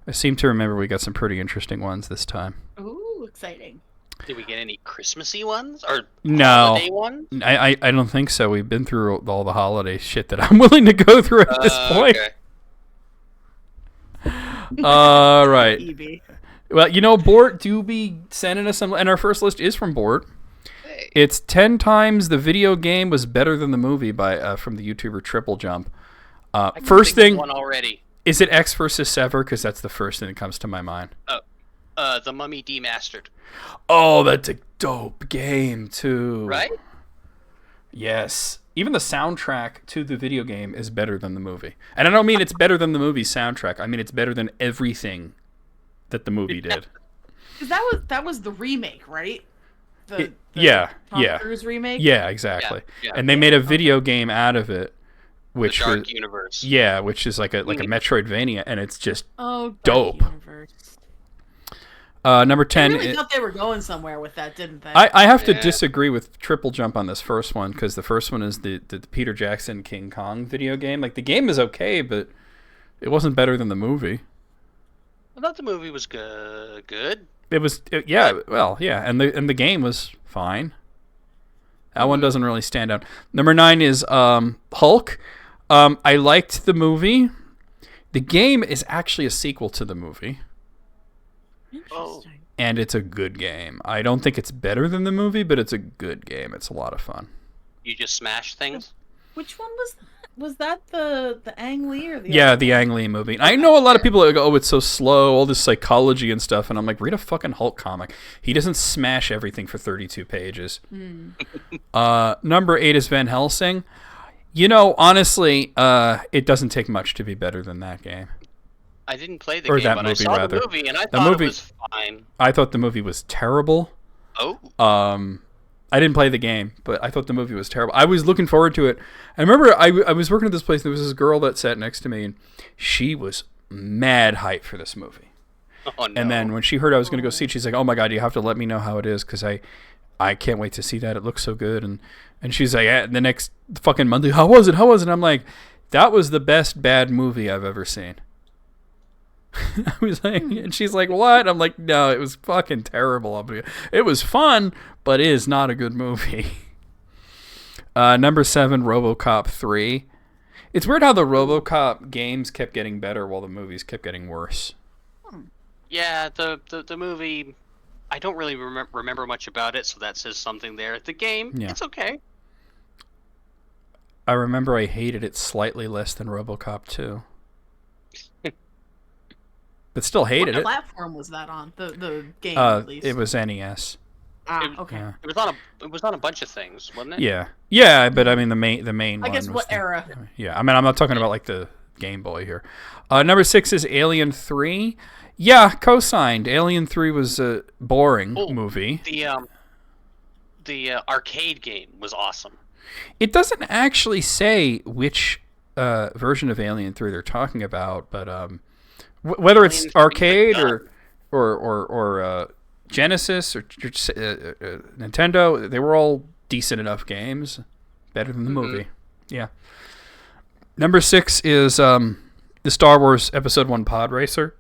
I seem to remember we got some pretty interesting ones this time. Ooh, exciting. Did we get any Christmassy ones or No. holiday ones? I don't think so. We've been through all the holiday shit that I'm willing to go through at this point. Okay. All right. Evie. Well, Bort do be sending us some, and our first list is from Bort. Hey. It's 10 times the video game was better than the movie from the YouTuber Triple Jump. I can First think of thing, one already. is it X versus Sever? Because that's the first thing that comes to my mind. The Mummy Demastered. Oh, that's a dope game too. Right? Yes. Even the soundtrack to the video game is better than the movie. And I don't mean it's better than the movie's soundtrack. I mean it's better than everything that the movie did. Because that was the remake, right? The Yeah, Tom yeah. Cruise remake? Yeah, exactly. Yeah. And they made a video game out of it, which The Dark was Universe. yeah, which is like a Metroidvania, and it's just Oh, Dope. Dark Universe. number 10. They really thought they were going somewhere with that, didn't they? I have to Yeah. disagree with Triple Jump on this first one, because the first one is the Peter Jackson King Kong video game. Like, the game is okay, but it wasn't better than the movie. I thought the movie was good. It was yeah, and the game was fine. That one doesn't really stand out. Number 9 is Hulk. I liked the movie. The game is actually a sequel to the movie, Interesting. and it's a good game. I don't think it's better than the movie, but it's a good game. It's a lot of fun. You just smash things. Which one was that? Was that the Ang Lee or the Yeah, other the one? Ang Lee movie. I know a lot of people that go, oh, it's so slow, all this psychology and stuff, and I'm like, read a fucking Hulk comic. He doesn't smash everything for 32 pages. Number 8 is Van Helsing. Honestly, it doesn't take much to be better than that game. I didn't play the Or game, that but movie, I saw rather. the movie, and I The thought movie- it was fine. I thought the movie was terrible. Oh. I didn't play the game, but I thought the movie was terrible. I was looking forward to it. I remember I was working at this place, and there was this girl that sat next to me, and she was mad hype for this movie. Oh, no. And then when she heard I was going to go see it, she's like, oh my God, you have to let me know how it is, because I can't wait to see that. It looks so good. And she's like, the next fucking Monday, how was it? I'm like, that was the best bad movie I've ever seen. I was like, and she's like, what? I'm like, no, it was fucking terrible. It was fun, but it is not a good movie. Number 7, RoboCop 3. It's weird how the RoboCop games kept getting better while the movies kept getting worse. Yeah, the movie, I don't really remember much about it, so that says something there. The game, it's okay. I remember I hated it slightly less than RoboCop 2. But still hated it. What platform was that on? The game, at least. It was NES. Okay. Yeah. It was on a bunch of things, wasn't it? Yeah, but I mean the main one. I guess what era? Yeah, I mean I'm not talking about like the Game Boy here. Number 6 is Alien 3. Yeah, co-signed. Alien 3 was a boring movie. The arcade game was awesome. It doesn't actually say which version of Alien 3 they're talking about, but whether it's arcade or Genesis or Nintendo, they were all decent enough games, better than the movie. Yeah. Number 6 is the Star Wars Episode 1 Pod Racer.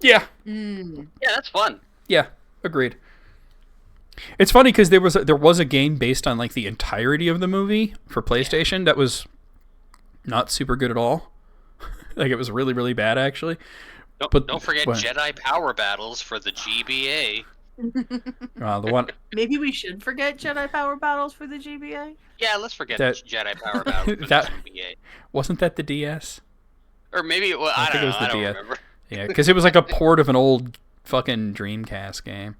Yeah. Yeah, that's fun. Yeah, agreed. It's funny because there was a game based on like the entirety of the movie for PlayStation that was not super good at all. Like it was really, really bad actually. Don't forget Jedi Power Battles for the GBA. The one. Maybe we should forget Jedi Power Battles for the GBA. Yeah, let's forget Jedi Power Battles for the GBA. Wasn't that the DS? Or maybe I don't know. It was the DS. Remember. Yeah, because it was like a port of an old fucking Dreamcast game.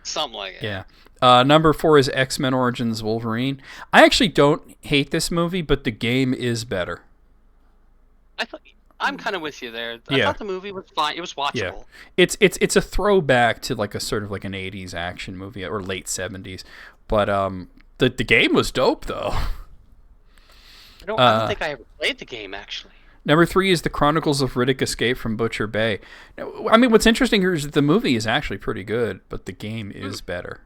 Something like it. Yeah. Number 4 is X-Men Origins Wolverine. I actually don't hate this movie, but the game is better. I'm kind of with you there. I thought the movie was fine. It was watchable. Yeah. It's a throwback to like a sort of like an 80s action movie or late 70s. But the game was dope though. I don't think I ever played the game actually. Number 3 is The Chronicles of Riddick Escape from Butcher Bay. Now, I mean, what's interesting here is that the movie is actually pretty good, but the game is better.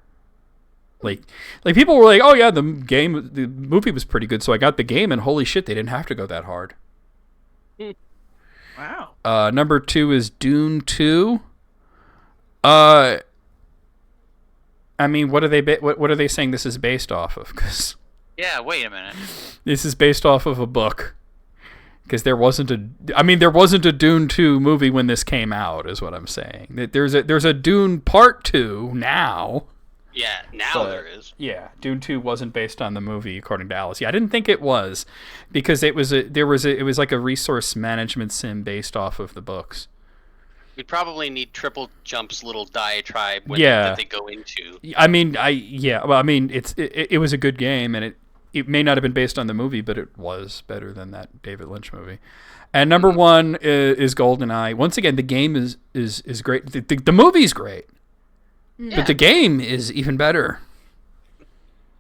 Like people were like, "Oh yeah, the movie was pretty good, so I got the game." And holy shit, they didn't have to go that hard. Wow. Number 2 is Dune 2. I mean, what are they saying this is based off of? Cause yeah, wait a minute. This is based off of a book. Because there wasn't a Dune 2 movie when this came out, is what I'm saying. There's a Dune Part 2 now. Yeah, now there is. Yeah, Dune 2 wasn't based on the movie, according to Alice. Yeah, I didn't think it was, because it was like a resource management sim based off of the books. We'd probably need Triple Jump's little diatribe that they go into. I mean, it was a good game, and it may not have been based on the movie, but it was better than that David Lynch movie. And number 1 is GoldenEye. Once again, the game is great. The movie's great. Yeah. But the game is even better.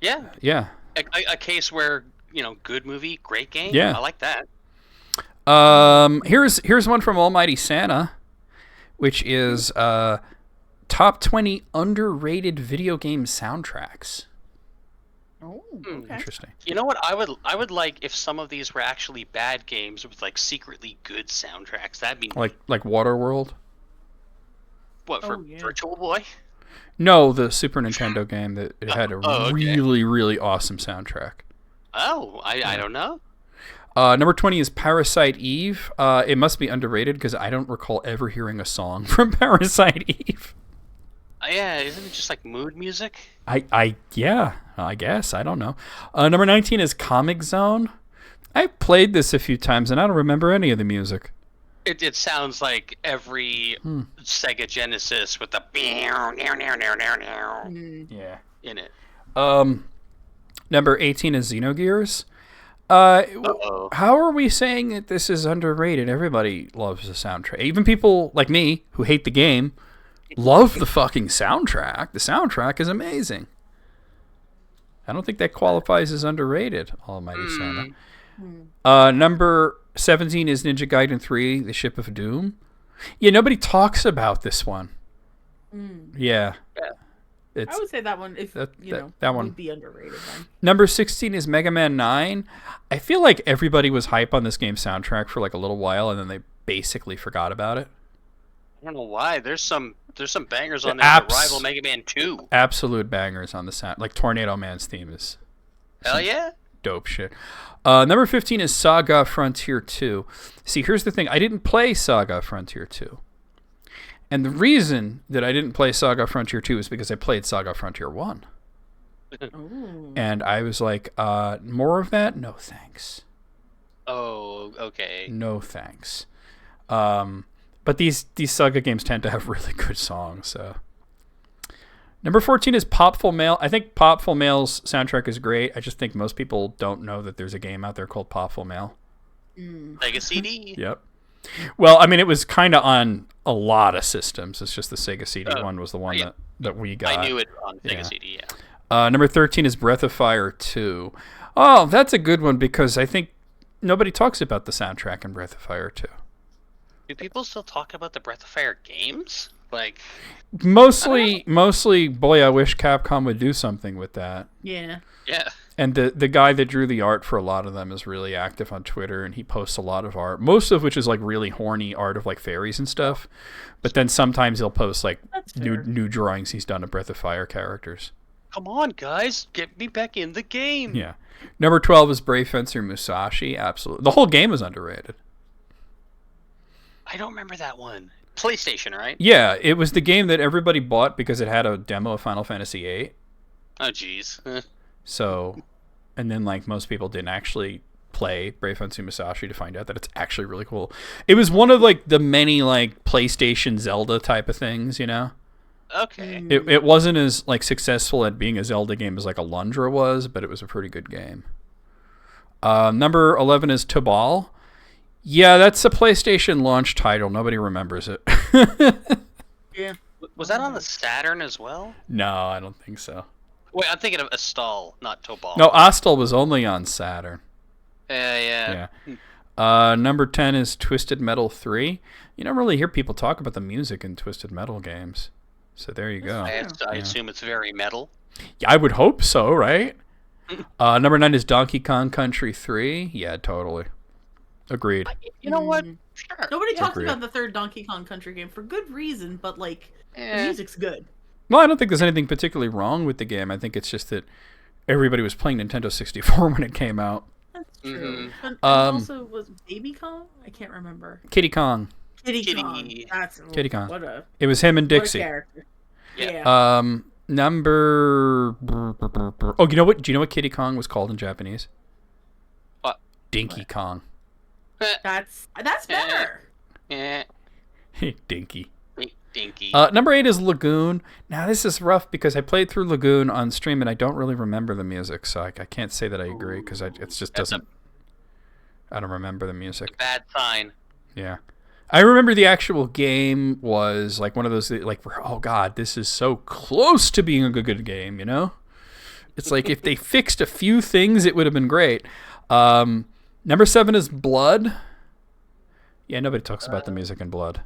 Yeah. Yeah. A case where, good movie, great game. Yeah. I like that. Here's one from Almighty Santa, which is top 20 underrated video game soundtracks. Oh, okay. Interesting. You know what? I would like if some of these were actually bad games with like secretly good soundtracks. That'd be like Waterworld. What for Virtual Boy? No, the Super Nintendo game that it had a really, really awesome soundtrack. Oh, I don't know. Number 20 is Parasite Eve. It must be underrated because I don't recall ever hearing a song from Parasite Eve. Yeah, isn't it just like mood music? I guess. I don't know. Number 19 is Comic Zone. I've played this a few times and I don't remember any of the music. It sounds like every Sega Genesis with the in it. Number 18 is Xenogears. How are we saying that this is underrated? Everybody loves the soundtrack. Even people like me who hate the game love the fucking soundtrack. The soundtrack is amazing. I don't think that qualifies as underrated, Almighty Santa. Number 17 is Ninja Gaiden 3, The Ship of Doom. Yeah, nobody talks about this one. Yeah. It's I would say that one, if that one would be underrated then. Number 16 is Mega Man 9. I feel like everybody was hype on this game's soundtrack for like a little while, and then they basically forgot about it. I don't know why. There's some bangers on there that rival Mega Man 2. Absolute bangers on the sound. Like Tornado Man's theme is Hell yeah. dope shit. Number 15 is Saga Frontier 2. See, here's the thing. I didn't play Saga Frontier 2. And the reason that I didn't play Saga Frontier 2 is because I played Saga Frontier 1. Ooh. And I was like, more of that? No, thanks. Oh, okay. No, thanks. But these Saga games tend to have really good songs, so... Number 14 is Popful Mail. I think Popful Mail's soundtrack is great. I just think most people don't know that there's a game out there called Popful Mail. Sega CD? Yep. Well, I mean, it was kind of on a lot of systems. It's just the Sega CD one was the one that we got. I knew it on Sega CD, yeah. Number 13 is Breath of Fire 2. Oh, that's a good one because I think nobody talks about the soundtrack in Breath of Fire 2. Do people still talk about the Breath of Fire games? Like... Mostly, boy, I wish Capcom would do something with that. Yeah. Yeah. And the guy that drew the art for a lot of them is really active on Twitter, and he posts a lot of art, most of which is like really horny art of like fairies and stuff. But then sometimes he'll post like new drawings he's done of Breath of Fire characters. Come on, guys, get me back in the game. Yeah. Number 12 is Brave Fencer Musashi. Absolutely, the whole game is underrated. I don't remember that one. PlayStation, right? Yeah, it was the game that everybody bought because it had a demo of Final Fantasy VIII. Oh, jeez. So, and then like most people didn't actually play Brave Fencer Musashi to find out that it's actually really cool. It was one of like the many like PlayStation Zelda type of things, you know? Okay. It wasn't as like successful at being a Zelda game as like Alundra was, but it was a pretty good game. Number 11 is Tobal. Yeah, that's a PlayStation launch title. Nobody remembers it. Yeah. Was that on the Saturn as well? No, I don't think so. Wait, I'm thinking of Astal, not Tobal. No, Astal was only on Saturn. Yeah. Number 10 is Twisted Metal 3. You don't really hear people talk about the music in Twisted Metal games. So there you go. I assume it's very metal. Yeah, I would hope so, right? Number 9 is Donkey Kong Country 3. Yeah, totally. Agreed. You know what? Sure. Nobody talks Agreed. about the third Donkey Kong Country game for good reason, but like the music's good. Well, I don't think there's anything particularly wrong with the game. I think it's just that everybody was playing Nintendo 64 when it came out. That's true. And also, was Baby Kong? I can't remember. Kiddy Kong. Kitty Kong. That's Kiddy Kong. What a It was him and what a Dixie. character. Yeah. Number... Oh, you know what? Do you know what Kiddy Kong was called in Japanese? What? Dinky Kong. That's better. Yeah. Dinky. Dinky. Number 8 is Lagoon. Now, this is rough because I played through Lagoon on stream and I don't really remember the music, so I can't say that I agree because it just doesn't... I don't remember the music. Bad sign. Yeah. I remember the actual game was like one of those, like, oh god, this is so close to being a good game, you know? It's like if they fixed a few things, it would have been great. Number 7 is Blood. Yeah, nobody talks about the music in Blood.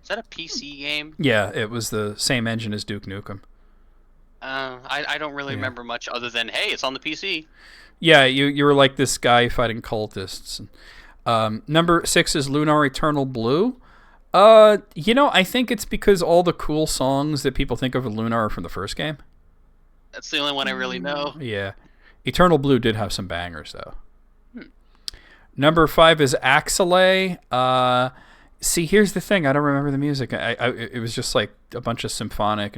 Is that a PC game? Yeah, it was the same engine as Duke Nukem. I don't really remember much other than, hey, it's on the PC. Yeah, you were like this guy fighting cultists. Number 6 is Lunar Eternal Blue. I think it's because all the cool songs that people think of with Lunar are from the first game. That's the only one I really know. Yeah. Eternal Blue did have some bangers, though. Number 5 is Axelay. See, here's the thing. I don't remember the music. It was just like a bunch of symphonic.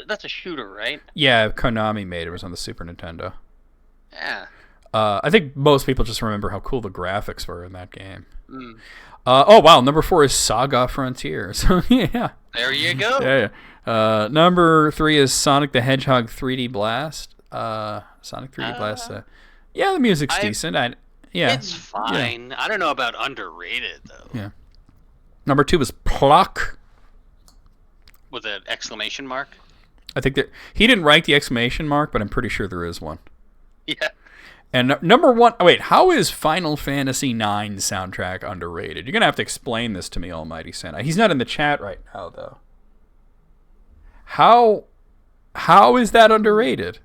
That's a shooter, right? Yeah, Konami made it. It was on the Super Nintendo. Yeah. I think most people just remember how cool the graphics were in that game. Oh, wow. Number 4 is Saga Frontier. So, yeah. There you go. Yeah. Number 3 is Sonic the Hedgehog 3D Blast. Sonic 3D Blast. Yeah, the music's decent. It's fine. Yeah. I don't know about underrated, though. Yeah. Number 2 is Pluck. With an exclamation mark? I think that he didn't write the exclamation mark, but I'm pretty sure there is one. Yeah. And number 1, wait, how is Final Fantasy IX soundtrack underrated? You're going to have to explain this to me, Almighty Santa. He's not in the chat right now, though. How is that underrated?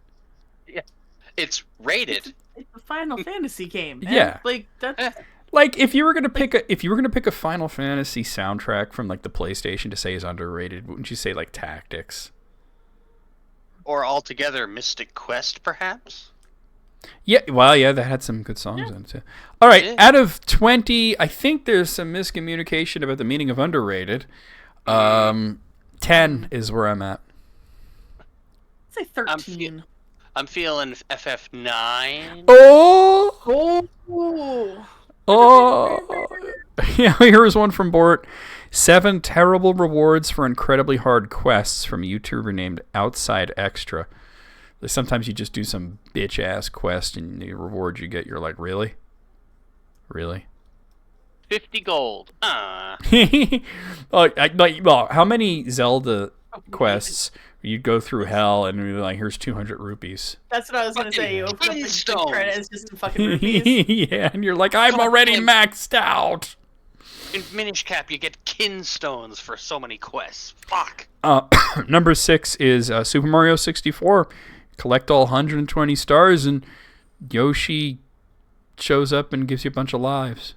It's rated. It's a Final Fantasy game. Man. Yeah. Like that's Like if you were gonna pick a Final Fantasy soundtrack from like the PlayStation to say is underrated, wouldn't you say like Tactics? Or altogether, Mystic Quest, perhaps? Yeah, well, yeah, that had some good songs in it too. All right, out of 20, I think there's some miscommunication about the meaning of underrated. 10 is where I'm at. say 13. I'm feeling FF9. Oh! Yeah, here's one from Bort. 7 terrible rewards for incredibly hard quests from a YouTuber named Outside Extra. Sometimes you just do some bitch-ass quest and the reward you get, you're like, really? Really? 50 gold. How many Zelda quests you'd go through hell and you're like, here's 200 rupees? That's what I was gonna say. You open up the credit, it's just some fucking rupees. Yeah, and you're like, I'm already maxed out. In Minish Cap, you get kinstones for so many quests. Fuck. Number 6 is Super Mario 64. Collect all 120 stars, and Yoshi shows up and gives you a bunch of lives.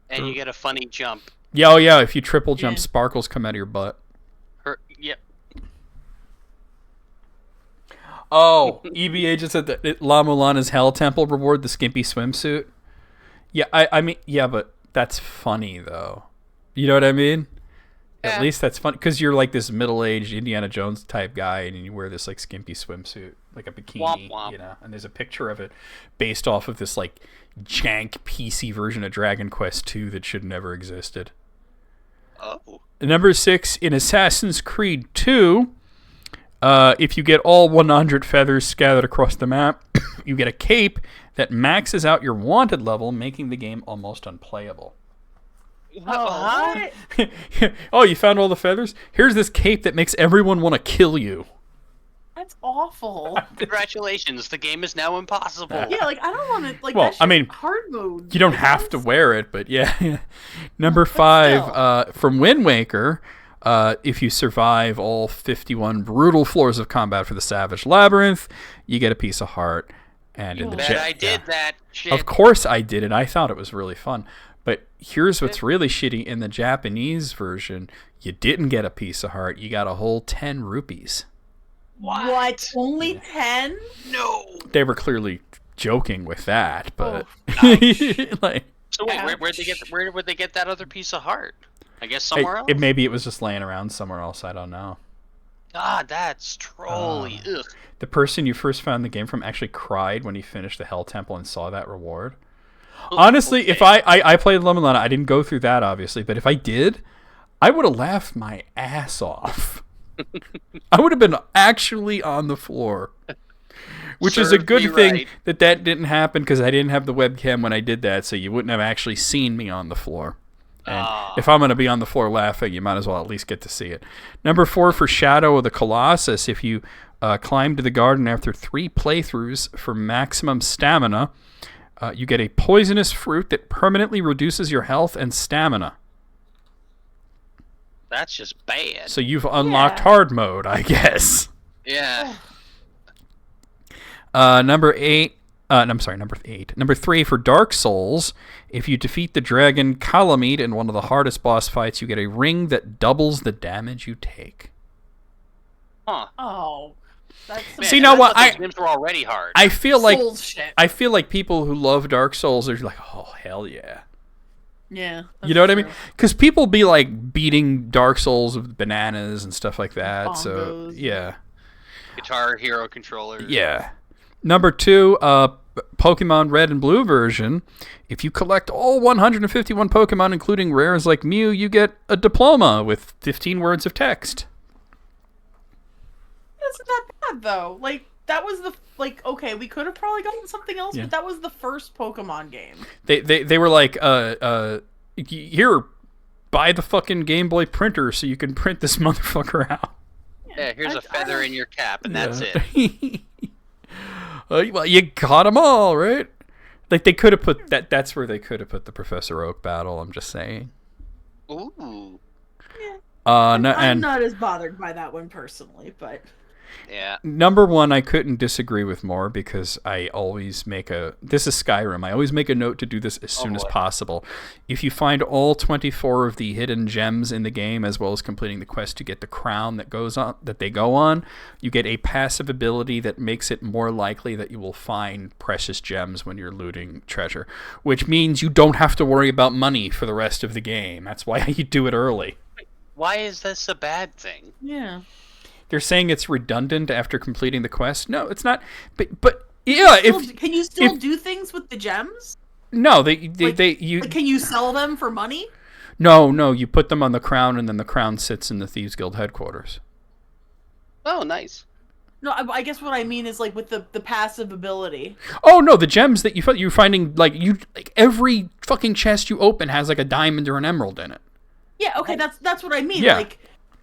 And you get a funny jump. Yeah, oh yeah, if you triple jump, sparkles come out of your butt. Yep. Oh, EBA just said that La Mulana's Hell Temple reward, the skimpy swimsuit. Yeah, I mean, yeah, but that's funny, though. You know what I mean? Yeah. At least that's fun, because you're like this middle-aged Indiana Jones type guy, and you wear this like skimpy swimsuit, like a bikini, womp, womp. You know. And there's a picture of it based off of this like jank PC version of Dragon Quest II that should never existed. Oh. Number 6 in Assassin's Creed 2. If you get all 100 feathers scattered across the map, you get a cape that maxes out your wanted level, making the game almost unplayable. What? Oh, you found all the feathers? Here's this cape that makes everyone want to kill you. That's awful. Congratulations, the game is now impossible. Yeah, like I don't want to like. Well, that I mean, hard mode. You don't have to wear it, but yeah. Number 5, from Wind Waker. If you survive all 51 brutal floors of combat for the Savage Labyrinth, you get a piece of heart. And in the I did that shit. Of course I did it. I thought it was really fun. But here's what's really shitty. In the Japanese version, you didn't get a piece of heart. You got a whole 10 rupees. What? Only 10? No. They were clearly joking with that, but like. So where'd they get that other piece of heart? I guess somewhere else. Maybe it was just laying around somewhere else. I don't know. God, that's trolly. Ugh. The person you first found the game from actually cried when he finished the Hell Temple and saw that reward. Honestly, okay. If I played La Mulana, I didn't go through that, obviously, but if I did, I would have laughed my ass off. I would have been actually on the floor. Which is a good thing that didn't happen, because I didn't have the webcam when I did that, so you wouldn't have actually seen me on the floor. And if I'm going to be on the floor laughing, you might as well at least get to see it. Number 4 for Shadow of the Colossus. If you climb to the garden after 3 playthroughs for maximum stamina, you get a poisonous fruit that permanently reduces your health and stamina. That's just bad. So you've unlocked hard mode, I guess. Yeah. Number 8. Number 8. Number 3 for Dark Souls. If you defeat the dragon Calamite in one of the hardest boss fights, you get a ring that doubles the damage you take. Huh. Oh. See, now what? Those games were already hard. I feel like Bullshit. People who love Dark Souls are like, oh hell yeah. Yeah. You know what I mean? Because people be like beating Dark Souls with bananas and stuff like that. Bongos. So yeah. Guitar Hero controllers. Yeah. Number 2, Pokemon Red and Blue version. If you collect all 151 Pokemon, including rares like Mew, you get a diploma with 15 words of text. That's not bad though. Like that was okay, we could have probably gotten something else, but that was the first Pokemon game. They were like, here, buy the fucking Game Boy printer so you can print this motherfucker out. Yeah, here's a feather in your cap, and that's it. Well, you got them all, right? Like they could have put that. That's where they could have put the Professor Oak battle. I'm just saying. Ooh. I'm not as bothered by that one personally, but Yeah. Number one, I couldn't disagree with more because I always this is Skyrim. I always make a note to do this as soon as possible. If you find all 24 of the hidden gems in the game, as well as completing the quest to get the crown that they go on, you get a passive ability that makes it more likely that you will find precious gems when you're looting treasure, which means you don't have to worry about money for the rest of the game. That's why you do it early. Why is this a bad thing? yeah. They're saying it's redundant after completing the quest. No, it's not. But yeah, Can you still do things with the gems? No, Can you sell them for money? No, you put them on the crown, and then the crown sits in the Thieves Guild headquarters. Oh, nice. No, I guess what I mean is like with the passive ability. Oh no, the gems that you're finding, like every fucking chest you open has like a diamond or an emerald in it. Yeah, okay, that's what I mean. Yeah. Like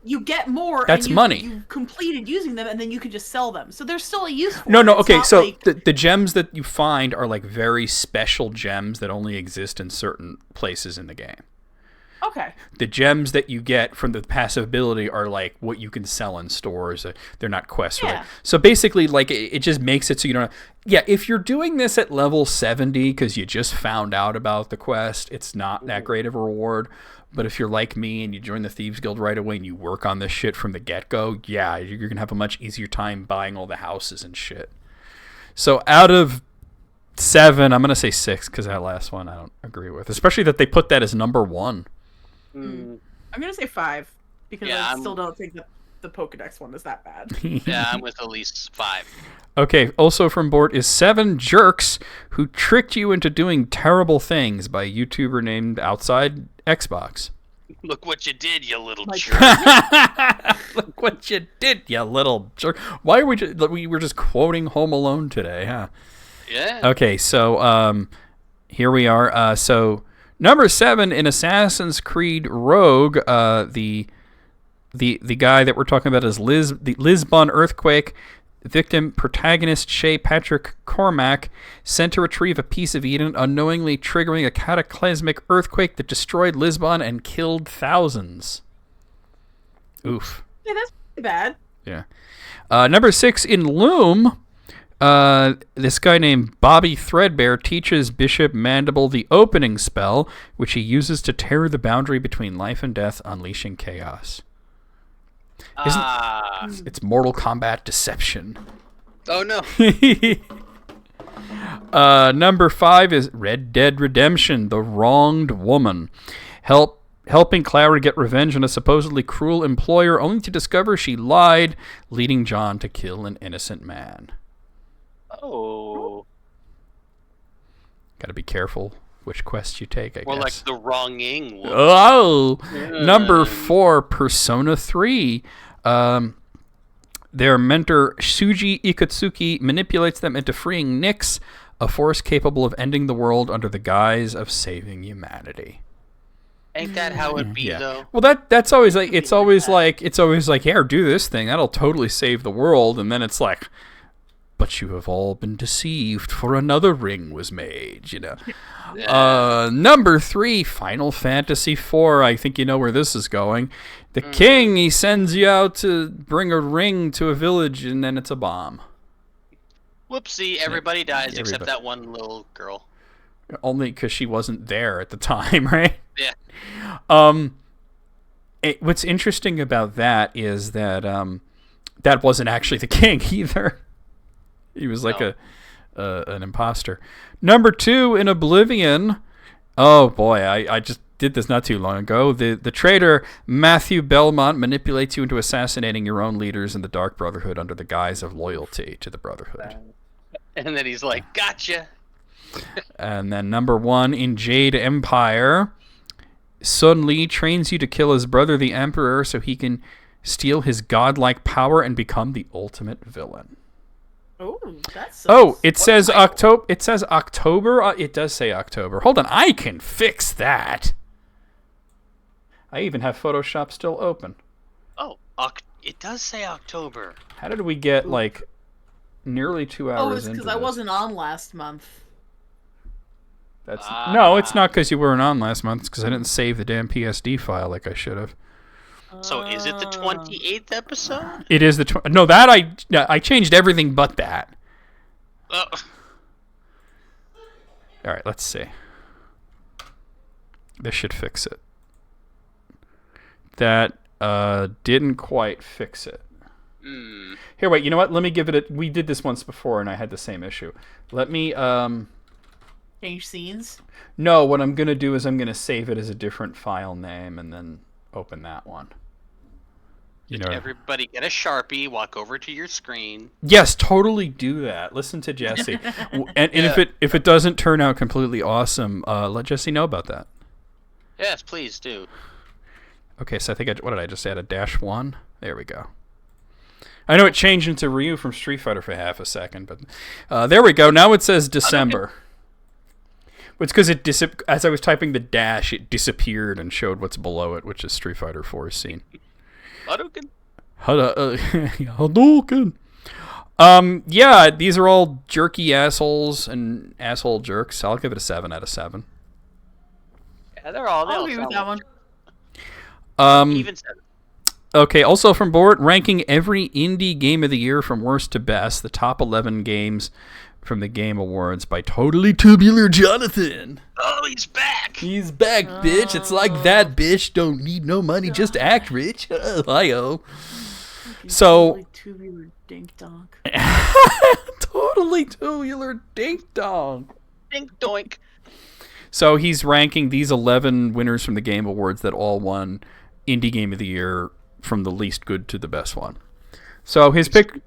you get more. That's money. You've completed using them, and then you can just sell them. So there's still a use for No, it. It's okay. not So like... the gems that you find are like very special gems that only exist in certain places in the game. Okay. The gems that you get from the passive ability are like what you can sell in stores. They're not quests. Yeah. Right? So basically, like it just makes it so you don't. Yeah, if you're doing this at level 70 because you just found out about the quest, it's not that great of a reward. But if you're like me and you join the Thieves Guild right away and you work on this shit from the get-go, yeah, you're going to have a much easier time buying all the houses and shit. So out of 7, I'm going to say 6 because that last one I don't agree with. Especially that they put that as number 1. I'm going to say 5 because I still don't think that the Pokedex one is that bad. Yeah, I'm with at least 5. Okay, also from board is 7 jerks who tricked you into doing terrible things by a YouTuber named Outside Xbox. Look what you did, you little Like- jerk. Look what you did, you little jerk. Why are we were just quoting Home Alone today, huh? Yeah. Okay, so here we are. So number 7 in Assassin's Creed Rogue, the guy that we're talking about is the Lisbon earthquake. Victim protagonist Shay Patrick Cormac sent to retrieve a piece of Eden, unknowingly triggering a cataclysmic earthquake that destroyed Lisbon and killed thousands. Oof. Yeah, that's pretty bad. Yeah. Number 6 in Loom, this guy named Bobby Threadbare teaches Bishop Mandible the opening spell, which he uses to tear the boundary between life and death, unleashing chaos. It's Mortal Kombat Deception. Oh, no. Number 5 is Red Dead Redemption, The Wronged Woman. Helping Clara get revenge on a supposedly cruel employer, only to discover she lied, leading John to kill an innocent man. Oh. Gotta be careful which quest you take, I More guess. like the wronging one. Oh! Number 4, Persona 3. Their mentor, Shuji Ikutsuki, manipulates them into freeing Nyx, a force capable of ending the world under the guise of saving humanity. Ain't that how it be, though? Well, that's always like it's always like here, do this thing, that'll totally save the world, and then it's like, but you have all been deceived, for another ring was made, you know. Yeah. Number 3, Final Fantasy IV. I think you know where this is going. The king, he sends you out to bring a ring to a village, and then it's a bomb. Whoopsie, everybody dies except that one little girl. Only because she wasn't there at the time, right? Yeah. What's interesting about that is that that wasn't actually the king either. He was like an imposter. Number 2 in Oblivion. Oh boy, I just did this not too long ago. The traitor Matthew Belmont manipulates you into assassinating your own leaders in the Dark Brotherhood under the guise of loyalty to the Brotherhood. And then he's like, gotcha. And then number 1 in Jade Empire, Sun Li trains you to kill his brother, the Emperor, so he can steal his godlike power and become the ultimate villain. Oh, that's. It says October. It says October. It does say October. Hold on, I can fix that. I even have Photoshop still open. Oh, it does say October. How did we get like nearly 2 hours? Oh, it's into because I this? wasn't on last month. No, it's not because you weren't on last month. It's because I didn't save the damn PSD file like I should have. So is it the 28th episode? It is the no that I changed everything but that. Oh. All right, let's see. This should fix it. That didn't quite fix it. Here, wait. You know what? Let me give it a. We did this once before, and I had the same issue. Let me Change scenes. No, what I'm gonna do is I'm gonna save it as a different file name and then open that one. You know. Everybody get a Sharpie. Walk over to your screen. Yes, totally do that. Listen to Jesse, and if it doesn't turn out completely awesome, let Jesse know about that. Yes, please do. Okay, so I think what did I just add? A -1. There we go. I know it changed into Ryu from Street Fighter for half a second, but there we go. Now it says December. It's because as I was typing the dash, it disappeared and showed what's below it, which is Street Fighter 4's scene. Hadouken. Hadouken. Yeah, these are all jerky assholes and asshole jerks. I'll give it a 7 out of 7. Yeah, they're all. I'll agree with that one. Even 7. Okay, also from Board, ranking every indie game of the year from worst to best, the top 11 games from the Game Awards by Totally Tubular Jonathan. Oh, he's back! He's back, bitch. It's like that, bitch. Don't need no money, just act rich. Hi-yo. So... Tubular dink donk. Totally tubular dink dong. Dink doink. So he's ranking these 11 winners from the Game Awards that all won Indie Game of the Year from the least good to the best one. So his pick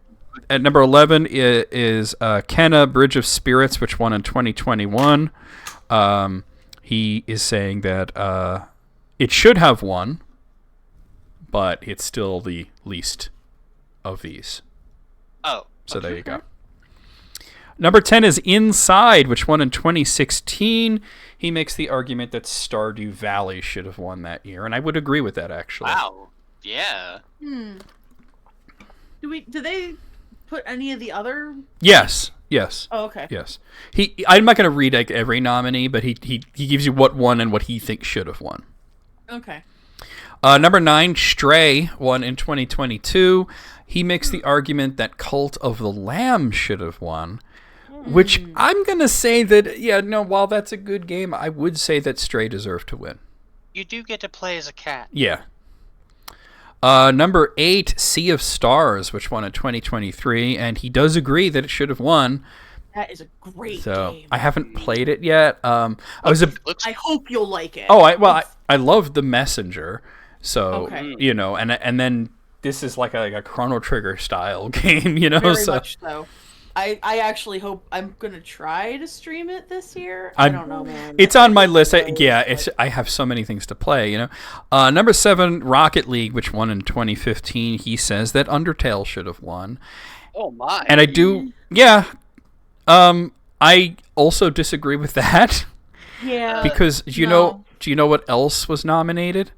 at number 11 is Kenna Bridge of Spirits, which won in 2021. He is saying that it should have won, but it's still the least of these. Oh. So there you go. Number 10 is Inside, which won in 2016. He makes the argument that Stardew Valley should have won that year, and I would agree with that, actually. Wow. Yeah. Do they put any of the other? Yes. Oh, okay. Yes. I'm not going to read like every nominee, but he gives you what won and what he thinks should have won. Okay. Number 9, Stray, won in 2022. He makes the argument that Cult of the Lamb should have won, which I'm going to say that, while that's a good game, I would say that Stray deserved to win. You do get to play as a cat. Yeah. Number 8, Sea of Stars, which won in 2023, and he does agree that it should have won. That is a great So game. I haven't played it yet. I hope you'll like it. Oh, I love The Messenger. So Okay. And then this is like a Chrono Trigger style game, Very so much so. I actually hope I'm gonna try to stream it this year. I don't know, man. It's on my list. I have so many things to play, Number 7, Rocket League, which won in 2015. He says that Undertale should have won. Oh my. And I do, I also disagree with that. Yeah. Because do you know what else was nominated?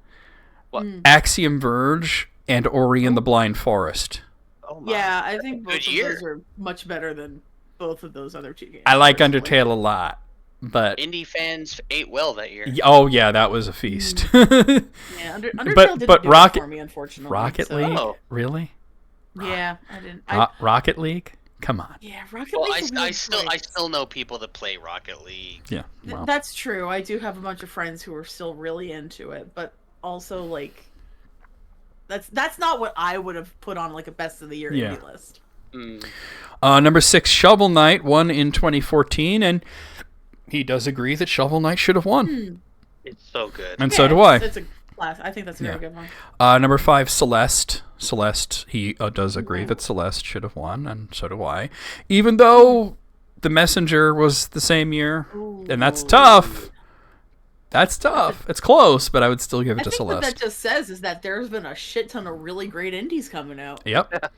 What? Axiom Verge and Ori and the Blind Forest. Oh my. Yeah, I think both Good of year. those are much better than both of those other two games. I like personally. Undertale a lot, but Indie fans ate well that year. oh yeah, that was a feast. Yeah, Undertale But didn't do Rocket- it for me, unfortunately. Rocket so- League, Oh. really? Yeah, I didn't. Rocket League? Come on. Yeah, Rocket Well, League's a I weird still choice. know people that play Rocket League. Yeah. Well. That's true. I do have a bunch of friends who are still really into it, but also like that's not what I would have put on like a best of the year Yeah. indie list. Number 6, Shovel Knight, won in 2014, and he does agree that Shovel Knight should have won. It's so good. And so do I. It's a class. I think that's a very good one. Number 5, Celeste. Celeste, he does agree that Celeste should have won, and so do I. Even though The Messenger was the same year, and that's tough. That's tough. It's close, but I would still give it I to think what Celeste. that just says is that there's been a shit ton of really great indies coming out. Yep.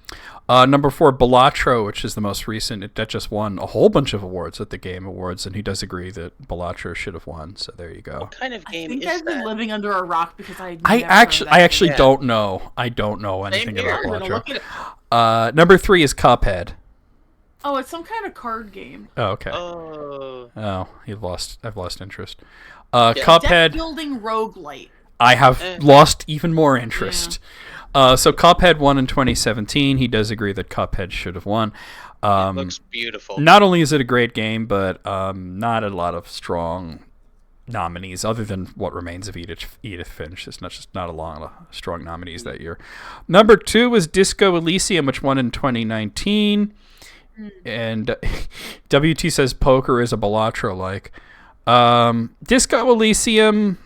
Number 4, Balatro, which is the most recent. That just won a whole bunch of awards at the Game Awards, and he does agree that Balatro should have won. So there you go. What kind of I game think is I've been that? living under a rock because I I actually Yeah. don't know. I don't know anything here. about I'm gonna look Balatro. it. Number 3 is Cuphead. Oh, it's some kind of card game. Oh, okay. Oh. Oh, I've lost interest. Deck Cuphead. building roguelite. I have lost even more interest. So Cuphead won in 2017. He does agree that Cuphead should have won. It looks beautiful. Not only is it a great game, but not a lot of strong nominees other than What Remains of Edith Finch. There's not a lot of strong nominees that year. Number 2 was Disco Elysium, which won in 2019. And WT says poker is a Balatro-like. Disco Elysium,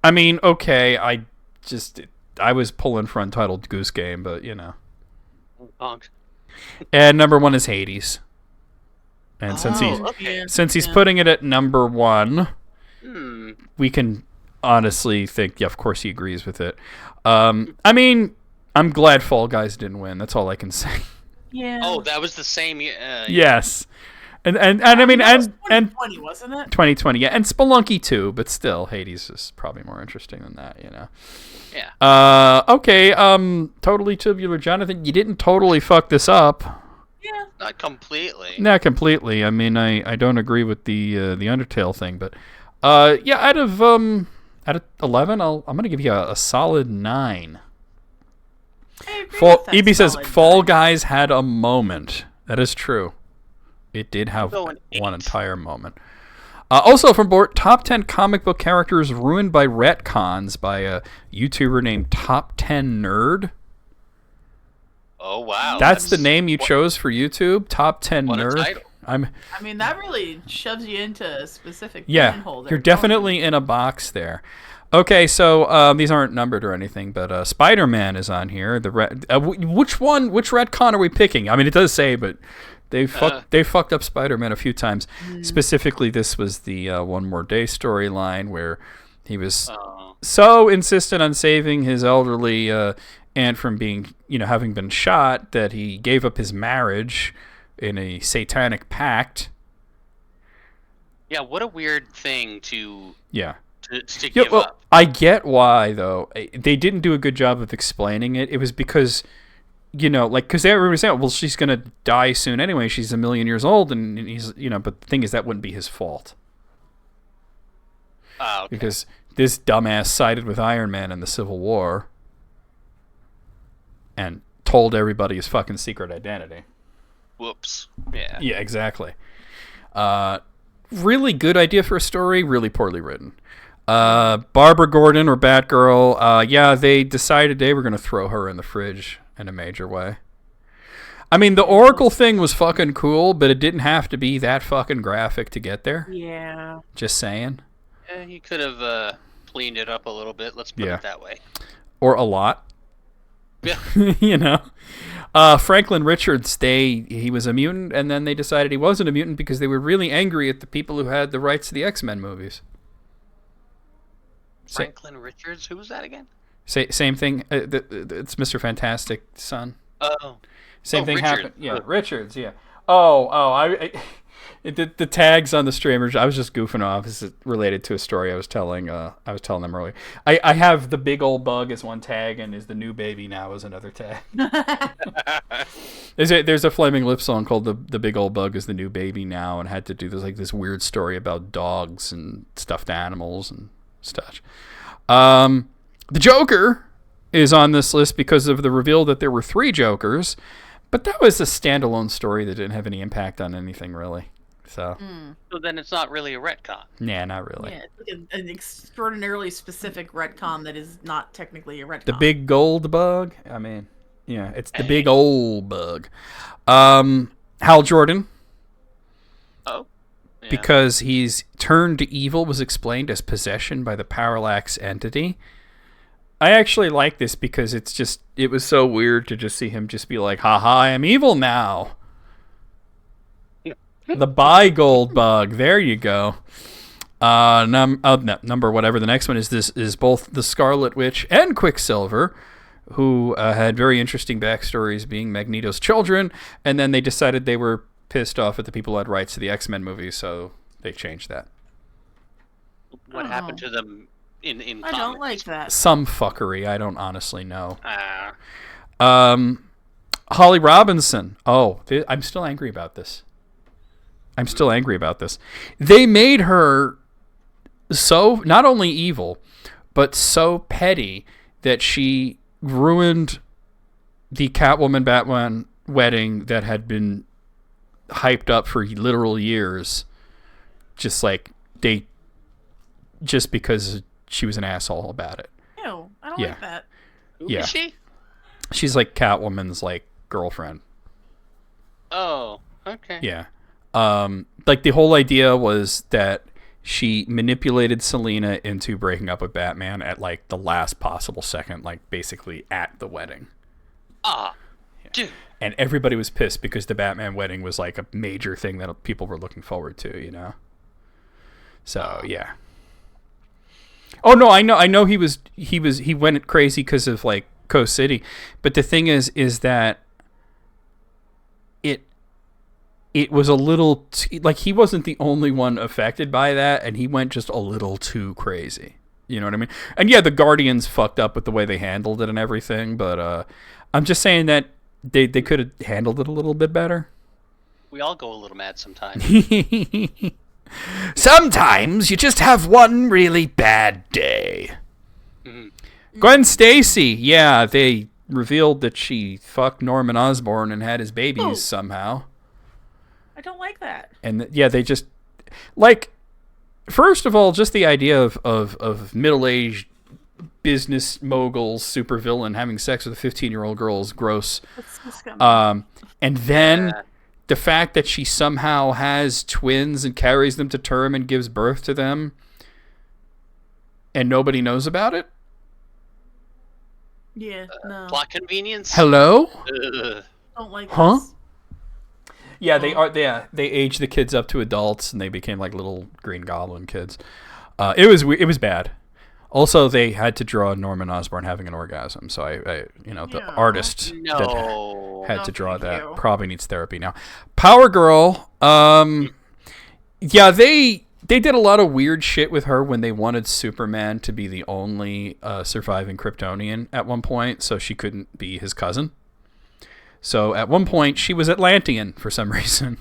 I mean, okay, I was pulling for Untitled Goose Game, but, you know. And number 1 is Hades. And since he's putting it at number 1, we can honestly think, yeah, of course he agrees with it. I mean, I'm glad Fall Guys didn't win. That's all I can say. Yeah. Oh, that was the same year. Yes. And I mean, and 2020, wasn't it? 2020, yeah. And Spelunky too, but still, Hades is probably more interesting than that, you know. Yeah. Okay, Totally Tubular Jonathan, you didn't totally fuck this up. Yeah. Not completely. Not completely. I mean, I don't agree with the Undertale thing, but yeah, out of 11, I'm gonna give you a solid 9. EB says Fall Guys had a moment. That is true. It did have one entire moment. Also from board, top 10 comic book characters ruined by retcons by a YouTuber named Top 10 Nerd. Oh wow! That's the name you chose for YouTube, Top 10 Nerd. I mean, that really shoves you into a specific pinhole there. You're definitely in a box there. Okay, so these aren't numbered or anything, but Spider-Man is on here. Which retcon are we picking? I mean, it does say, but they fucked up Spider-Man a few times. Specifically, this was the One More Day storyline where he was so insistent on saving his elderly aunt from being, having been shot that he gave up his marriage in a satanic pact. Yeah, what a weird thing to to Yeah, give well, up. I get why, though. They didn't do a good job of explaining it. It was because, because everybody was saying, well, she's going to die soon anyway. She's a million years old, and he's, but the thing is, that wouldn't be his fault. Okay. Because this dumbass sided with Iron Man in the Civil War and told everybody his fucking secret identity. Whoops. Yeah. Yeah, exactly. Really good idea for a story, really poorly written. Barbara Gordon or Batgirl, they decided they were going to throw her in the fridge in a major way. I mean, the Oracle thing was fucking cool, but it didn't have to be that fucking graphic to get there. Yeah. Just saying. Yeah, you could have cleaned it up a little bit. Let's put it that way. Or a lot. Yeah. Franklin Richards, he was a mutant, and then they decided he wasn't a mutant because they were really angry at the people who had the rights to the X-Men movies. Franklin Richards? Who was that again? Same thing. It's Mr. Fantastic's son. Oh. Same thing Richard. happened. Yeah, Richards, yeah. The tags on the streamers, I was just goofing off. This is related to a story I was telling them earlier. I have the big old bug as one tag, and is the new baby now as another tag. There's a Flaming Lips song called the big old bug is the new baby now, and had to do this weird story about dogs and stuffed animals and such. The Joker is on this list because of the reveal that there were 3 Jokers, but that was a standalone story that didn't have any impact on anything really. So then it's not really a retcon. Nah, not really. Yeah, it's like an extraordinarily specific retcon that is not technically a retcon. The big gold bug? I mean, yeah, it's the big old bug. Hal Jordan. Oh. Yeah. Because he's turned to evil was explained as possession by the Parallax entity. I actually like this because it was so weird to just see him just be like, haha, I am evil now. The bi-gold bug. There you go. Number whatever. The next one is both the Scarlet Witch and Quicksilver, who had very interesting backstories being Magneto's children, and then they decided they were pissed off at the people who had rights to the X-Men movies, so they changed that. What happened to them in I comics? don't like that. Some fuckery. I don't honestly know. Holly Robinson. I'm still angry about this. They made her so not only evil, but so petty that she ruined the Catwoman Batman wedding that had been hyped up for literal years, just because she was an asshole about it. Ew, I don't Yeah. like that. Who Yeah. is she? She's like Catwoman's like girlfriend. Oh, okay. Yeah. Like the whole idea was that she manipulated Selena into breaking up with Batman at like the last possible second, like basically at the wedding. Ah, dude. And everybody was pissed because the Batman wedding was like a major thing that people were looking forward to, you know? So, yeah. Oh no, I know he went crazy because of like Coast City, but the thing is that it was a little like he wasn't the only one affected by that, and he went just a little too crazy. You know what I mean? And yeah, the Guardians fucked up with the way they handled it and everything, but I'm just saying that they could have handled it a little bit better. We all go a little mad sometimes. Sometimes you just have one really bad day. Gwen Stacy, yeah, they revealed that she fucked Norman Osborn and had his babies somehow. I don't like that. And yeah, they just like, first of all, just the idea of middle-aged business moguls, supervillain having sex with a 15-year-old girl is gross. That's disgusting. And then the fact that she somehow has twins and carries them to term and gives birth to them, and nobody knows about it. Yeah, no. Plot convenience. Hello? Ugh. Don't like Huh? this. Yeah, they are. They aged the kids up to adults, and they became like little Green Goblin kids. It was bad. Also, they had to draw Norman Osborn having an orgasm. So the Yeah. artist No. that had No, to draw thank that you. probably needs therapy now. Power Girl. Yeah, they did a lot of weird shit with her when they wanted Superman to be the only surviving Kryptonian at one point, so she couldn't be his cousin. So at one point, she was Atlantean for some reason.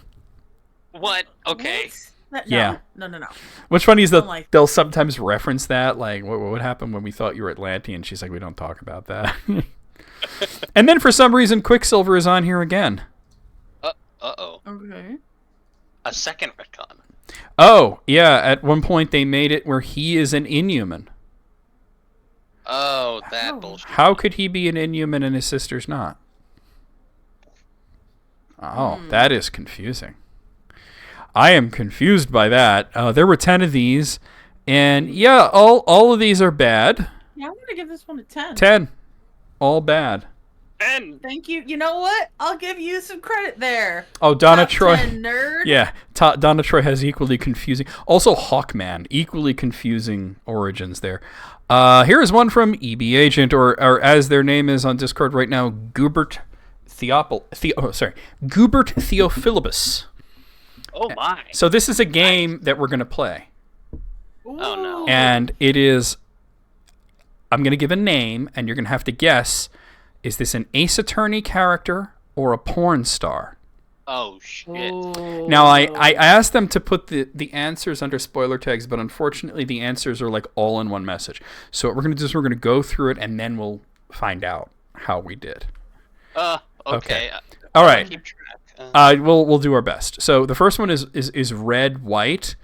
What? Okay. No, Yeah. No. What's funny is Don't like they'll sometimes reference that, like, what happened when we thought you were Atlantean? She's like, we don't talk about that. And then for some reason, Quicksilver is on here again. Uh-oh. Okay. A second retcon. Oh, yeah, at one point they made it where he is an Inhuman. Oh, that Oh. bullshit. How could he be an Inhuman and his sister's not? Oh, that is confusing. I am confused by that. There were 10 of these, and yeah, all of these are bad. Yeah, I'm gonna give this one a 10. 10. All bad. And Thank you. You know what? I'll give you some credit there. Oh, Donna Top Troy. 10, nerd. Yeah, Donna Troy has equally confusing. Also, Hawkman, equally confusing origins there. Here is one from EB Agent, or as their name is on Discord right now, Gubert Theophilibus. oh my. So this is a game that we're going to play. Ooh. Oh, no. And it is, I'm going to give a name, and you're going to have to guess, is this an Ace Attorney character or a porn star? Oh shit. Ooh. Now, I asked them to put the answers under spoiler tags, but unfortunately the answers are like all in one message. So what we're going to do is we're going to go through it, and then we'll find out how we did. Okay. All right. Keep track. We'll do our best. So the first one is red, white.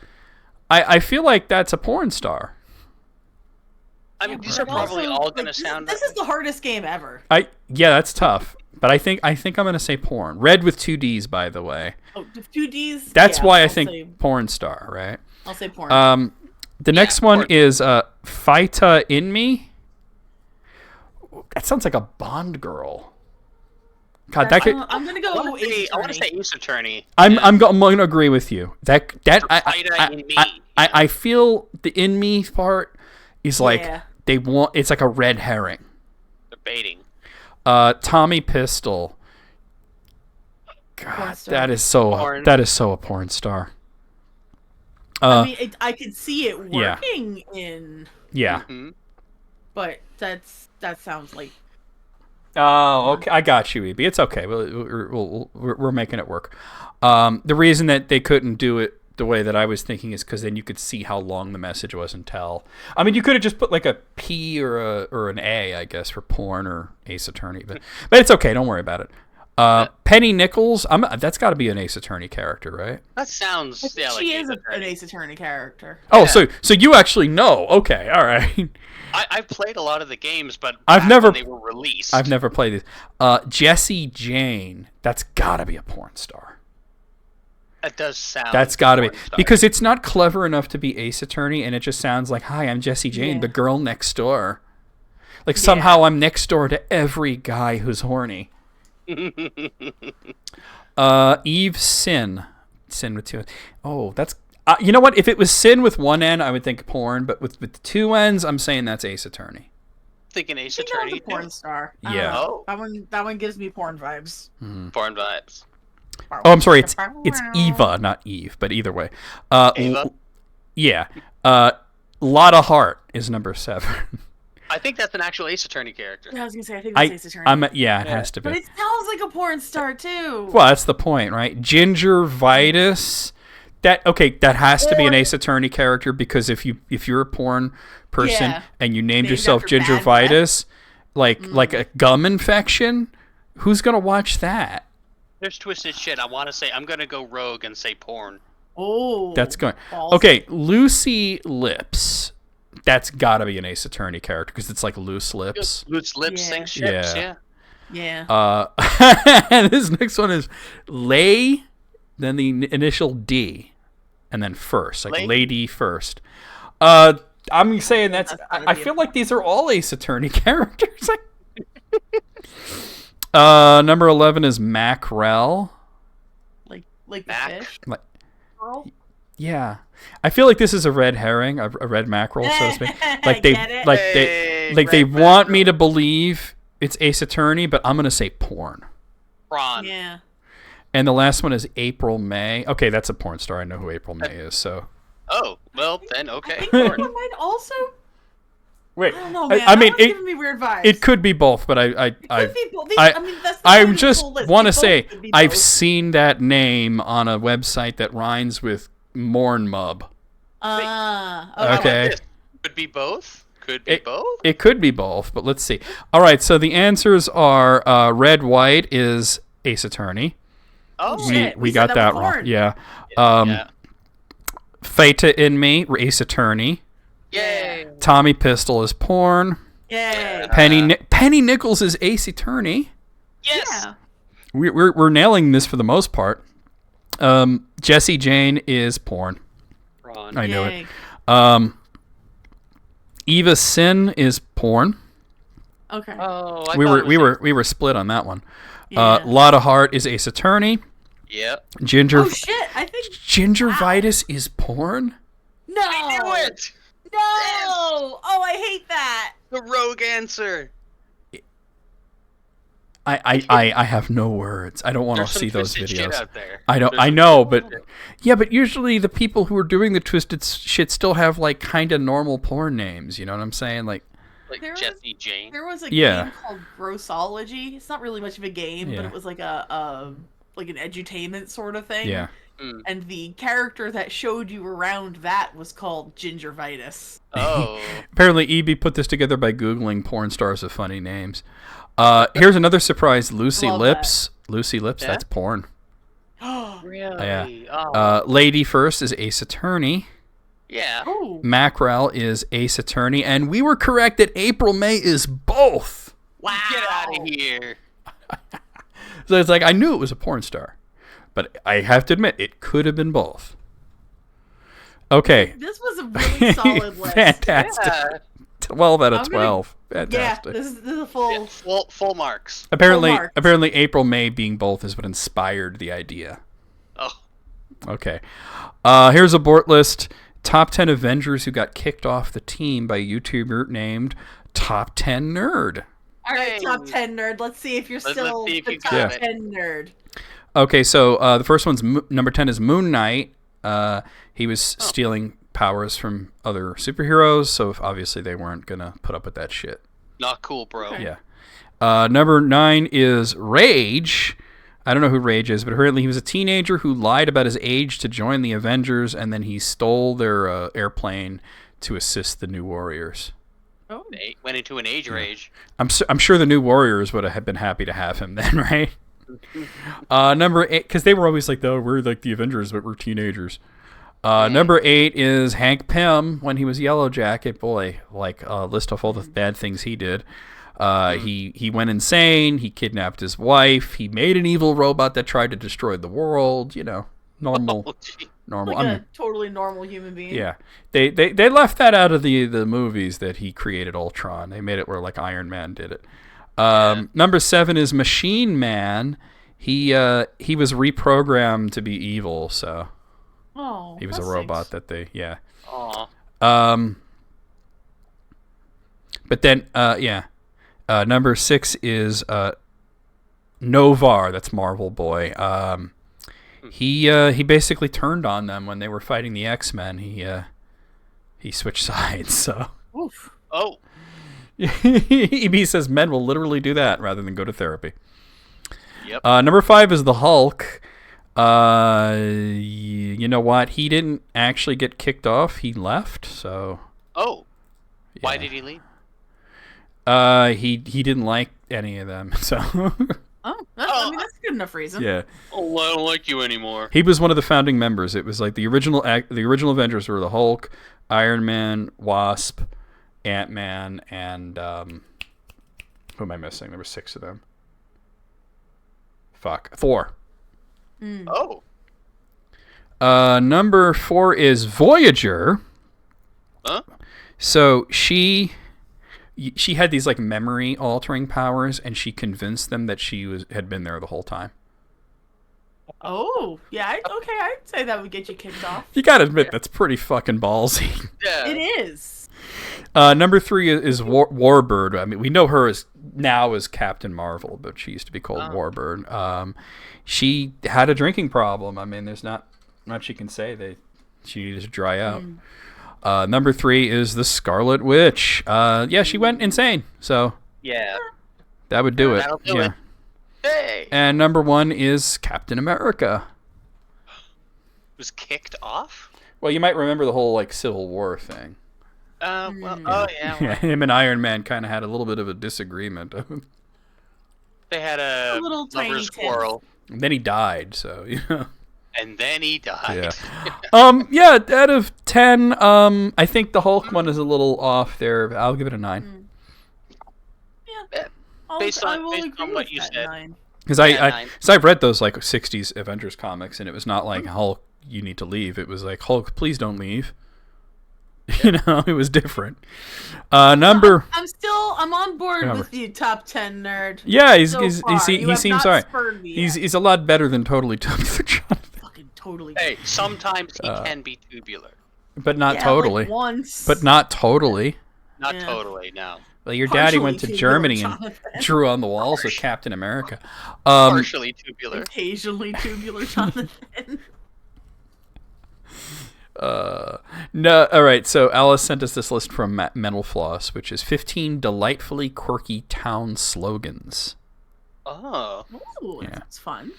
I feel like that's a porn star. I mean, these But are probably also, all gonna like, sound. This is the hardest game ever. Yeah, that's tough. But I think I'm gonna say porn. Red with 2 D's, by the way. Oh, 2Ds. That's yeah, why I I'll think say- porn star, right? I'll say porn. The next one porn. is Phyta in Me. That sounds like a Bond girl. God, that could. I'm gonna go. I want Ace to say Attorney. Ace Attorney. I'm going to agree with you. That Phyta in Me. I feel the in me part is like Yeah. they want. It's like a red herring. Debating. Tommy Pistol. Porn God, star. that is so a porn star. I mean, I could see it yeah. working in, Yeah. Hmm? but that sounds like Oh, okay. I got you, EB. It's okay. We're making it work. The reason that they couldn't do it the way that I was thinking is because then you could see how long the message was and tell. I mean, you could have just put like a P or an A, I guess, for porn or Ace Attorney, but it's okay. Don't worry about it. Penny Nichols, that's got to be an Ace Attorney character, right? That sounds like She is Ace an Attorney. Ace Attorney character. Oh, Yeah. so you actually know? Okay, all right. I've played a lot of the games, but I've back never- when they were released. I've never played these. Jessie Jane, that's got to be a porn star. That does sound. That's got to be porn star. because it's not clever enough to be Ace Attorney, and it just sounds like, "Hi, I'm Jessie Jane, Yeah. the girl next door." Like somehow I'm next door to every guy who's horny. Eve Sin with two. Oh, that's you know what? If it was Sin with one N, I would think porn, but with the two N's, I'm saying that's Ace Attorney. Thinking Ace She knows Attorney. a porn star. Yeah. Oh, That one gives me porn vibes. porn vibes. Oh, I'm sorry. It's Eva, not Eve, but either way. Ava? Yeah. Lotta Hart is number 7. I think that's an actual Ace Attorney character. Yeah, I was gonna say I think that's Ace Attorney. It has to be. But it sounds like a porn star too. Well, that's the point, right? Ginger Vitus. That has to be an Ace Attorney character because if you're a porn person Yeah. and you named Named yourself after Ginger bad breath. Vitus, like a gum infection, who's gonna watch that? There's twisted shit. I want to say I'm gonna go rogue and say porn. Oh, That's going. balls. Okay, Lucy Lips. That's got to be an Ace Attorney character because it's like loose lips. Loose lips, Yeah. sink ships. Yeah. Yeah. Yeah. And this next one is Lay, then the initial D, and then first, like Lay? Lady First. I'm saying that's. gotta I be a feel like these are all Ace Attorney characters. Number 11 is Mackerel. like the Mac? fish. Like, Girl. yeah, I feel like this is a red herring, a red mackerel, so to speak. Like they, Get it? like Hey, they red want me mackerel. to believe it's Ace Attorney, but I'm gonna say porn. Prawn. Yeah. And the last one is April May. Okay, that's a porn star. I know who April May is. So Oh, well then, I okay. think Porn. that might also. wait, I don't know, man. I mean, That one's giving me weird vibes. it could be both, but I Could be both. I mean, that's the I point of the just whole list. want to They both say could be I've both. seen that name on a website that rhymes with Mornmub. Okay. Could be both. Could be both. It could be both, but let's see. All right, so the answers are Red White is Ace Attorney. Oh, shit. We We got said that that wrong. before. Yeah. yeah. Feta in Me, Ace Attorney. Yay. Tommy Pistol is porn. Yay. Penny Nichols is Ace Attorney. Yes. Yeah. We're nailing this for the most part. Jessie Jane is porn. Prawn. I know Yay. it. Eva Sin is porn. Okay. Oh, I We thought it was were split on that one. Yeah. Lotta Hart is Ace Attorney. Yep. Ginger Oh shit! I think Ginger Vitus is porn. no. I knew it. No. Oh, I hate that. The rogue answer. I have no words. I don't want There's to some see those twisted shit videos. out there. I There's know, some- but yeah, but usually the people who are doing the twisted shit still have like kind of normal porn names. You know what I'm saying? Like, like There was- Jessie Jane. There was a Yeah. game called Grossology. It's not really much of a game, Yeah. but it was like a like an edutainment sort of thing. yeah. And the character that showed you around that was called Ginger Vitus. Oh. Apparently, EB put this together by googling porn stars with funny names. Here's another surprise: Lucy Love Lips. Lucy Lips. Yeah? That's porn. Really? Yeah. Oh. Lady First is Ace Attorney. yeah. Oh. Mackerel is Ace Attorney, and we were correct that April May is both. Wow. Get out of here. So it's like I knew it was a porn star, but I have to admit it could have been both. Okay, This was a really solid list. fantastic. Yeah. 12 out of I'm gonna- 12. Yeah, Fantastic. this is a full. Yeah, full marks. Apparently, marks. April May being both is what inspired the idea. Oh. Okay. Here's a board list. Top 10 Avengers who got kicked off the team by a YouTuber named Top 10 Nerd. All right, Hey. top 10 nerd. Let's see if you're Let's still see if the you top got it. 10 nerd. Okay, so the first one's number 10 is Moon Knight. He was stealing powers from other superheroes, so obviously they weren't going to put up with that shit. Not cool, bro. Okay. Yeah. Number 9 is Rage. I don't know who Rage is, but apparently he was a teenager who lied about his age to join the Avengers, and then he stole their airplane to assist the New Warriors. Oh. They went into an age rage. I'm sure the New Warriors would have been happy to have him then, right? Number 8, because they were always like, "Oh, we're like the Avengers, but we're teenagers." Number 8 is Hank Pym when he was Yellow Jacket. Boy, like list off all the bad things he did. He went insane. He kidnapped his wife. He made an evil robot that tried to destroy the world. You know, normal. Like a totally normal human being. Yeah, they left that out of the movies that he created Ultron. They made it where like Iron Man did it. Number 7 is Machine Man. He was reprogrammed to be evil, so he was a robot that they But then number 6 is Novar. That's Marvel Boy. He basically turned on them when they were fighting the X-Men. He switched sides. So. Oof. Oh. He says men will literally do that rather than go to therapy. Yep. Number 5 is the Hulk. You know what? He didn't actually get kicked off. He left. So. Oh. Yeah. Why did he leave? He didn't like any of them. So. I mean, that's a good enough reason. Yeah. Oh, I don't like you anymore. He was one of the founding members. It was like the original Avengers were the Hulk, Iron Man, Wasp, Ant-Man, and who am I missing? There were 6 of them. Thor. Oh. Number 4 is Voyager. Huh? So she had these like memory altering powers, and she convinced them that she had been there the whole time. Oh, yeah. I'd say that would get you kicked off. You gotta admit that's pretty fucking ballsy. Yeah. It is. Number 3 is Warbird. I mean, we know her as Captain Marvel, but she used to be called Warbird. She had a drinking problem. I mean, there's not much you can say. She needed to dry out. Number 3 is the Scarlet Witch. She went insane. So Yeah. that would do it. That'll do it. Hey. And number 1 is Captain America. Was kicked off? Well, you might remember the whole like Civil War thing. Oh yeah. Yeah, him and Iron Man kind of had a little bit of a disagreement. They had a little tiny lover's tiff. quarrel, And then he died, so you know. and then he died. Yeah. Out of 10, I think the Hulk one is a little off there. I'll give it a 9. Yeah. Based I on will agree what with you that said. 9. Because Yeah, 9. I've read those like 60s Avengers comics, and it was not like Hulk, you need to leave. It was like Hulk, please don't leave. You know, it was different. I'm on board with you, top 10 nerd. Yeah, he not seems alright. spurred me yet. He's a lot better than Totally Jonathan. Fucking totally. Hey, sometimes he can be tubular. But not Yeah, totally. Like once. But not totally. Not Yeah. totally, no. Well, your daddy went to Partially Germany tubular, and Jonathan. drew on the walls with Captain America. Partially tubular. Occasionally tubular, Jonathan. No, all right. So Alice sent us this list from Mental Floss, which is 15 delightfully quirky town slogans. Oh. Ooh, Yeah. that's fun.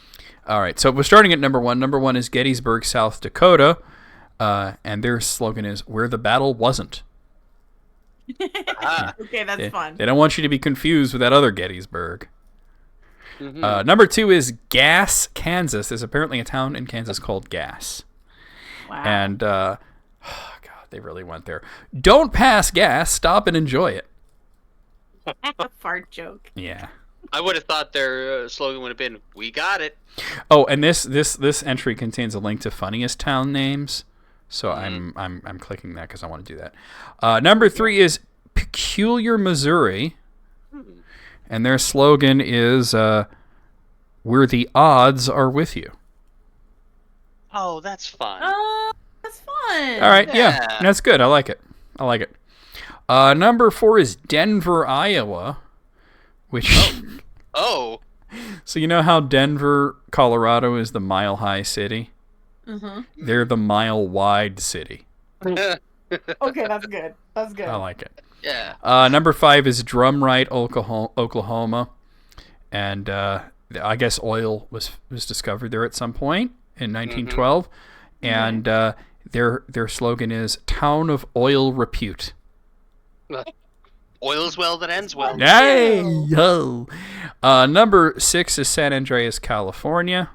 All right. So we're starting at number 1. Number 1 is Gettysburg, South Dakota, and their slogan is "Where the battle wasn't." Okay, that's fun. They don't want you to be confused with that other Gettysburg. Mm-hmm. Number 2 is Gas, Kansas. There's apparently a town in Kansas called Gas. Wow. And, God, they really went there. Don't pass gas. Stop and enjoy it. Fart joke. Yeah. I would have thought their slogan would have been, "We got it." Oh, and this entry contains a link to funniest town names. So I'm clicking that because I want to do that. Number 3 is Peculiar, Missouri. And their slogan is, "Where the odds are with you." Oh, that's fun. That's fun. All right, yeah, Yeah. that's good. I like it. Number 4 is Denver, Iowa, which. Oh. So you know how Denver, Colorado is the mile-high city? Mm-hmm. They're the mile-wide city. Okay, that's good. That's good. I like it. Yeah. Number 5 is Drumright, Oklahoma. And I guess oil was discovered there at some point in 1912, and their slogan is "Town of Oil Repute." Oil's well that ends well. Hey, yo. Number 6 is San Andreas, California,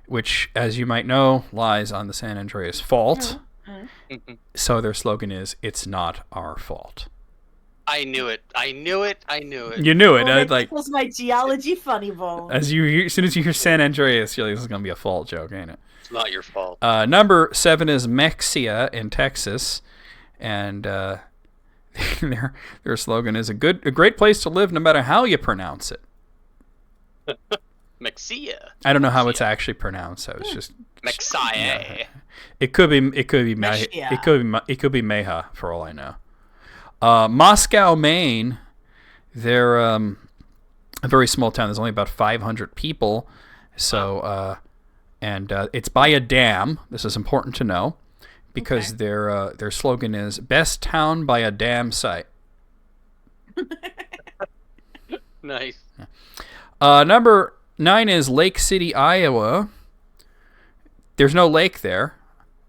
which, as you might know, lies on the San Andreas Fault. So their slogan is, "It's not our fault." I knew it. You knew it. That Like, was my geology funny bone. as soon as you hear San Andreas, you're like, this is gonna be a fault joke, ain't it? It's not your fault. Number 7 is Mexia in Texas, and their slogan is a great place to live, no matter how you pronounce it. Mexia. I don't know how it's actually pronounced. So it's just Mexia. It could be Mexia. it could be Meha for all I know. Moscow, Maine. They're a very small town. There's only about 500 people. So it's by a dam. This is important to know because their slogan is "Best town by a dam site." Nice. Number 9 is Lake City, Iowa. There's no lake there.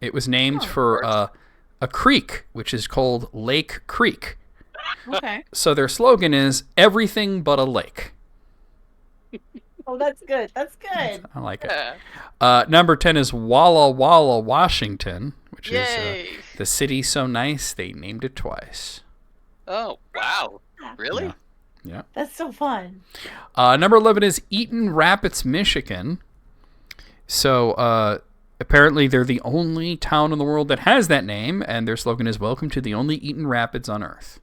It was named for a creek, which is called Lake Creek. Okay. So their slogan is "Everything but a lake." Oh, that's good. That's good. I like it. Number 10 is Walla Walla, Washington, which Yay. is the city so nice they named it twice. Oh, wow. Really? Yeah. That's so fun. Number 11 is Eaton Rapids, Michigan. So apparently they're the only town in the world that has that name, and their slogan is "Welcome to the only Eaton Rapids on Earth."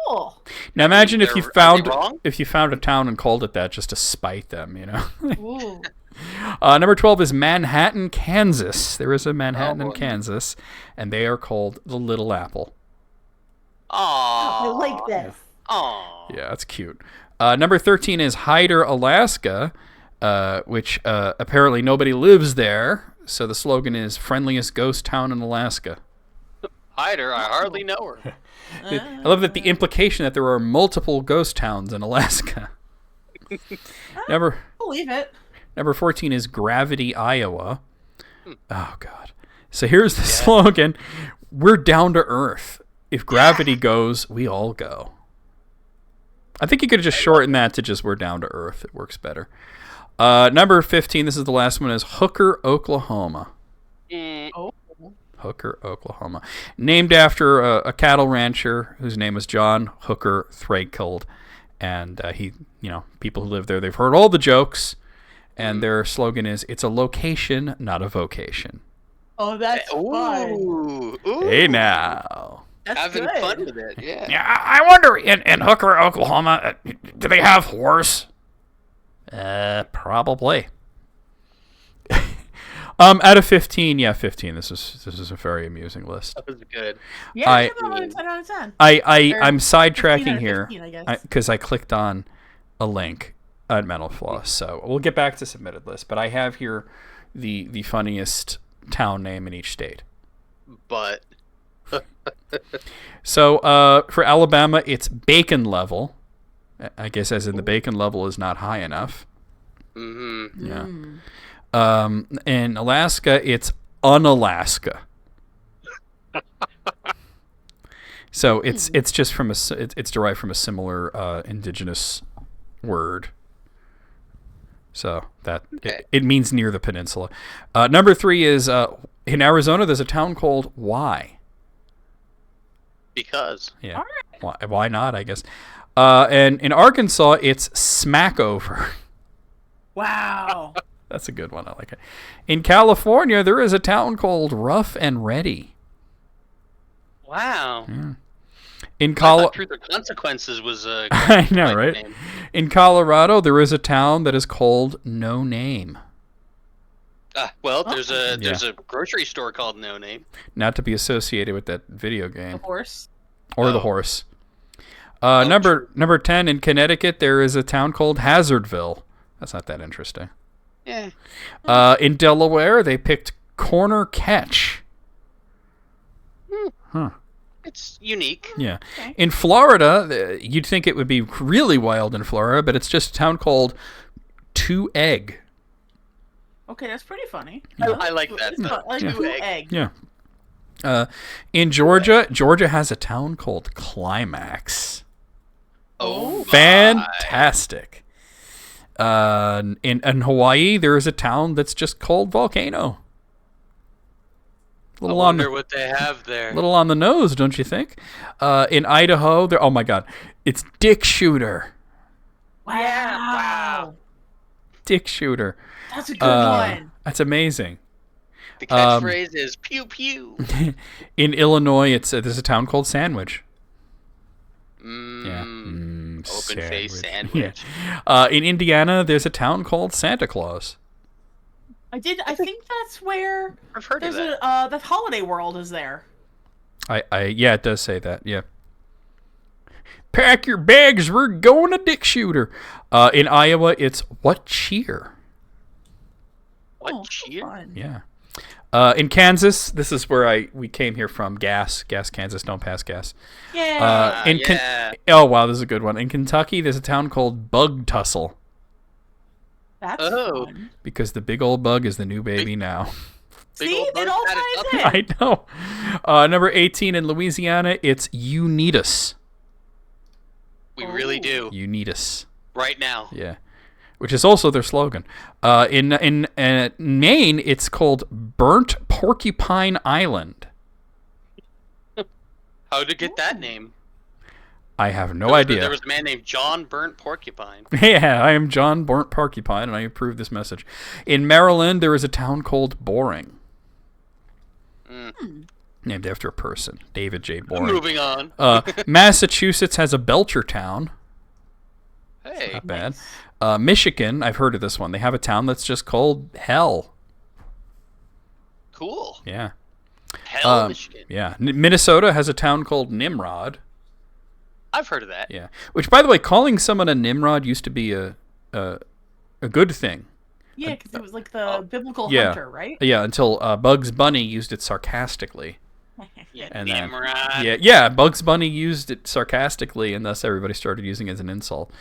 Cool. Now imagine if you Are they wrong? found a town and called it that just to spite them, you know. Ooh. Number 12 is Manhattan, Kansas. There is a Manhattan in boy. Kansas, and they are called the Little Apple. Aww. I like this. Aww. Yeah, that's cute. Number 13 is Hyder, Alaska, which apparently nobody lives there. So the slogan is "Friendliest ghost town in Alaska." Hyder, I hardly know her. I love that the implication that there are multiple ghost towns in Alaska. Number Believe it. 14 is Gravity, Iowa. Oh, God. So here's the slogan. We're down to earth. If gravity goes, we all go. I think you could have just shortened that to just "we're down to earth." It works better. Number 15, this is the last one, is Hooker, Oklahoma. Oh. Hooker, Oklahoma. Named after a cattle rancher whose name was John Hooker Threadcold. And people who live there, they've heard all the jokes. And their slogan is, "It's a location, not a vocation." Oh, that's fun. Ooh. Hey, now. That's Having good. fun with it, yeah. Yeah, I wonder, in Hooker, Oklahoma, do they have horse? Probably. Out of 15, 15. This is a very amusing list. That was good. Yeah, 10 out of 10. I'm 15 sidetracking out of here 15, I guess. because I clicked on a link at Mental Floss. So we'll get back to submitted list, but I have here the funniest town name in each state. But So for Alabama, it's Bacon Level. I guess as in the bacon level is not high enough. Yeah. In Alaska, it's Unalaska. So it's just from it's derived from a similar indigenous word. So that it means near the peninsula. Number 3 is in Arizona. There's a town called Y. because Yeah. Why not? I guess. And in Arkansas, it's Smackover. Wow. That's a good one. I like it. In California, there is a town called Rough and Ready. wow. In I thought Colorado, Truth or Consequences was a I know, like right? name. In Colorado, there is a town that is called No Name. Well, there's a grocery store called No Name. Not to be associated with that video game Of course. or the horse. Number 10 in Connecticut, there is a town called Hazardville. That's not that interesting. Yeah. In Delaware, they picked Corner Catch. Huh. It's unique. Yeah. Okay. In Florida, you'd think it would be really wild in Florida, but it's just a town called Two Egg. Okay, that's pretty funny. I like that. It's fun. Like Yeah. two egg. Yeah. In Georgia has a town called Climax. Oh, my. Fantastic. In Hawaii, there is a town that's just called Volcano. I wonder what they have there. Little on the nose, don't you think? In Idaho, oh my God, it's Dick Shooter. Wow. Dick Shooter. That's a good one. That's amazing. The catchphrase is pew pew. In Illinois, there's a town called Sandwich. Open face Sandwich. sandwich. Yeah. In Indiana, there's a town called Santa Claus. I think that's where I've heard of there's that. that Holiday World is there. Yeah, it does say that. Yeah. Pack your bags, we're going to Dick Shooter. In Iowa, it's What Cheer. What cheer? Fun. Yeah. In Kansas, this is where we came here from. Gas, Kansas, don't pass gas. Yeah. Oh wow, this is a good one. In Kentucky, there's a town called Bug Tussle That's fun. because the big old bug is the new baby now. Big See, old it bug all had it ties up. in. I know. Number 18 in Louisiana, it's You Need Us. We really do. You Need Us. Right now. Yeah. Which is also their slogan. In Maine, it's called Burnt Porcupine Island. How'd it get that name? I have no idea. There was a man named John Burnt Porcupine. Yeah, I am John Burnt Porcupine, and I approve this message. In Maryland, there is a town called Boring. Named after a person, David J. Boring. Moving on. Massachusetts has a Belchertown. Hey. Not bad. Michigan, I've heard of this one. They have a town that's just called Hell. Cool. Yeah. Hell, Michigan. Yeah. Minnesota has a town called Nimrod. I've heard of that. Yeah. Which, by the way, calling someone a Nimrod used to be a good thing. Yeah, because it was like the biblical Yeah. hunter, right? Yeah, until Bugs Bunny used it sarcastically. Yeah, And then- Nimrod. Yeah, Bugs Bunny used it sarcastically, and thus everybody started using it as an insult.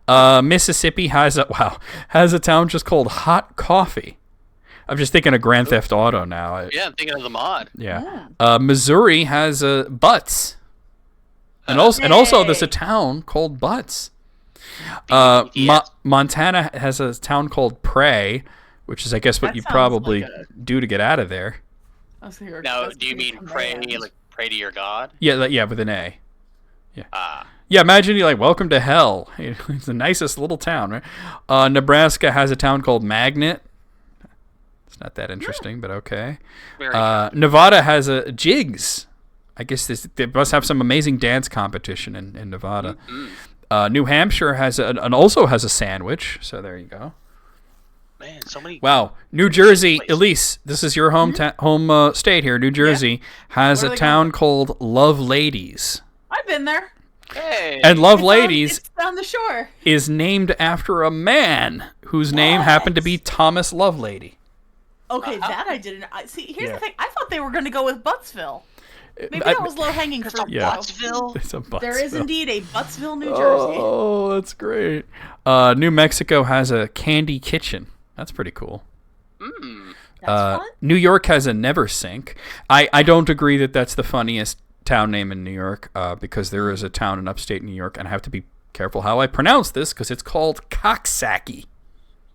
Mississippi has a town just called Hot Coffee. I'm just thinking of Grand Theft Auto now. Yeah, I'm thinking of the mod. Yeah. Missouri has Butts. And also there's a town called Butts. Montana has a town called Prey, which is, I guess, what That you sounds probably like do to get out of there. Now, do you mean pray, like pray to your god? Yeah, with an A. Yeah. Yeah, imagine you're like, welcome to hell. It's the nicest little town, right? Nebraska has a town called Magnet. It's not that interesting, but okay. Very good. Nevada has a Jigs. I guess they must have some amazing dance competition in Nevada. New Hampshire also has a sandwich, so there you go. Man, so many. Wow. New Jersey, Elise, this is your home state here. New Jersey has Where a are they town called Love Ladies. I've been there. Hey. And Love It's Ladies down the shore. is named after a man whose name happened to be Thomas Lovelady. Okay, that I didn't. See, here's Yeah. the thing. I thought they were going to go with Buttsville. Maybe that was low hanging fruit. Yeah. Buttsville? It's a Buttsville. There is indeed a Buttsville, New Jersey. Oh, that's great. New Mexico has a Candy Kitchen. That's pretty cool. That's fun. New York has a Never Sink. I don't agree that that's the funniest town name in New York because there is a town in upstate New York, and I have to be careful how I pronounce this because it's called Coxsackie.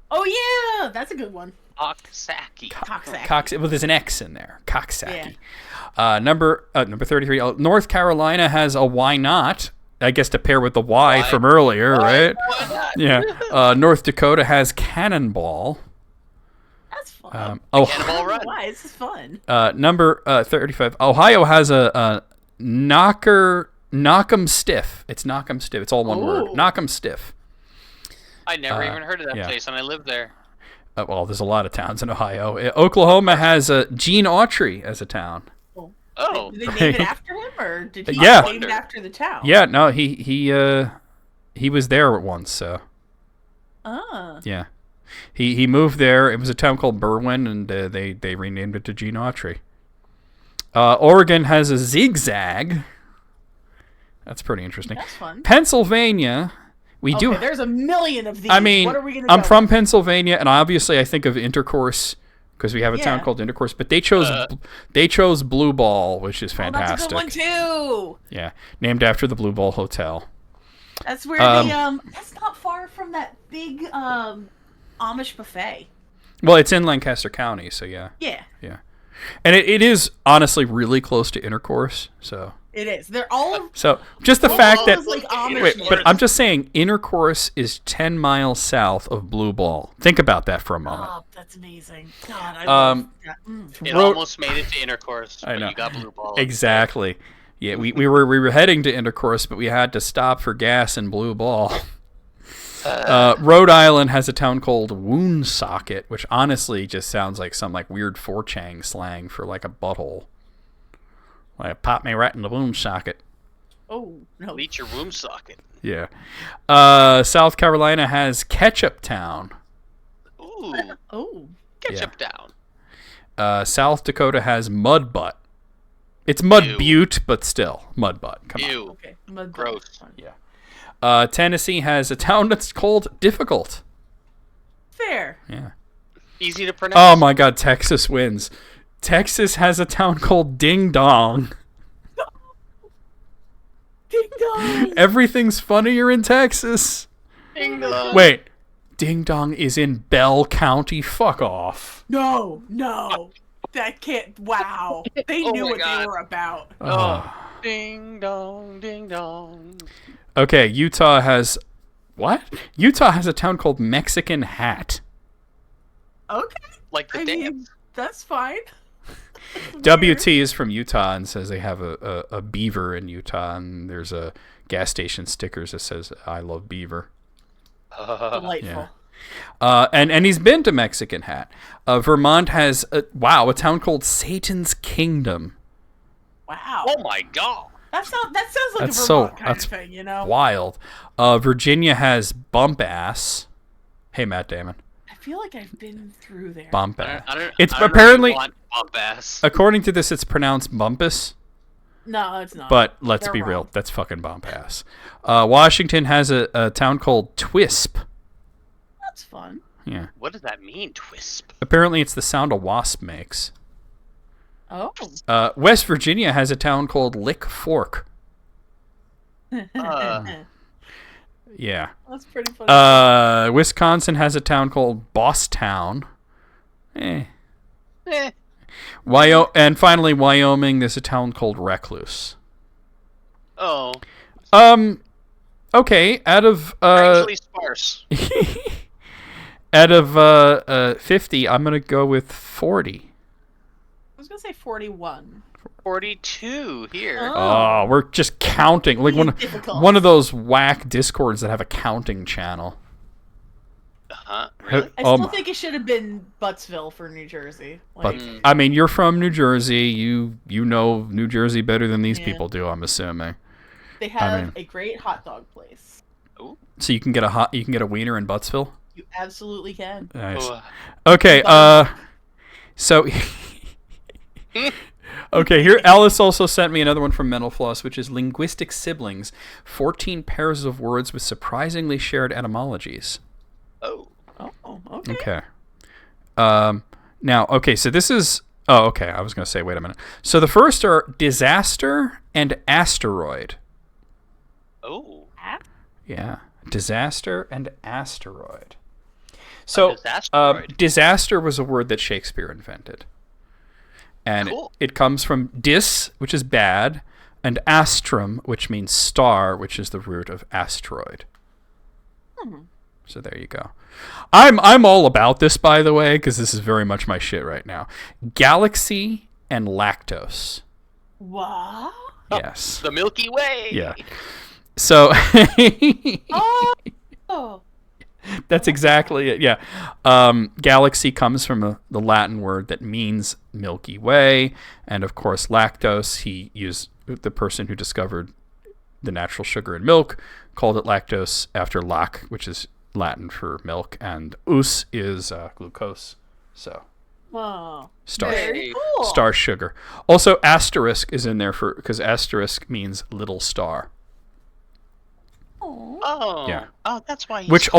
Oh yeah, that's a good one. Coxsackie. Coxsackie. Well, there's an X in there. Coxsackie. Number 33. North Carolina has a Why Not? I guess to pair with the Y from earlier, right? Why not? Yeah. North Dakota has Cannonball. That's fun. Cannonball Run. Why? This is fun. Number 35. Ohio has a Knock'em Stiff. It's Knock'em Stiff. It's all one word. Ooh. Knock'em Stiff. I never even heard of that yeah. place, and I lived there. Well, there's a lot of towns in Ohio. Oklahoma has Gene Autry as a town. Oh. Did they name it after him, or did he Yeah. name it after the town? Yeah, no, he was there once, so yeah. He moved there. It was a town called Berwyn, and they renamed it to Gene Autry. Oregon has a Zigzag. That's pretty interesting. That's fun. Pennsylvania, we do. There's a million of these. I mean, what are we gonna I'm go from with? Pennsylvania, and obviously I think of Intercourse because we have a town called Intercourse. But they chose Blue Ball, which is fantastic. Oh, that's a good one too. Yeah, named after the Blue Ball Hotel. That's where that's not far from that big Amish buffet. Well, it's in Lancaster County, so yeah. Yeah. Yeah. And it is honestly really close to Intercourse, so. It is. They're all. So just the fact that. Like Amish Wait, names. but I'm just saying, Intercourse is 10 miles south of Blue Ball. Think about that for a moment. Oh, that's amazing. God, I love that. It almost made it to Intercourse, I but know. you got Blue Ball. Exactly. Yeah, we were heading to Intercourse, but we had to stop for gas in Blue Ball. Rhode Island has a town called Woonsocket, which honestly just sounds like some like weird 4chan slang for like a butthole. Like, pop me right in the woonsocket. Oh no. Eat your womb socket. Yeah. South Carolina has Ketchup Town. Ooh, Oh. ketchup down. South Dakota has Mud Butt. It's Mud Ew. Butte, but still Mud Butt. Come on. Ew. Okay. Gross. Yeah. Tennessee has a town that's called Difficult. Fair. Yeah. Easy to pronounce. Oh my God, Texas wins. Texas has a town called Ding Dong. Ding dong. Everything's funnier in Texas. Ding dong. Wait, Ding Dong is in Bell County. Fuck off. No. That can't. Wow. They knew my what God. they were about. Oh. Ding dong, ding dong. Okay, Utah has what? Utah has a town called Mexican Hat. Okay. Like the I dance. mean, that's fine. WT is from Utah and says they have a beaver in Utah, and there's a gas station stickers that says "I love beaver." Delightful. Yeah. And he's been to Mexican Hat. Vermont has a town called Satan's Kingdom. Wow. Oh my god. That sounds like That's a so- Vermont kind that's of thing, you know? Wild. Virginia has Bump Ass. Hey, Matt Damon. I feel like I've been through there. Bump I Ass. don't, It's I don't apparently- really want bump ass. According to this, it's pronounced Bumpus. No, it's not. But let's They're be real. wrong. That's fucking Bump Ass. Washington has a town called Twisp. That's fun. Yeah. What does that mean, Twisp? Apparently, it's the sound a wasp makes. Oh. West Virginia has a town called Lick Fork. Yeah. That's pretty funny. Wisconsin has a town called Bosstown. Eh. Eh. And finally, Wyoming, there's a town called Recluse. Oh. Okay, out of Strangely sparse. out of 50, I'm gonna go with 40. I was going to say 41. 42 here. Oh, we're just counting like Difficult. one of those whack discords that have a counting channel. Uh-huh. Really? I still think it should have been Buttsville for New Jersey. But Like, I mean, you're from New Jersey. You know New Jersey better than these Yeah. people do. I'm assuming. they have mean- a great hot dog place. So you can get a wiener in Buttsville. You absolutely can. Nice. Oh, Okay. So. Okay, here Alice also sent me another one from Mental Floss, which is linguistic siblings, 14 pairs of words with surprisingly shared etymologies. oh. Oh, okay. Okay. Now, okay, so this is... Oh, okay, I was going to say, wait a minute. So the first are disaster and asteroid. Oh. Yeah, disaster and asteroid. So, disasteroid. disaster was a word that Shakespeare invented. And Cool. it comes from dis, which is bad, and astrum, which means star, which is the root of asteroid. So there you go. I'm all about this, by the way, because this is very much my shit right now. Galaxy and lactose. What? Yes. The Milky Way. Yeah. So Oh. that's exactly it. Yeah. Galaxy comes from the Latin word that means Milky Way, and of course lactose. He used the person who discovered the natural sugar in milk called it lactose after lac, which is Latin for milk, and us is glucose. So Oh. star Very cool. star sugar. Also asterisk is in there because asterisk means little star. Oh. Yeah. Oh, that's why. Which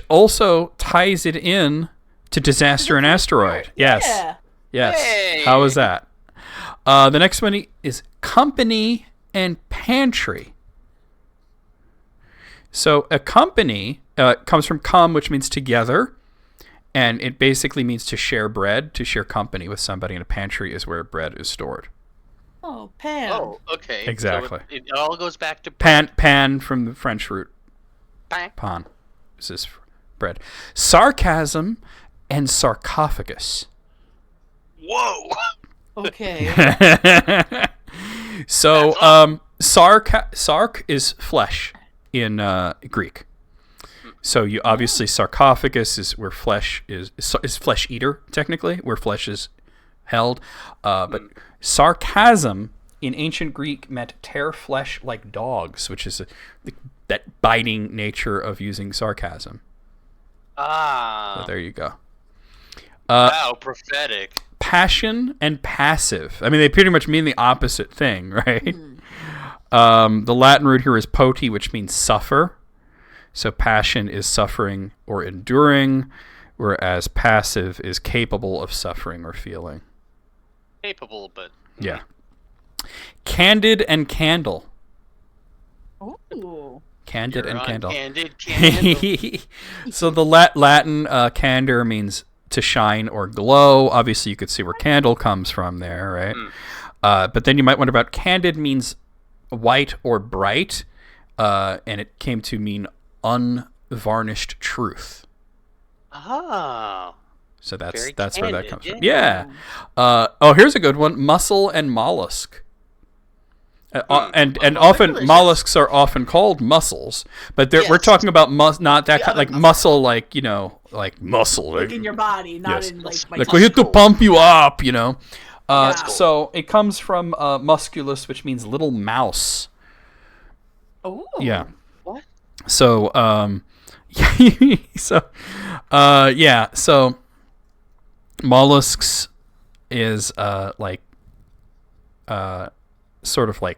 also ties it in to Disaster and Asteroid. Yes. Yeah. Yes. Hey. How is that? The next one is company and pantry. So a company comes from com, which means together, and it basically means to share bread, to share company with somebody, and a pantry is where bread is stored. Oh, Pam. Oh, okay. Exactly. So it all goes back to Pan from the French root. Pan. Pan. This is bread. Sarcasm and sarcophagus. Whoa. Okay. So, sark is flesh in Greek. So you obviously sarcophagus is where flesh is flesh eater technically, where flesh is held. But sarcasm in ancient Greek meant tear flesh like dogs, which is that biting nature of using sarcasm. Ah. So there you go. Wow, prophetic. Passion and passive. I mean, they pretty much mean the opposite thing, right? The Latin root here is poti, which means suffer. So passion is suffering or enduring, whereas passive is capable of suffering or feeling. Capable, but... Yeah. Candid and candle. Ooh. Candid You're and on candle. Candid. So the Latin candor means to shine or glow. Obviously, you could see where candle comes from there, right? But then you might wonder about candid means white or bright, and it came to mean unvarnished truth. Oh. So that's Very where that candid, comes from. yeah. Yeah. Here's a good one: mussel and mollusk. And often delicious. mollusks are often called mussels, but we're Yes. talking about not that The kind, other like muscle, like like muscle, Like in your body, not Yes. in like my like we have to muscle. pump you up, Yeah. So it comes from musculus, which means little mouse. Oh. Yeah. What? So so mollusks is sort of like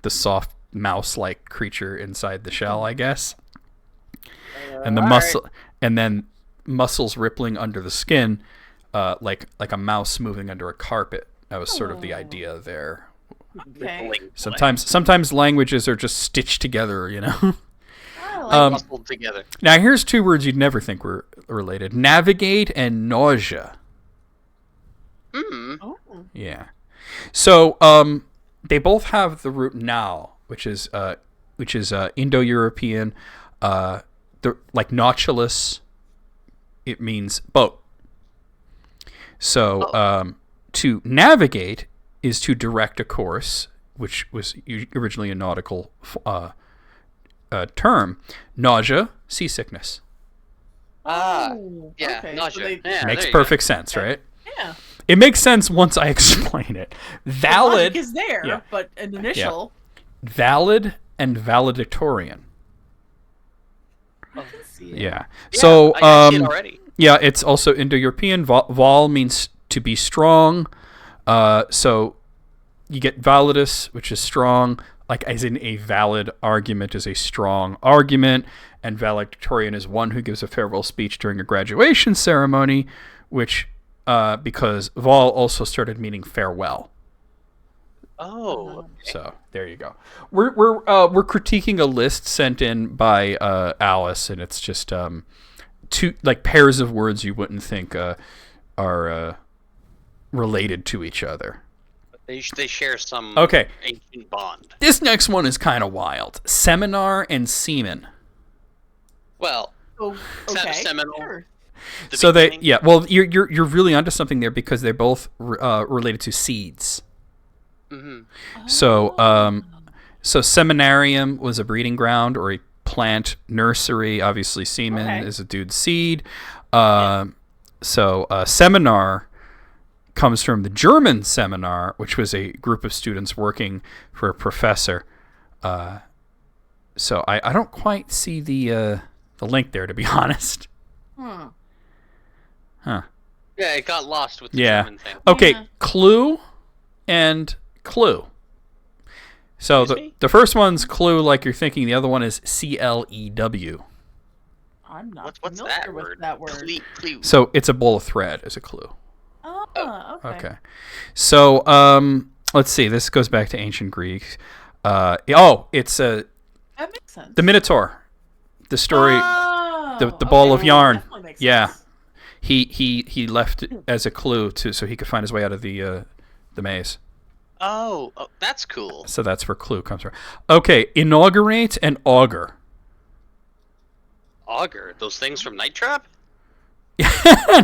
the soft mouse-like creature inside the shell, I guess. And the muscle, and then muscles rippling under the skin, like a mouse moving under a carpet. That was sort of the idea there. Okay. Sometimes languages are just stitched together, Muscled together. Now here's two words you'd never think were related: navigate and nausea. Oh. Yeah. So they both have the root now, which is Indo-European. Like nautilus, it means boat. So to navigate is to direct a course, which was originally a nautical term. Nausea, seasickness. Ah. Oh, Yeah, okay. nausea. Yeah, Makes there you perfect sense, right? Yeah. It makes sense once I explain it. Valid Logic is there, yeah. but an initial. Valid and valedictorian. I can see it. Yeah. go. So I see it already. yeah, it's also Indo-European. Val means to be strong. So you get validus, which is strong, like as in a valid argument is a strong argument, and valedictorian is one who gives a farewell speech during a graduation ceremony, which because val also started meaning farewell. Oh. Okay. So there you go. We're critiquing a list sent in by Alice, and it's just two like pairs of words you wouldn't think are related to each other. They share some Okay. ancient bond. This next one is kind of wild. Seminar and semen. Well, Oh, okay. Seminole. Sure. the So they beginning. well you're really onto something there because they're both related to seeds. Mhm. So so seminarium was a breeding ground or a plant nursery. Obviously, semen Okay. is a dude's seed. So seminar comes from the German seminar, which was a group of students working for a professor. So I don't quite see the link there, to be honest. Hmm. Huh. Yeah, it got lost with the Yeah. German thing. Okay, Yeah. clue and clue. So Excuse me? the first one's clue, like you're thinking. The other one is CLEW. I'm not What's familiar that with word? that word. Clue. So it's a bowl of thread as a clue. Oh, okay. Okay. So let's see. This goes back to ancient Greek. It's That makes sense. the Minotaur. The story. Oh, the ball of okay. yarn. Definitely makes Yeah. sense. He left it as a clue so he could find his way out of the maze. Oh, that's cool. So that's where clue comes from. Okay, inaugurate and augur. Augur, those things from Night Trap?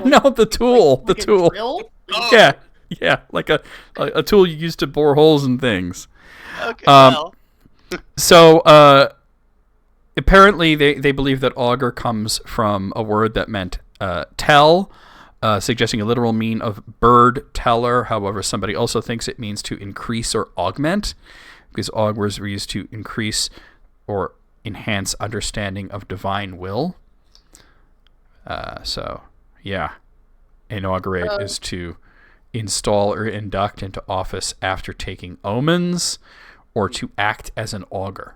No, the tool. Like the a tool. drill? Oh, Yeah, like a tool you use to bore holes in things. Okay, So apparently they believe that augur comes from a word that meant tell, suggesting a literal meaning of bird teller. However, somebody also thinks it means to increase or augment, because augurs were used to increase or enhance understanding of divine will. So, yeah. Inaugurate is to install or induct into office after taking omens, or to act as an augur.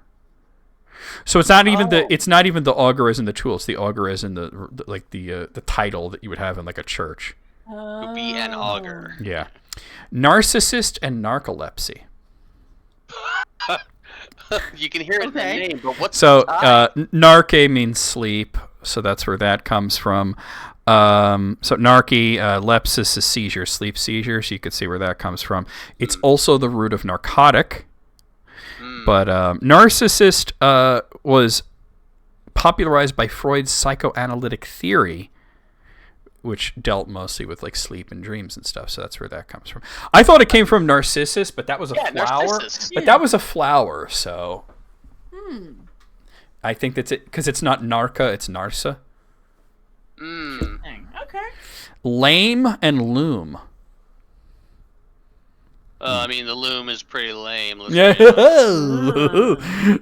So it's not even the augur as in the tool. It's the augur as in the title that you would have in like a church. to be an augur. Yeah. Narcissist and narcolepsy. You can hear it in the Okay. name, but what's So inside? narke means sleep, so that's where that comes from. So narke, lepsis is seizure, sleep seizure, so you could see where that comes from. It's also the root of narcotic. But narcissist was popularized by Freud's psychoanalytic theory, which dealt mostly with like sleep and dreams and stuff. So that's where that comes from. I thought it came from Narcissus, but that was a flower. Narcissus. But that was a flower, so I think that's it, because it's not Narca, it's Narsa. Dang. Okay. Lame and loom. I mean, the loom is pretty lame. Let's Yeah. be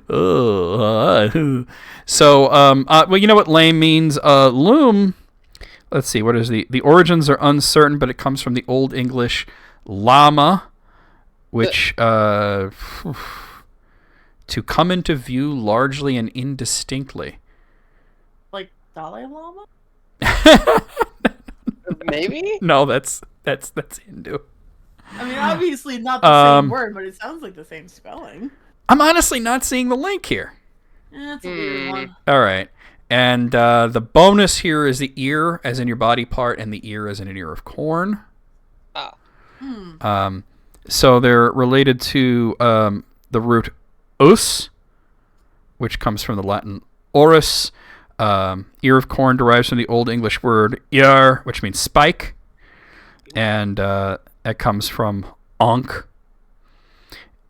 honest. So, well, you know what lame means? Loom. Let's see. What is the origins are uncertain, but it comes from the Old English lama, which to come into view largely and indistinctly. Like Dalai Lama? Maybe? No, that's Hindu. I mean, obviously not the same word, but it sounds like the same spelling. I'm honestly not seeing the link here. That's a weird one. All right. And the bonus here is the ear, as in your body part, and the ear as in an ear of corn. Ah. So they're related to the root us, which comes from the Latin orus. Ear of corn derives from the Old English word ear, which means spike. And that comes from onk.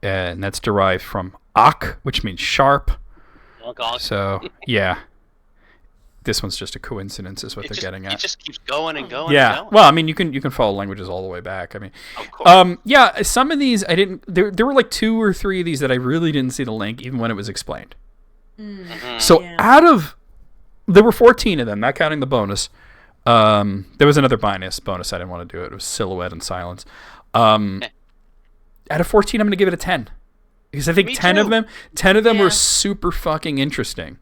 And that's derived from ak, which means sharp. So, yeah. This one's just a coincidence, is what they're getting at. It just keeps going and going. Yeah. And going. Well, I mean, you can follow languages all the way back. I mean, Of course. yeah. Some of these I didn't. There were like 2 or 3 of these that I really didn't see the link, even when it was explained. So there were 14 of them, not counting the bonus. There was another bonus I didn't want to do. It was silhouette and silence. Out of 14, I'm going to give it a 10. Because I think Me 10 too. of them Yeah. were super fucking interesting.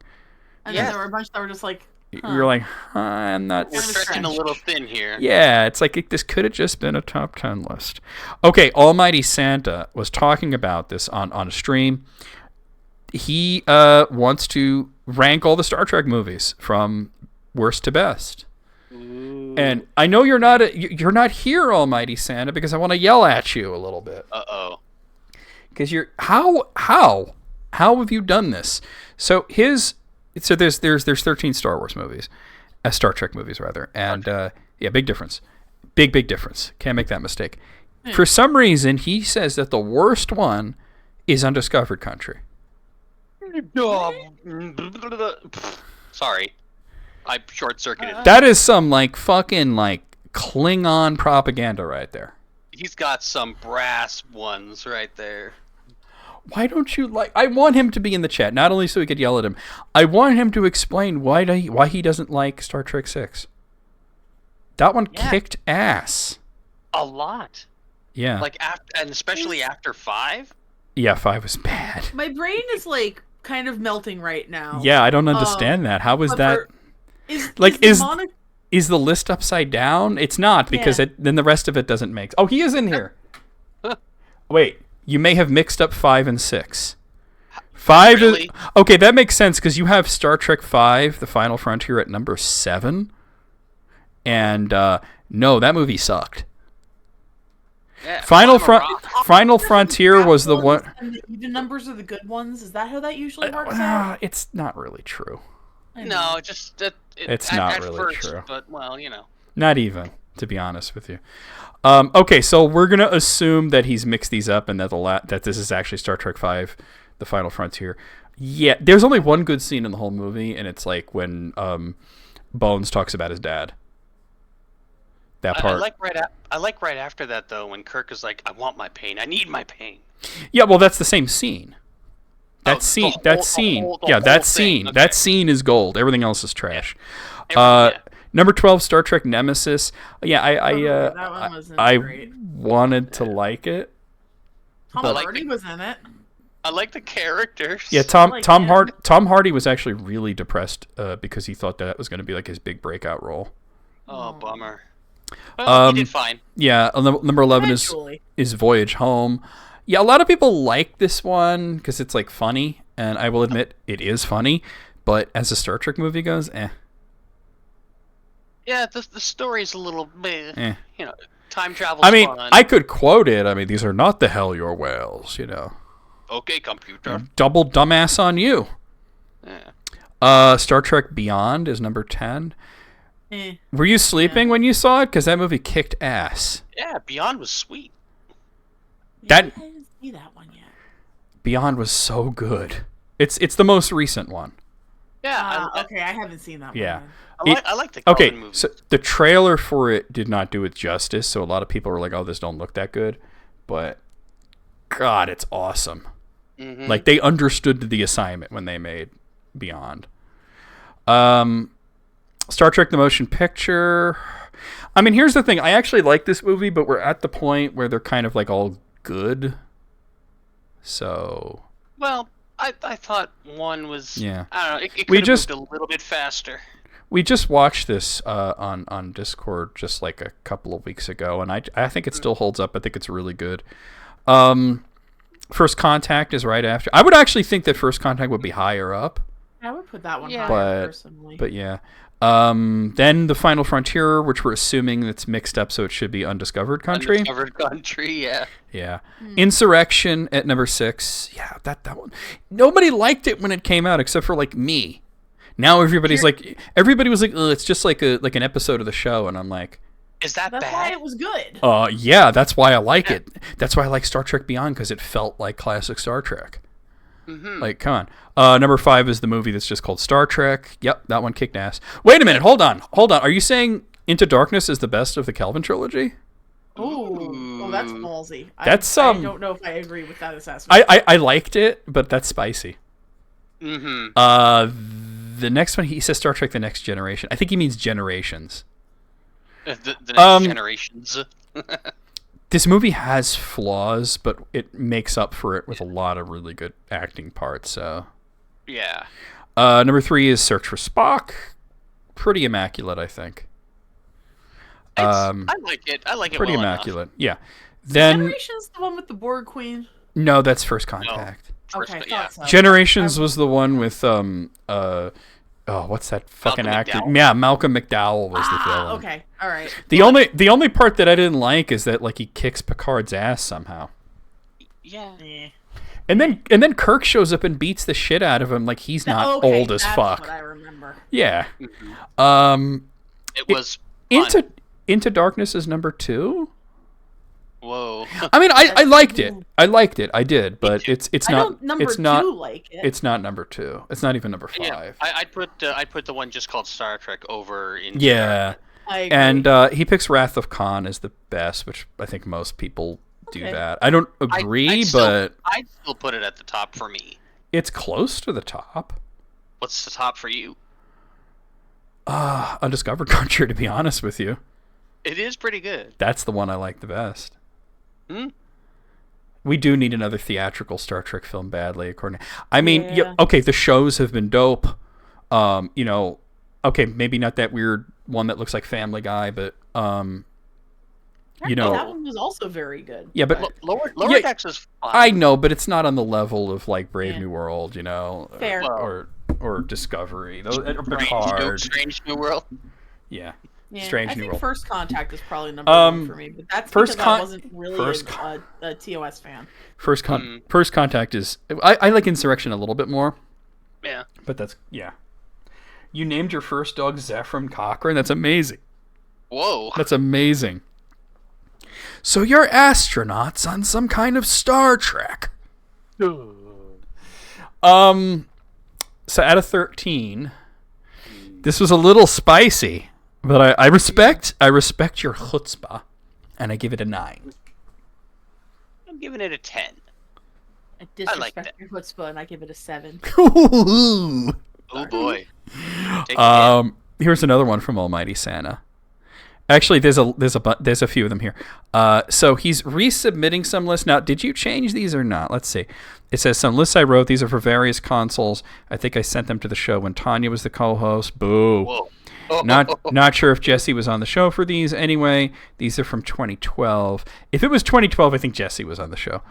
And then there were a bunch that were just like, You're like, I'm not. We're stretching a little thin here. Yeah, it's like this could have just been a top 10 list. Okay, Almighty Santa was talking about this on a stream. He wants to rank all the Star Trek movies from worst to best. And I know you're not here, Almighty Santa, because I want to yell at you a little bit. Uh-oh. Because how have you done this? So there's 13 Star Wars movies, Star Trek movies rather, and yeah, big difference, big difference. Can't make that mistake. For some reason, he says that the worst one is Undiscovered Country. Sorry. I short-circuited. That is some like fucking like Klingon propaganda right there. He's got some brass ones right there. Why don't you like? I want him to be in the chat, not only so we could yell at him. I want him to explain why he doesn't like Star Trek 6. That one kicked ass. A lot. Yeah. Like after, and especially after 5. Yeah, 5 was bad. My brain is like kind of melting right now. Yeah, I don't understand that. How is but that? Like Is the list upside down? It's not, because then the rest of it doesn't make. Oh, he is in here. Wait, you may have mixed up 5 and 6. 5 Really? is okay. That makes sense because you have Star Trek V: The Final Frontier at number 7, and no, that movie sucked. Yeah, Final Frontier was the one. And the even numbers are the good ones. Is that how that usually works out? It's not really true. No, just It's not at really first, true. But well, you know. Not even, to be honest with you. Okay, so we're gonna assume that he's mixed these up and that that this is actually Star Trek V: The Final Frontier. Yeah, there's only one good scene in the whole movie, and it's like when Bones talks about his dad. That part. I like right after that though, when Kirk is like, "I want my pain. I need my pain." Yeah, well, that's the same scene. That Oh, scene. the That whole- scene. the Yeah, whole that thing. scene. Okay. That scene is gold. Everything else is trash. Yeah. Number 12, Star Trek Nemesis. Yeah, that one wasn't I great. wanted to like it. Tom But- Hardy was in it. I like the characters. Yeah, Tom Hardy was actually really depressed because he thought that was going to be like his big breakout role. Oh, bummer. Well, he did fine. Yeah, number 11 Eventually. is Voyage Home. Yeah, a lot of people like this one because it's like funny, and I will admit it is funny, but as a Star Trek movie goes, Yeah, the story's a little meh. Eh. You know, time travel. I mean, fun. I could quote it. I mean, these are not the hell your whales, you know. Okay, computer. Double dumbass on you. Yeah. Star Trek Beyond is number 10. Eh. Were you sleeping when you saw it? Because that movie kicked ass. Yeah, Beyond was sweet. That- I didn't see that one yet. Beyond was so good. It's the most recent one. Yeah. Okay, I haven't seen that Yeah. one. I like the Okay, Coen movies. so the trailer for it did not do it justice, so a lot of people were like, "Oh, this don't look that good," but God, it's awesome. Mhm. Like they understood the assignment when they made Beyond. Star Trek: The Motion Picture. I mean, here's the thing. I actually like this movie, but we're at the point where they're kind of like all good. So Well, I thought one was. Yeah. I don't know. It We could have just- moved a little bit faster. we just watched this on Discord just like a couple of weeks ago, and I think it still holds up. I think it's really good. First Contact is right after. I would actually think that First Contact would be higher up, I would put that one Yeah. higher, personally. but yeah. Then The Final Frontier, which we're assuming that's mixed up, so it should be Undiscovered Country. Undiscovered Country, yeah. Yeah. Insurrection at number 6. Yeah, that one. Nobody liked it when it came out except for like me. Now everybody was like, "Ugh, it's just like an episode of the show," and I'm like, Is that That's bad? why it was good. yeah, that's why I like it. That's why I like Star Trek Beyond, because it felt like classic Star Trek. Mm-hmm. Like, come on. Number 5 is the movie that's just called Star Trek. Yep, that one kicked ass. Wait a minute, hold on. Are you saying Into Darkness is the best of the Kelvin trilogy? Oh, that's ballsy. That's, I don't know if I agree with that assessment. I liked it, but that's spicy. Mm-hmm. The next one, he says Star Trek: The Next Generation. I think he means Generations. The next generations. This movie has flaws, but it makes up for it with a lot of really good acting parts. So, Yeah. number 3 is Search for Spock. Pretty immaculate, I think. I like it. I like it. Pretty well immaculate. Yeah. Then Generations, the one with the Borg Queen. no, that's First Contact. First, Okay, yeah. thought so. Generations was the one with what's that fucking Malcolm actor? McDowell? Yeah, Malcolm McDowell was the villain. Okay, all right. The only part that I didn't like is that like he kicks Picard's ass somehow. Yeah. Eh. And then Kirk shows up and beats the shit out of him like he's not Okay, old as that's fuck. what I remember. Yeah. It was fun. Into Darkness is number 2. Whoa. I mean, I liked it. I liked it. I did, but it's I not. don't number It's two not. like it. It's not number 2. It's not even number 5. Yeah, I'd put the one just called Star Trek over in. Yeah. I agree. And he picks Wrath of Khan as the best, which I think most people do Okay. that. I don't agree, but I'd still put it at the top for me. it's close to the top. What's the top for you? Undiscovered Country, to be honest with you. It is pretty good. That's the one I like the best. Hmm? We do need another theatrical Star Trek film badly, according to... I mean, Yeah. okay, the shows have been dope. You know, okay, maybe not that weird one that looks like Family Guy, but, you know... that one was also very good. Yeah, but... Lower Yeah, Decks is fun. I know, but it's not on the level of, like, Brave Yeah. New World, you know? Fair. Or Discovery. Or Strange Picard. Strange New World. Yeah. Yeah, Strange I New think World. First Contact is probably number one for me, but that's First because I wasn't really a TOS fan. First Contact is... I like Insurrection a little bit more, Yeah. but that's... Yeah. You named your first dog Zephram Cochrane? That's amazing. Whoa. That's amazing. So you're astronauts on some kind of Star Trek. So out of 13, this was a little spicy, but I respect your chutzpah, and I give it a 9. I'm giving it a 10. I like disrespect your chutzpah, and I give it a 7. Oh boy. Take it in. Here's another one from Almighty Santa. Actually, there's a few of them here. So he's resubmitting some lists. Now, did you change these or not? Let's see. It says some lists I wrote. These are for various consoles. I think I sent them to the show when Tanya was the co-host. Boo. Whoa. Not sure if Jesse was on the show for these. Anyway, these are from 2012. If it was 2012, I think Jesse was on the show.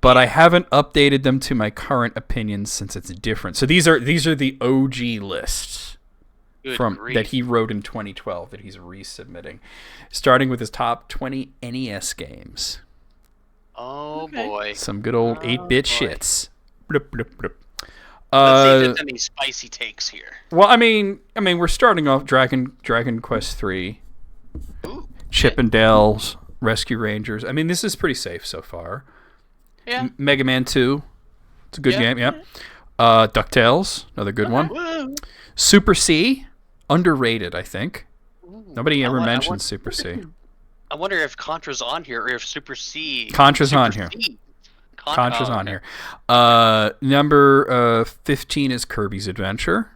But I haven't updated them to my current opinions since it's different. So these are the OG lists that he wrote in 2012 that he's resubmitting, starting with his top 20 NES games. Oh Okay. boy. Some good old 8-bit boy. shits. Bloop, bloop, bloop. Let's see if there's any spicy takes here. Well, I mean, we're starting off Dragon Quest III, Ooh. Chippendales, Rescue Rangers. I mean, this is pretty safe so far. Yeah. Mega Man 2. It's a good Yeah. game, yeah. DuckTales, another good one. Woo. Super C, underrated, I think. Nobody ever I mentioned want- Super C. I wonder if Contra's on here or if Super C. Contra's on here. Contra's on here. Number 15 is Kirby's Adventure.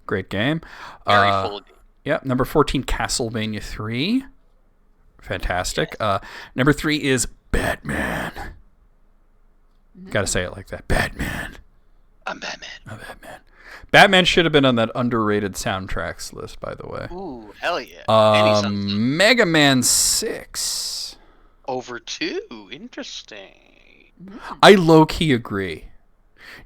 Great game. Very full game. Yep. Number 14, Castlevania 3. Fantastic. Number 3 is Batman. Got to say it like that. Batman. I'm Batman. Batman should have been on that underrated soundtracks list, by the way. Ooh, hell yeah. And he's on Mega Man 6. over 2. Interesting. I low-key agree.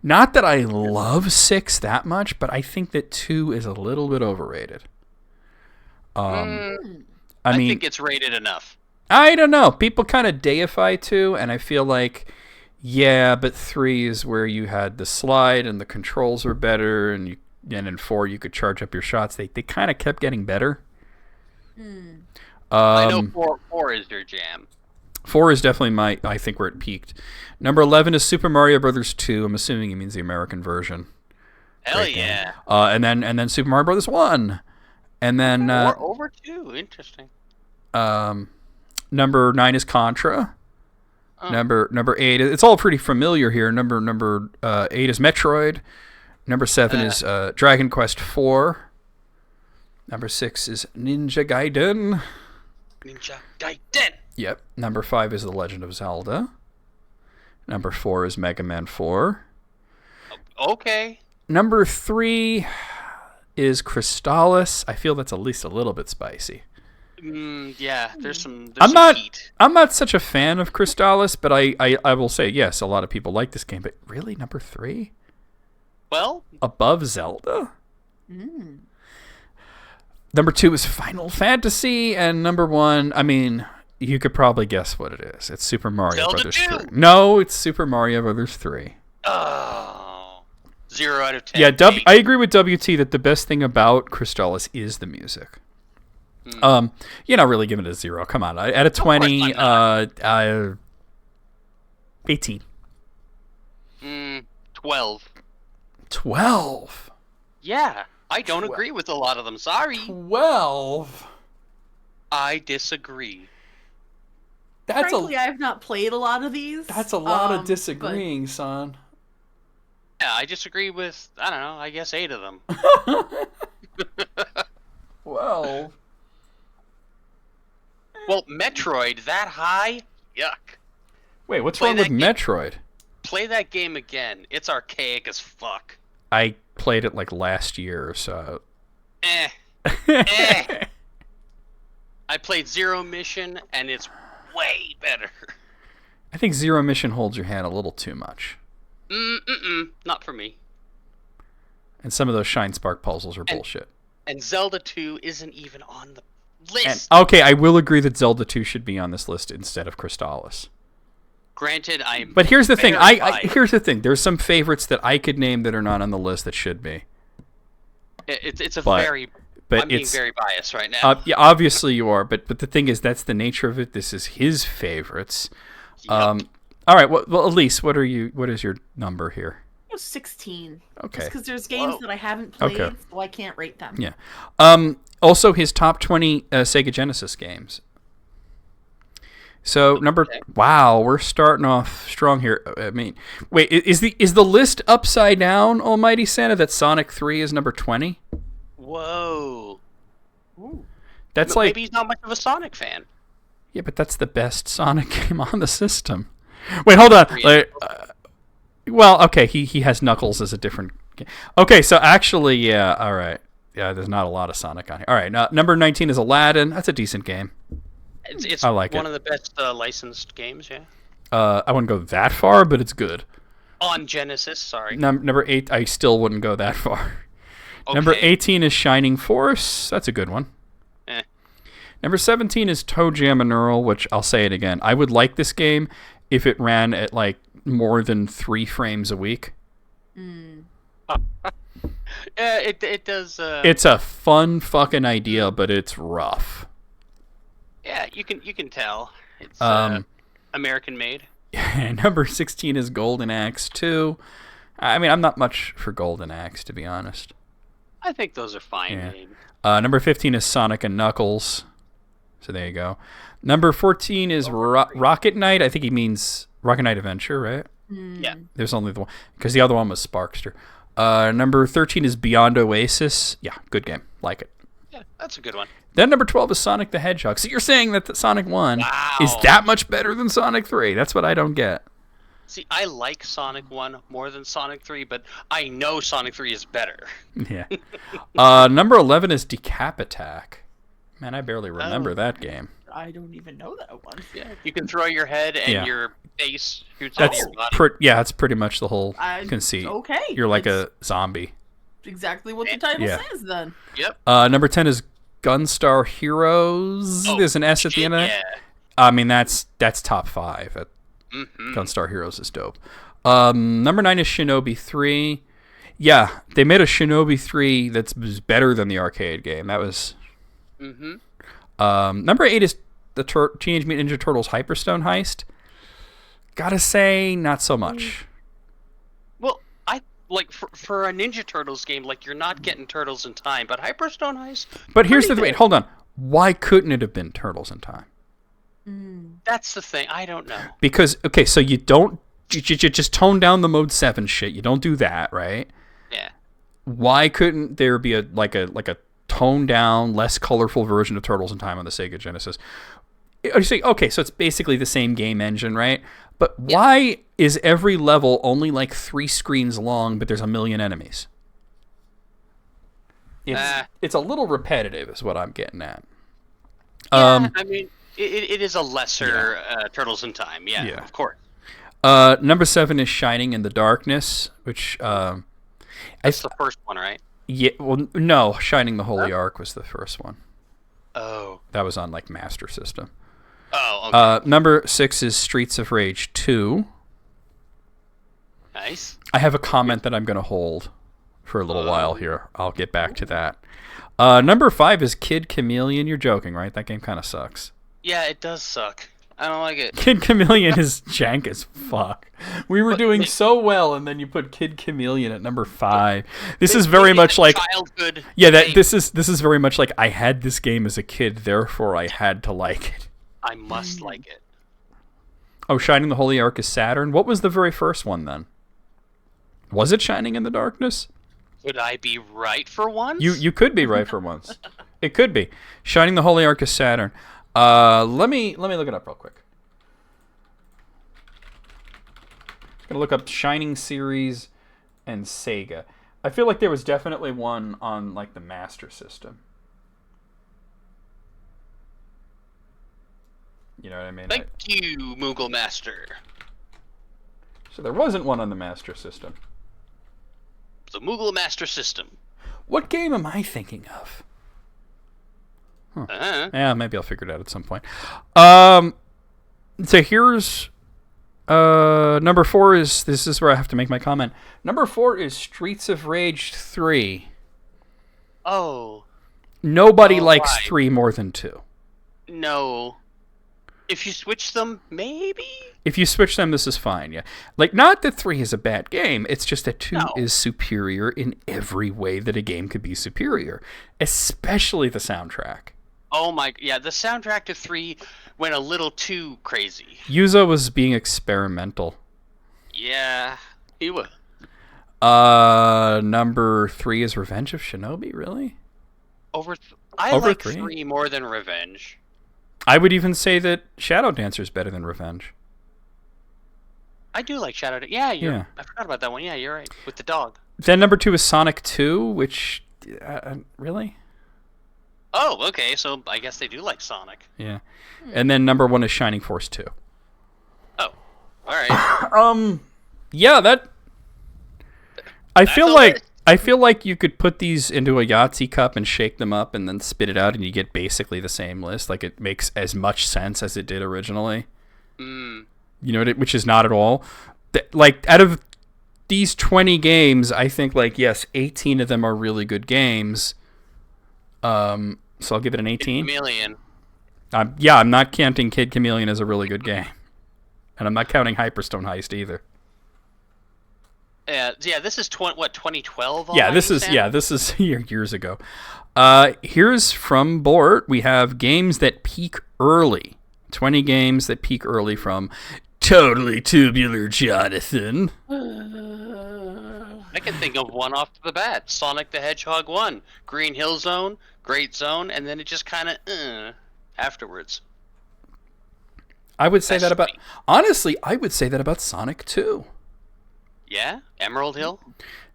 Not that I love 6 that much, but I think that 2 is a little bit overrated. I mean, think it's rated enough. I don't know. People kind of deify 2, and I feel like, yeah, but 3 is where you had the slide and the controls were better, and in 4 you could charge up your shots. They kind of kept getting better. I know 4 is your jam. 4 is definitely I think where it peaked. Number 11 is Super Mario Brothers 2. I'm assuming he means the American version. Hell Great game. yeah. And then Super Mario Brothers 1. And then Or over 2. Interesting. number 9 is Contra. Number 8, it's all pretty familiar here. Number 8 is Metroid. Number 7 is Dragon Quest IV. Number 6 is Ninja Gaiden. Ninja Gaiden. Yep. Number 5 is The Legend of Zelda. Number 4 is Mega Man 4. Okay. Number 3 is Crystallis. I feel that's at least a little bit spicy. Yeah, there's some heat. I'm not such a fan of Crystallis, but I will say, yes, a lot of people like this game. But really, number 3? Well, Above Zelda? Number 2 is Final Fantasy, and number 1, I mean, you could probably guess what it is. It's Super Mario Zelda Brothers 2. 3. No, it's Super Mario Brothers 3. oh, 0 out of 10. Yeah, I agree with WT that the best thing about Crystallis is the music. You're not really giving it a 0. Come on. Out of 20, 18. 12. 12. Yeah, I don't agree with a lot of them. Sorry. 12? I disagree. That's Frankly, I have not played a lot of these. That's a lot of but- disagreeing, son. Yeah, I disagree with, I don't know, I guess 8 of them. 12. Well, Metroid, that high? Yuck. Wait, what's Play wrong with that game. Metroid? Play that game again. It's archaic as fuck. I played it like last year or so. Eh. Eh. I played Zero Mission, and it's way better. I think Zero Mission holds your hand a little too much. Not for me. And some of those Shine Spark puzzles are bullshit. And Zelda 2 isn't even on the list. Okay, I will agree that Zelda 2 should be on this list instead of Crystallis. Granted, I'm. But here's the thing. very Here's the thing. There's some favorites that I could name that are not on the list that should be. It's a But- very. But I'm being it's very biased right now. yeah, obviously you are. But the thing is, that's the nature of it. This is his favorites. Yep. All right. Well, Elise, what is your number here? 16. Okay. Just because there's games Whoa. that I haven't played, Okay. so I can't rate them. Yeah. Also, his top 20 Sega Genesis games. So wow, we're starting off strong here. I mean, wait, is the list upside down, Almighty Santa? That Sonic 3 is number 20? Whoa. That's like Maybe he's not much of a Sonic fan. yeah, but that's the best Sonic game on the system. Wait, hold on. Well, okay, he has Knuckles as a different game. Okay, so actually, yeah, all right. Yeah, there's not a lot of Sonic on here. All right, now, number 19 is Aladdin. That's a decent game. It's I like one it. of the best licensed games, yeah. I wouldn't go that far, but it's good. On Genesis, sorry. Number 8, I still wouldn't go that far. Okay. Number 18 is Shining Force. That's a good one. Eh. Number 17 is Toe Jam and Earl, which I'll say it again. I would like this game if it ran at like more than 3 frames a week. It does. It's a fun fucking idea, but it's rough. Yeah, you can tell it's American made. Number 16 is Golden Axe 2. I mean, I'm not much for Golden Axe, to be honest. I think those are fine Yeah. games. Number 15 is Sonic and Knuckles. So there you go. Number 14 is Rocket Knight. I think he means Rocket Knight Adventure, right? Yeah. There's only the one. Because the other one was Sparkster. Number 13 is Beyond Oasis. Yeah, good game. Like it. Yeah, that's a good one. Then number 12 is Sonic the Hedgehog. So you're saying that the Sonic 1 Wow. is that much better than Sonic 3. That's what I don't get. See, I like Sonic 1 more than Sonic 3, but I know Sonic 3 is better. Yeah. Number 11 is Decap Attack. Man, I barely remember that game. I don't even know that one. Yeah, you can throw your head and Yeah. your face shoots out of That's your body. that's pretty much the whole conceit. Okay. You're like that's a zombie. exactly what the title Yeah. says then. Yep. Number 10 is Gunstar Heroes. Oh, There's an S at the shit, end of that. yeah. I mean, that's top 5. Gunstar Heroes is dope. Number 9 is Shinobi 3. Yeah, they made a Shinobi 3 that's better than the arcade game. That was... number 8 is the Teenage Mutant Ninja Turtles Hyperstone Heist. Gotta say, not so much. Well, I like for a Ninja Turtles game, like you're not getting Turtles in Time, but Hyperstone Heist. But here's the pretty wait, good. hold on. Why couldn't it have been Turtles in Time? That's the thing. I don't know. Because okay, so you don't you just tone down the mode 7 shit. You don't do that, right? Yeah. Why couldn't there be a toned down, less colorful version of Turtles in Time on the Sega Genesis? You say, okay, so it's basically the same game engine, right? But why is every level only like 3 screens long, but there's a million enemies? It's a little repetitive, is what I'm getting at. I mean, it is a lesser Turtles in Time. Yeah, Yeah. of course. Number 7 is Shining in the Darkness, which That's the first one, right? yeah, well, no, Shining the Holy Ark was the first one. Oh. That was on like Master System. Oh, okay. Number 6 is Streets of Rage 2. Nice. I have a comment that I'm going to hold for a little while here. I'll get back to that. Number 5 is Kid Chameleon. You're joking, right? That game kind of sucks. Yeah, it does suck. I don't like it. Kid Chameleon is jank as fuck. We were doing so well, and then you put Kid Chameleon at number 5. This is very much like childhood. yeah. That game. this is very much like I had this game as a kid, therefore I had to like it. I must like it. Oh, Shining the Holy Ark is Saturn. What was the very first one then? Was it Shining in the Darkness? Would I be right for once? You could be right for once. It could be. Shining the Holy Ark is Saturn. Let me look it up real quick. Gonna look up Shining series and Sega. I feel like there was definitely one on like the Master System. You know what I mean? Thank you, Moogle Master. So there wasn't one on the Master System. The Moogle Master System. What game am I thinking of? Yeah, maybe I'll figure it out at some point. So here's number 4 is, this is where I have to make my comment. Number 4 is Streets of Rage 3. Oh. Nobody likes right. 3 more than 2. No. If you switch them, maybe? If you switch them, this is fine, yeah. Like, not that 3 is a bad game, it's just that 2 No. is superior in every way that a game could be superior. Especially the soundtrack. Oh my, yeah, the soundtrack to 3 went a little too crazy. Yuzo was being experimental. Yeah, he was. Number 3 is Revenge of Shinobi, really? I Over like 3? 3 more than Revenge. I would even say that Shadow Dancer is better than Revenge. I do like Shadow. Yeah, Yeah. I forgot about that one. Yeah, you're right. With the dog. Then number 2 is Sonic 2, which... really? Oh, okay. So I guess they do like Sonic. Yeah. And then number 1 is Shining Force 2. Oh, all right. Yeah, that... I feel a like... list. I feel like you could put these into a Yahtzee cup and shake them up and then spit it out and you get basically the same list. Like, it makes as much sense as it did originally. Mm. You know, what, which is not at all. Like, out of these 20 games, I think, like, yes, 18 of them are really good games. So I'll give it an 18. Chameleon. Yeah, I'm not counting Kid Chameleon as a really good game. And I'm not counting Hyperstone Heist either. Yeah, this is 2012? Yeah, this is years ago. Here's from Bort. We have games that peak early. 20 games that peak early from Totally Tubular Jonathan. I can think of one off the bat. Sonic the Hedgehog 1, Green Hill Zone, Great Zone, and then it just kind of afterwards. I would say That's that about... sweet. Honestly, I would say that about Sonic 2. Yeah, Emerald Hill.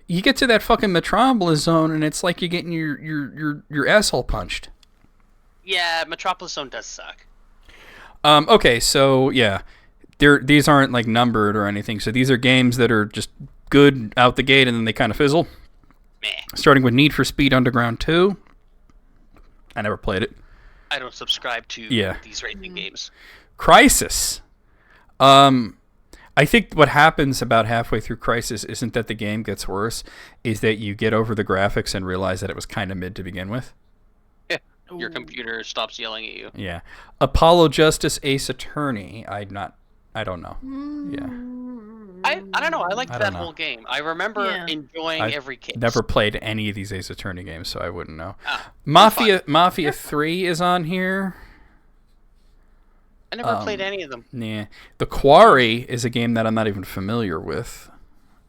You get to that fucking Metropolis Zone, and it's like you're getting your asshole punched. Yeah, Metropolis Zone does suck. Okay, so yeah, these aren't like numbered or anything. So these are games that are just good out the gate, and then they kind of fizzle. Meh. Starting with Need for Speed Underground 2. I never played it. I don't subscribe to Yeah. these racing games. Crisis. I think what happens about halfway through Crisis isn't that the game gets worse, is that you get over the graphics and realize that it was kind of mid to begin with. Your computer stops yelling at you. Yeah. Apollo Justice Ace Attorney. I don't know. Yeah. I don't know. I liked I that don't know. whole game. I remember enjoying I've every case. Never played any of these Ace Attorney games, so I wouldn't know. Fine. Mafia 3 is on here. I never played any of them. Yeah. The Quarry is a game that I'm not even familiar with.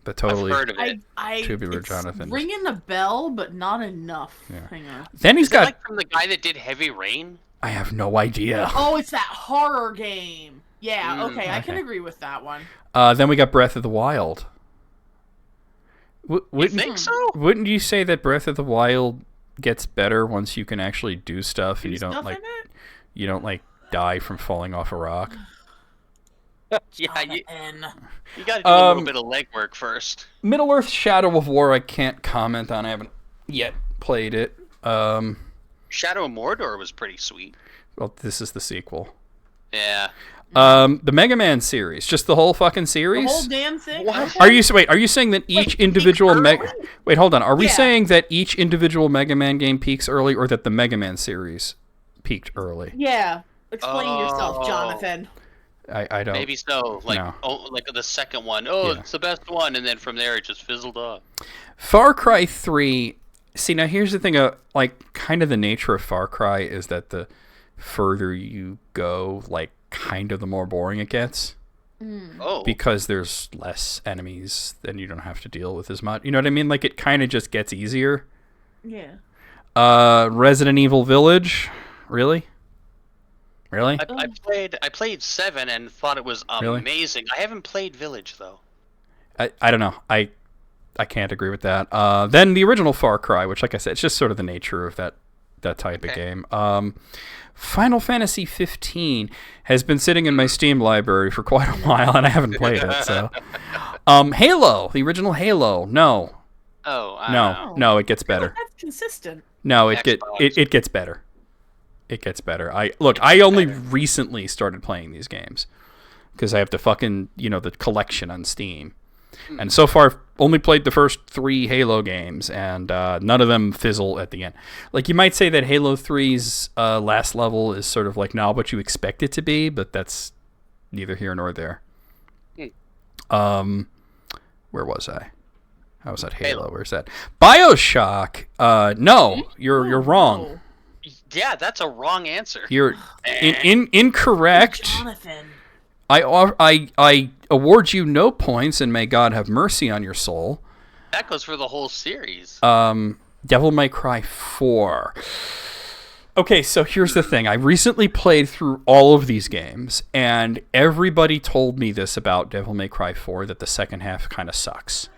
But totally. I've heard of it. Tubular It's Jonathan. ringing a bell, but not enough. Yeah. Hang on. Then he's Is it got... like from the guy that did Heavy Rain? I have no idea. Oh, it's that horror game. Yeah, okay, I can okay. agree with that one. Then we got Breath of the Wild. You think so? Wouldn't you say that Breath of the Wild gets better once you can actually do stuff and you don't Stuff like in it? you don't like die from falling off a rock? Yeah, you N. got to do a Um, little bit of legwork first. Middle Earth Shadow of War I can't comment on. I haven't yet played it. Shadow of Mordor was pretty sweet. Well, this is the sequel. Yeah. The Mega Man series, just the whole fucking The series? whole damn thing? What? Are you saying that each individual Wait, hold on. Are we Yeah. saying that each individual Mega Man game peaks early, or that the Mega Man series peaked early? Yeah. Explain yourself, Oh. Jonathan. I don't. Maybe so. Like, No. like the second one. Oh, Yeah. it's the best one, and then from there it just fizzled off. Far Cry 3. See, now here's the thing. Like, kind of the nature of Far Cry is that the further you go, like, kind of the more boring it gets. Oh. Because there's less enemies, then you don't have to deal with as much. You know what I mean? Like, it kind of just gets easier. Yeah. Resident Evil Village. Really? I played 7 and thought it was Really? amazing. I haven't played Village though. I don't know. I can't agree with that. Then the original Far Cry, which, like I said, it's just sort of the nature of that type of game. Final Fantasy 15 has been sitting in my Steam library for quite a while, and I haven't played it. So, Halo, the original Halo, no. Oh, I don't know. No, it gets better. That's consistent. No, it gets better. It gets better. I only recently started playing these games because I have the fucking the collection on Steam, and so far I've only played the first 3 Halo games, and none of them fizzle at the end. Like, you might say that Halo 3's last level is sort of like not what you expect it to be, but that's neither here nor there. Where was I? I was at Halo. Where's that? BioShock. No, you're wrong. Yeah, that's a wrong answer. You're incorrect. Jonathan. I award you no points, and may God have mercy on your soul. That goes for the whole series. Devil May Cry 4. Okay, so here's the thing. I recently played through all of these games, and everybody told me this about Devil May Cry 4, that the second half kind of sucks.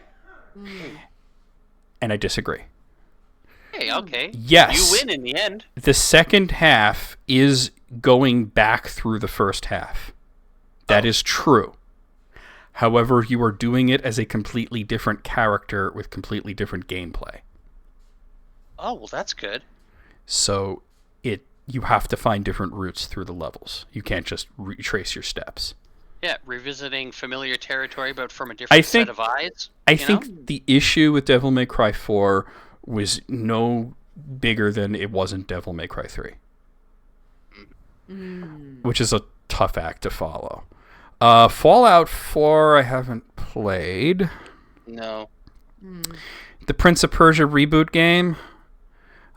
And I disagree. Hey, okay. Yes. You win in the end. The second half is going back through the first half. That is true. However, you are doing it as a completely different character with completely different gameplay. Oh, well, that's good. So you have to find different routes through the levels. You can't just retrace your steps. Yeah, revisiting familiar territory, but from a different set of eyes. I think the issue with Devil May Cry 4 was no bigger than it wasn't Devil May Cry 3. Which is a tough act to follow. Fallout 4 I haven't played. No. The Prince of Persia reboot game.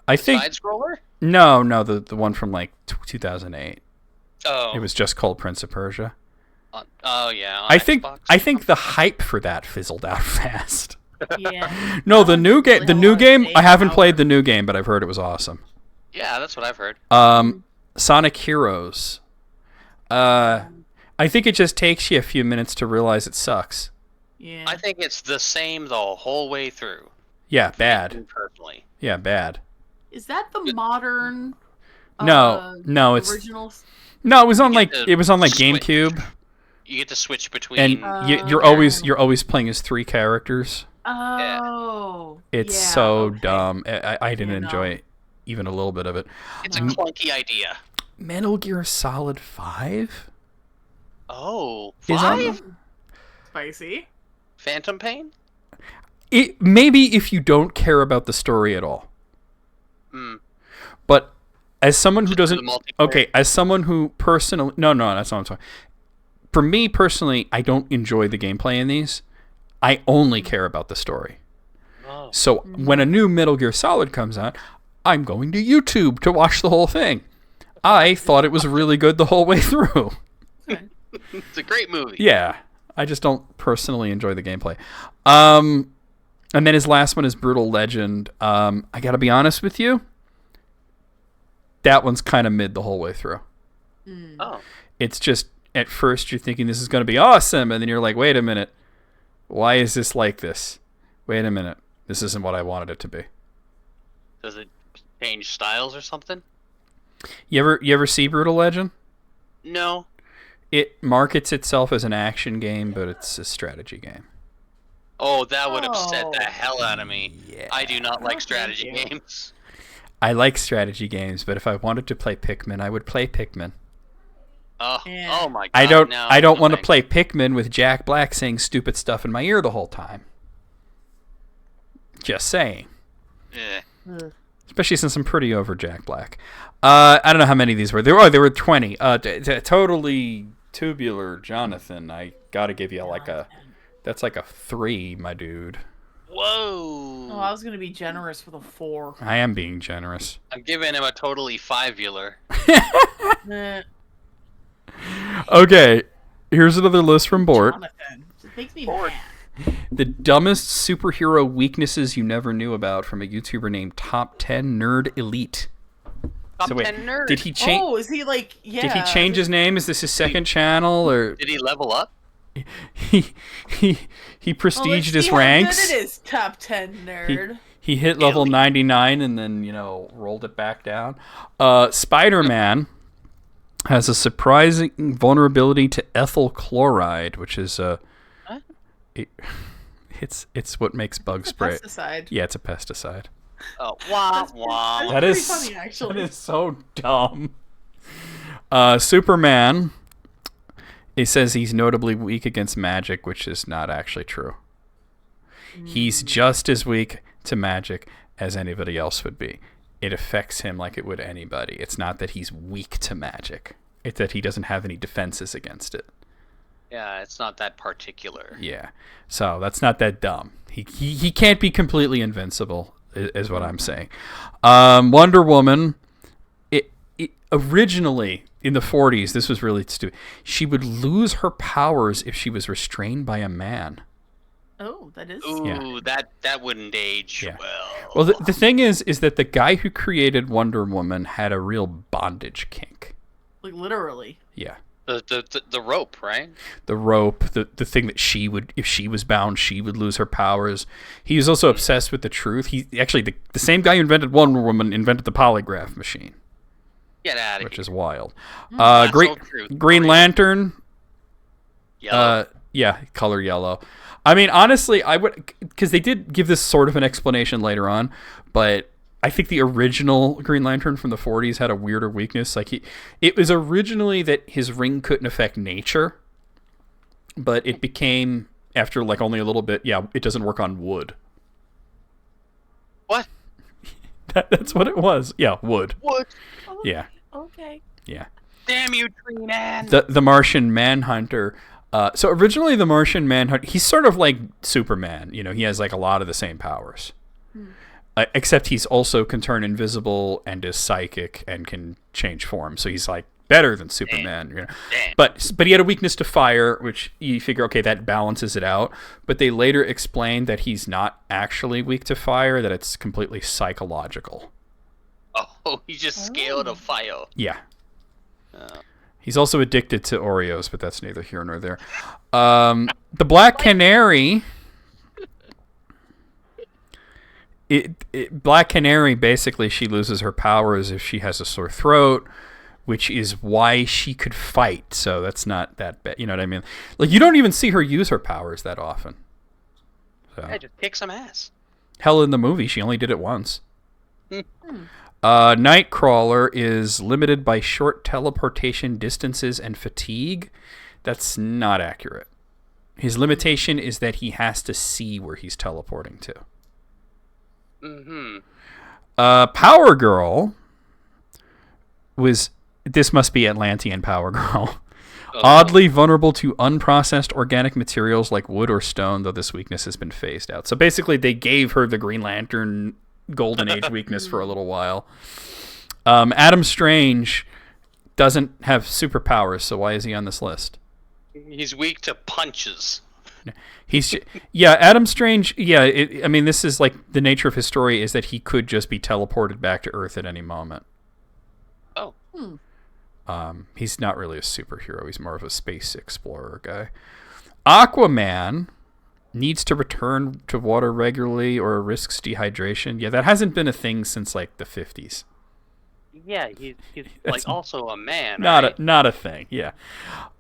I think Side-scroller? No, the one from like 2008. Oh. It was just called Prince of Persia. Oh yeah. I think the hype for that fizzled out fast. Yeah. No, the new game. I haven't played the new game, but I've heard it was awesome. Yeah, that's what I've heard. Sonic Heroes. I think it just takes you a few minutes to realize it sucks. Yeah. I think it's the same the whole way through. Yeah, bad. Personally. Yeah, bad. Is that the modern? No, it's originals. No, it was on like switch. GameCube. You get to switch between. And you're always playing as 3 characters. Oh. It's so dumb. I didn't enjoy it, even a little bit of it. It's a clunky idea. Metal Gear Solid 5? Oh, Is 5? Spicy. Phantom Pain? It maybe if you don't care about the story at all. But as someone who doesn't, as someone who personally, no, that's not what I'm talking. For me personally, I don't enjoy the gameplay in these. I only care about the story. Oh. So when a new Metal Gear Solid comes out, I'm going to YouTube to watch the whole thing. I thought it was really good the whole way through. It's a great movie. Yeah, I just don't personally enjoy the gameplay. And then his last one is Brutal Legend. I gotta be honest with you, that one's kind of mid the whole way through. Oh. It's just, at first you're thinking this is going to be awesome, and then you're like, wait a minute, why is this like this? Wait a minute, this isn't what I wanted it to be. Does it change styles or something? You ever see Brutal Legend? No. It markets itself as an action game, but it's a strategy game. Oh, that would upset the hell out of me. Yeah. I do not like strategy games. I like strategy games, but if I wanted to play Pikmin, I would play Pikmin. Oh, Yeah. oh my god. I don't want to play Pikmin with Jack Black saying stupid stuff in my ear the whole time. Just saying. Yeah. Especially since I'm pretty over Jack Black. I don't know how many of these were. There were 20. Totally tubular, Jonathan. I gotta give you that's like a 3, my dude. Whoa. Oh, I was gonna be generous with a 4. I am being generous. I'm giving him a totally 5-ular. Okay, here's another list from Bort. Jonathan. It makes me mad. The dumbest superhero weaknesses you never knew about, from a YouTuber named Top 10 Nerd Elite. Top 10 Nerd. Did he change? Oh, is he like? Yeah. Did he change his name? Is this his second channel, or Did he level up? he he he prestiged his ranks. How good it is, top 10 nerd. He hit level 99 and then, rolled it back down. Spider-Man has a surprising vulnerability to ethyl chloride, which is it's what makes bug spray. Pesticide. Yeah, it's a pesticide. Oh, wah, wah. That pretty is funny, actually. That is so dumb. Superman. It says he's notably weak against magic, which is not actually true. He's just as weak to magic as anybody else would be. It affects him like it would anybody. It's not that he's weak to magic. It's that he doesn't have any defenses against it. Yeah, it's not that particular. Yeah. So that's not that dumb. He can't be completely invincible, is what I'm saying. Wonder Woman, it originally in the 40s, this was really stupid. She would lose her powers if she was restrained by a man. Oh, that is. Ooh, that wouldn't age well. Well, the thing is that the guy who created Wonder Woman had a real bondage kink. Like, literally. Yeah. The rope, right? The rope, the thing that she would, if she was bound, she would lose her powers. He was also obsessed with the truth. He actually, the same guy who invented Wonder Woman invented the polygraph machine. Get out of here. Which is wild. True. Green Lantern. Yellow. Yeah, color yellow. I mean, honestly, I would, because they did give this sort of an explanation later on, but I think the original Green Lantern from the 40s had a weirder weakness. Like it was originally that his ring couldn't affect nature, but it became, after like only a little bit, it doesn't work on wood. What? That's what it was. Yeah, wood. Wood. Yeah. Okay. Yeah. Damn you, Tree Man. The Martian Manhunter. So originally the Martian Manhunter, he's sort of like Superman. He has like a lot of the same powers. Except he's also can turn invisible and is psychic and can change form. So he's like better than Superman. Damn. But he had a weakness to fire, which you figure, okay, that balances it out. But they later explained that he's not actually weak to fire, that it's completely psychological. Oh, he just scaled a fire. Yeah. He's also addicted to Oreos, but that's neither here nor there. The Black Canary... Black Canary, basically, she loses her powers if she has a sore throat, which is why she could fight. So that's not that bad. You know what I mean? Like, you don't even see her use her powers that often. So. Yeah, just kick some ass. Hell, in the movie, she only did it once. Nightcrawler is limited by short teleportation distances and fatigue. That's not accurate. His limitation is that he has to see where he's teleporting to. Power Girl this must be Atlantean Power Girl. Oddly vulnerable to unprocessed organic materials like wood or stone, though this weakness has been phased out. So basically they gave her the Green Lantern Golden Age weakness for a little while. Adam Strange doesn't have superpowers, so why is he on this list? He's weak to punches. Adam Strange. This is like the nature of his story is that he could just be teleported back to Earth at any moment. Oh. He's not really a superhero. He's more of a space explorer guy. Aquaman needs to return to water regularly or risks dehydration. Yeah, that hasn't been a thing since like the 50s. Yeah, he's like also a man. Not a thing. Yeah.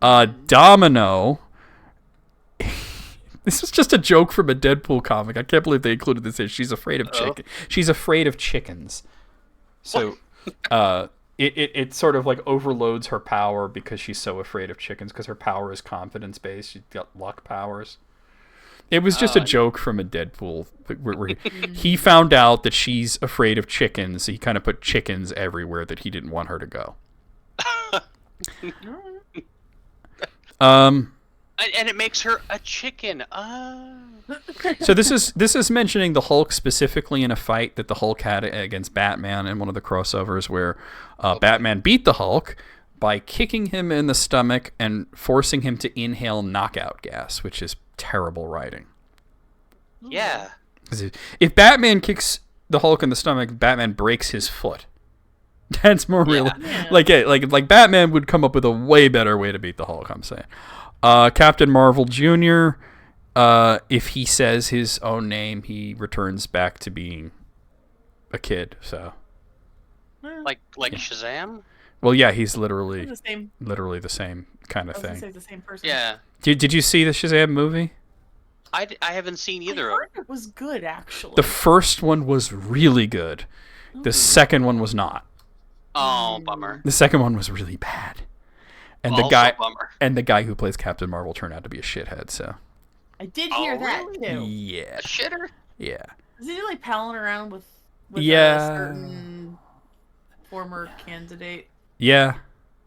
Domino. This is just a joke from a Deadpool comic. I can't believe they included this in. She's afraid of chicken. She's afraid of chickens. So, it sort of like overloads her power because she's so afraid of chickens because her power is confidence based. She's got luck powers. It was just a joke from a Deadpool where he found out that she's afraid of chickens. So he kind of put chickens everywhere that he didn't want her to go. And it makes her a chicken. So this is mentioning the Hulk specifically in a fight that the Hulk had against Batman in one of the crossovers where Batman beat the Hulk by kicking him in the stomach and forcing him to inhale knockout gas, which is terrible writing. Yeah. If Batman kicks the Hulk in the stomach, Batman breaks his foot. That's more real. Yeah. Like Batman would come up with a way better way to beat the Hulk, I'm saying. Captain Marvel Jr., if he says his own name, he returns back to being a kid. So, Like Shazam? well, yeah, he's They're literally the same. the same kind I of was gonna thing. say the same person. Yeah. Did you see the Shazam movie? I haven't seen either I of heard it was good actually. The first one was really good. The second one was not. Oh, bummer. The second one was really bad. And Also bummer. the guy who plays Captain Marvel turned out to be a shithead. So I did hear that really? too. yeah, A shitter? yeah, Is he like palling around with Yeah. a certain former candidate? yeah.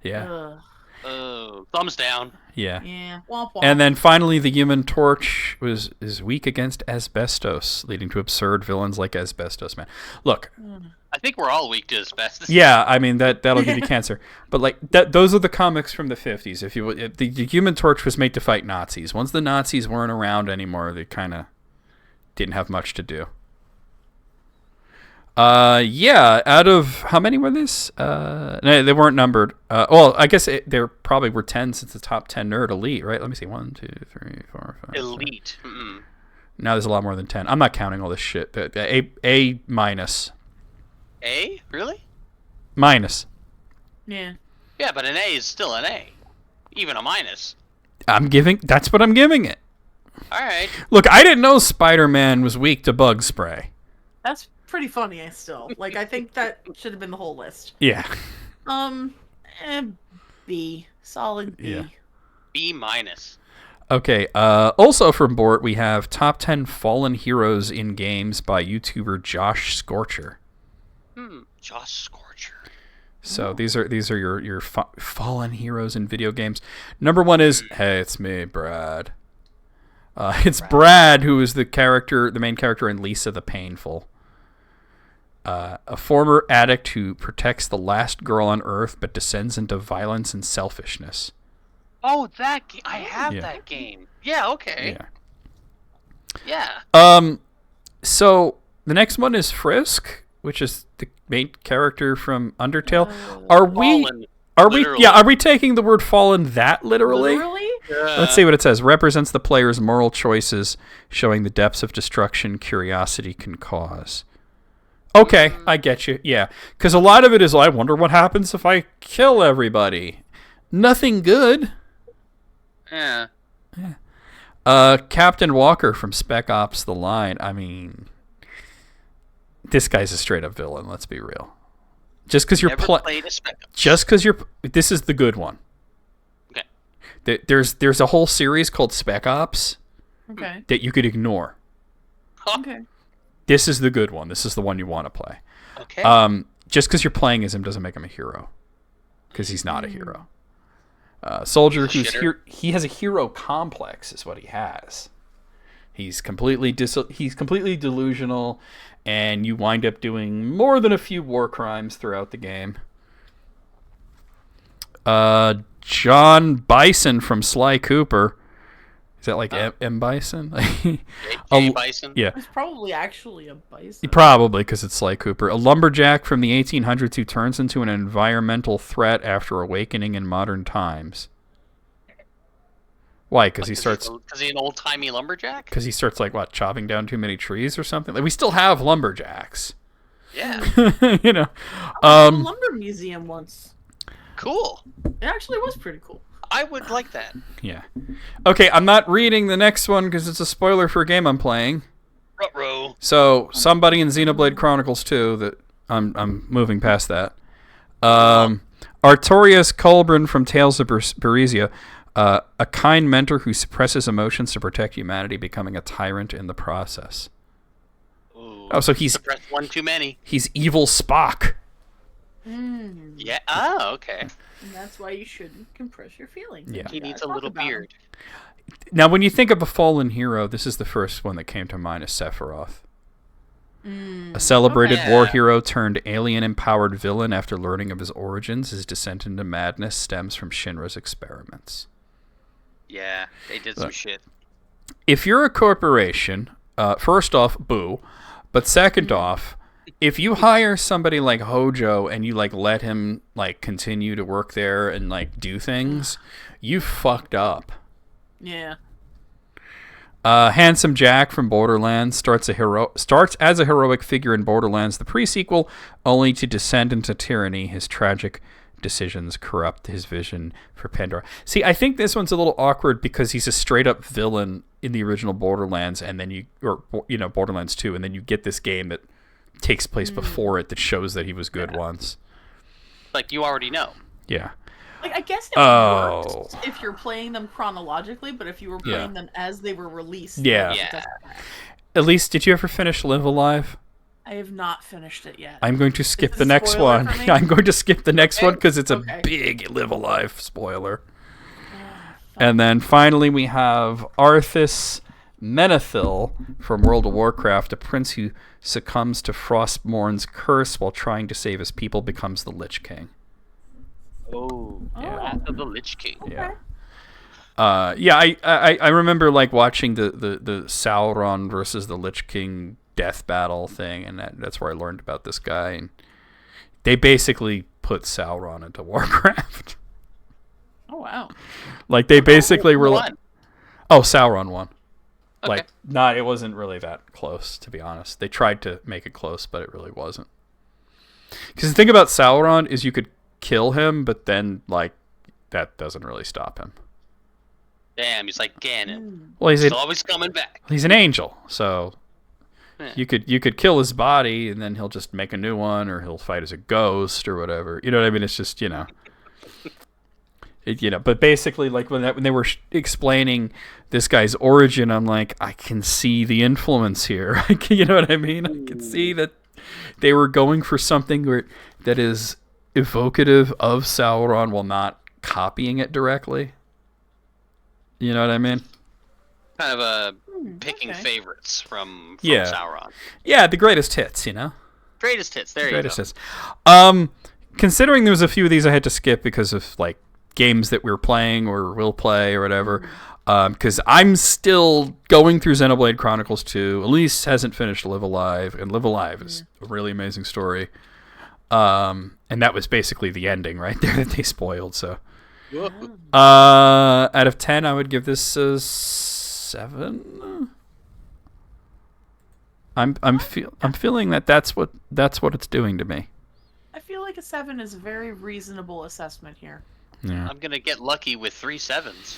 Ugh. Oh, thumbs down. Yeah. Yeah. Womp womp. And then finally, the Human Torch is weak against asbestos, leading to absurd villains like Asbestos Man. Look, I think we're all weak to asbestos. yeah, I mean that'll give you cancer. But like those are the comics from the 50s. If the Human Torch was made to fight Nazis. Once the Nazis weren't around anymore, they kind of didn't have much to do. Yeah, out of how many were this? No, they weren't numbered. Well, I guess there probably were 10 since the top 10 nerd elite, right? Let me see. 1, 2, 3, 4, 5. Elite. Mm-mm. Now there's a lot more than 10. I'm not counting all this shit. A minus. A? Really? Minus. Yeah. Yeah, but an A is still an A. Even a minus. That's what I'm giving it. Alright. Look, I didn't know Spider-Man was weak to bug spray. That's pretty funny. I still like. I think that should have been the whole list. Yeah. B. Solid B. Yeah. B minus. Okay, also from Bort, we have top 10 fallen heroes in games by YouTuber Josh Scorcher. Josh Scorcher. So these are your fallen heroes in video games. Number 1 is, hey, it's me, Brad. It's Brad, who is the main character in Lisa the Painful. A former addict who protects the last girl on Earth but descends into violence and selfishness. Oh, that game. I have Yeah. that game. Yeah, okay. Yeah. Yeah. So the next one is Frisk, which is the main character from Undertale. Are we taking the word fallen that literally? Literally? Let's see what it says. Represents the player's moral choices, showing the depths of destruction curiosity can cause. Okay, I get you. Yeah, because a lot of it is, I wonder what happens if I kill everybody. Nothing good. Yeah. Captain Walker from Spec Ops: The Line. I mean, this guy's a straight up villain. Let's be real. Just because you're played a Spec Ops. just because you're. This is the good one. Okay. There's a whole series called Spec Ops Okay. that you could ignore. Okay. This is the good one. This is the one you want to play. Okay. Just because you're playing as him doesn't make him a hero. Because he's not a hero. Soldier, he has a hero complex, is what he has. He's completely delusional, and you wind up doing more than a few war crimes throughout the game. John Bison from Sly Cooper. Is that like M. Bison? J. Bison? Yeah. It's probably actually a bison. Probably, because it's Sly Cooper. A lumberjack from the 1800s who turns into an environmental threat after awakening in modern times. Why? Because he starts... Because he's an old-timey lumberjack? Because he starts, like, what, chopping down too many trees or something? Like, we still have lumberjacks. Yeah. You know? I went to a lumber museum once. Cool. It actually was pretty cool. I would like that. Yeah. Okay, I'm not reading the next one because it's a spoiler for a game I'm playing. Ruh-roh. So, somebody in Xenoblade Chronicles 2 that I'm moving past that. Artorias Colbrin from Tales of Berseria, a kind mentor who suppresses emotions to protect humanity, becoming a tyrant in the process. Ooh, Oh, so he's suppressed one too many. He's evil Spock. Yeah. Oh, okay. And that's why you shouldn't compress your feelings. Yeah. He needs a little beard. Now, when you think of a fallen hero, this is the first one that came to mind is Sephiroth. A celebrated war hero turned alien-empowered villain after learning of his origins. His descent into madness stems from Shinra's experiments. Yeah, they did some shit. If you're a corporation, first off, boo. But second off, if you hire somebody like Hojo and you like let him like continue to work there and like do things, you fucked up. Yeah. Handsome Jack from Borderlands starts as a heroic figure in Borderlands, the pre-sequel, only to descend into tyranny. His tragic decisions corrupt his vision for Pandora. See, I think this one's a little awkward because he's a straight-up villain in the original Borderlands, and then Borderlands 2, and then you get this game that takes place before it that shows that he was good once. Like, you already know. Yeah. Like, I guess it works if you're playing them chronologically, but if you were playing them as they were released, yeah. it doesn't matter. Elise, did you ever finish Live Alive? I have not finished it yet. I'm going to skip the a next spoiler one. for me? I'm going to skip the next one because it's a Okay. big Live Alive spoiler. And then finally we have Arthas Menethil from World of Warcraft, a prince who succumbs to Frostmourn's curse while trying to save his people, becomes the Lich King. Oh, Yeah. Wrath of the Lich King. Yeah. I remember like watching the Sauron versus the Lich King death battle thing, and that's where I learned about this guy. And they basically put Sauron into Warcraft. Oh, wow. Like they basically were like, Won. oh, Sauron won. Okay. Like, it wasn't really that close, to be honest. They tried to make it close, but it really wasn't. Because the thing about Sauron is you could kill him, but then like that doesn't really stop him. Damn, he's like Ganon. Well, He's always coming back. he's an angel, so Yeah. you could kill his body, and then he'll just make a new one, or he'll fight as a ghost or whatever. You know what I mean? It's just But basically, like when they were explaining this guy's origin, I'm like, I can see the influence here. You know what I mean? I can see that they were going for something that is evocative of Sauron while not copying it directly. You know what I mean? Kind of picking okay. favorites from Yeah. Sauron. Yeah, the greatest hits, Greatest hits. There you Greatest go. hits. Considering there was a few of these I had to skip because of like games that we were playing or will play or whatever. Because I'm still going through Xenoblade Chronicles 2. Elise hasn't finished Live Alive, and Live Alive is a really amazing story. And that was basically the ending right there that they spoiled. So, out of 10, I would give this a 7. I'm feeling that's what it's doing to me. I feel like a 7 is a very reasonable assessment here. Yeah. I'm gonna get lucky with 3 7s.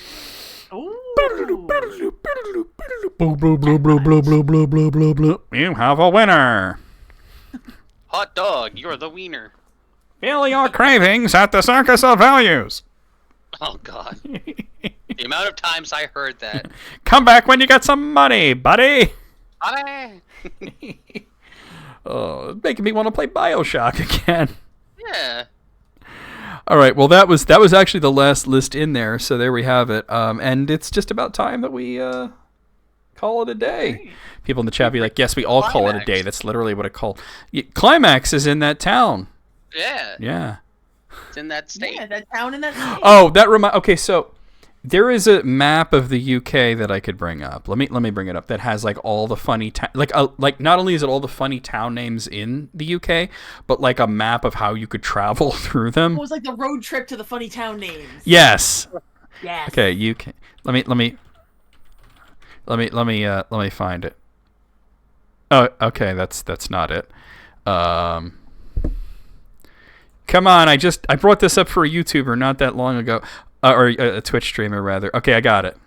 Ooh. You have a winner. Hot dog, you're the wiener. Feel your cravings at the Circus of Values. Oh God. The amount of times I heard that. Come back when you get some money, buddy. Honey. Oh, it's making me want to play BioShock again. Yeah. All right, well that was actually the last list in there, so there we have it. And it's just about time that we call it a day. People in the chat be like, "Yes, we all call it a day." That's literally what it called. Climax is in that town. Yeah. Yeah. It's in that state. Yeah, that town in that state. Oh, okay, so there is a map of the UK that I could bring up. Let me bring it up. That has like all the funny like not only is it all the funny town names in the UK, but like a map of how you could travel through them. It was like the road trip to the funny town names. Yes. Yes. Okay, UK. Let me find it. Oh, okay, that's not it. Come on, I brought this up for a YouTuber not that long ago. Or a Twitch streamer, rather. Okay, I got it.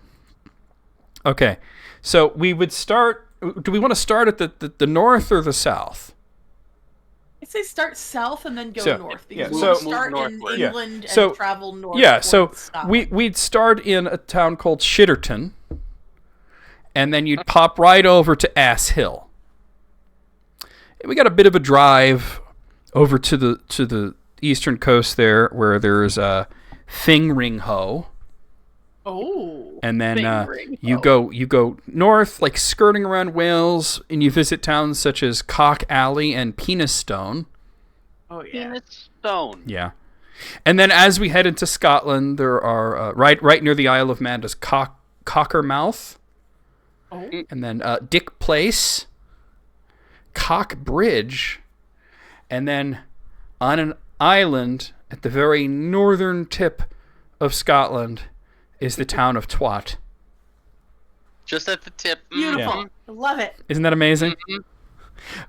Okay, so we would start... Do we want to start at the north or the south? I'd say start south and then go So- north. yeah, Because so- we'll start in northward. Yeah. England So- and travel north. Yeah, so towards Scotland. we'd start in a town called Shitterton, and then you'd pop right over to Ass Hill. And we got a bit of a drive over to the eastern coast there, where there's Fingringho. Oh. And then Fingering. you go north, like skirting around Wales, and you visit towns such as Cock Alley and Penistone. Oh yeah. It's stone. Yeah. And then as we head into Scotland, there are right near the Isle of Man is Cockermouth, Oh. and then Dick Place, Cock Bridge, and then on an island at the very northern tip of Scotland is the town of Twat. Just at the tip. Beautiful. I love it. Isn't that amazing?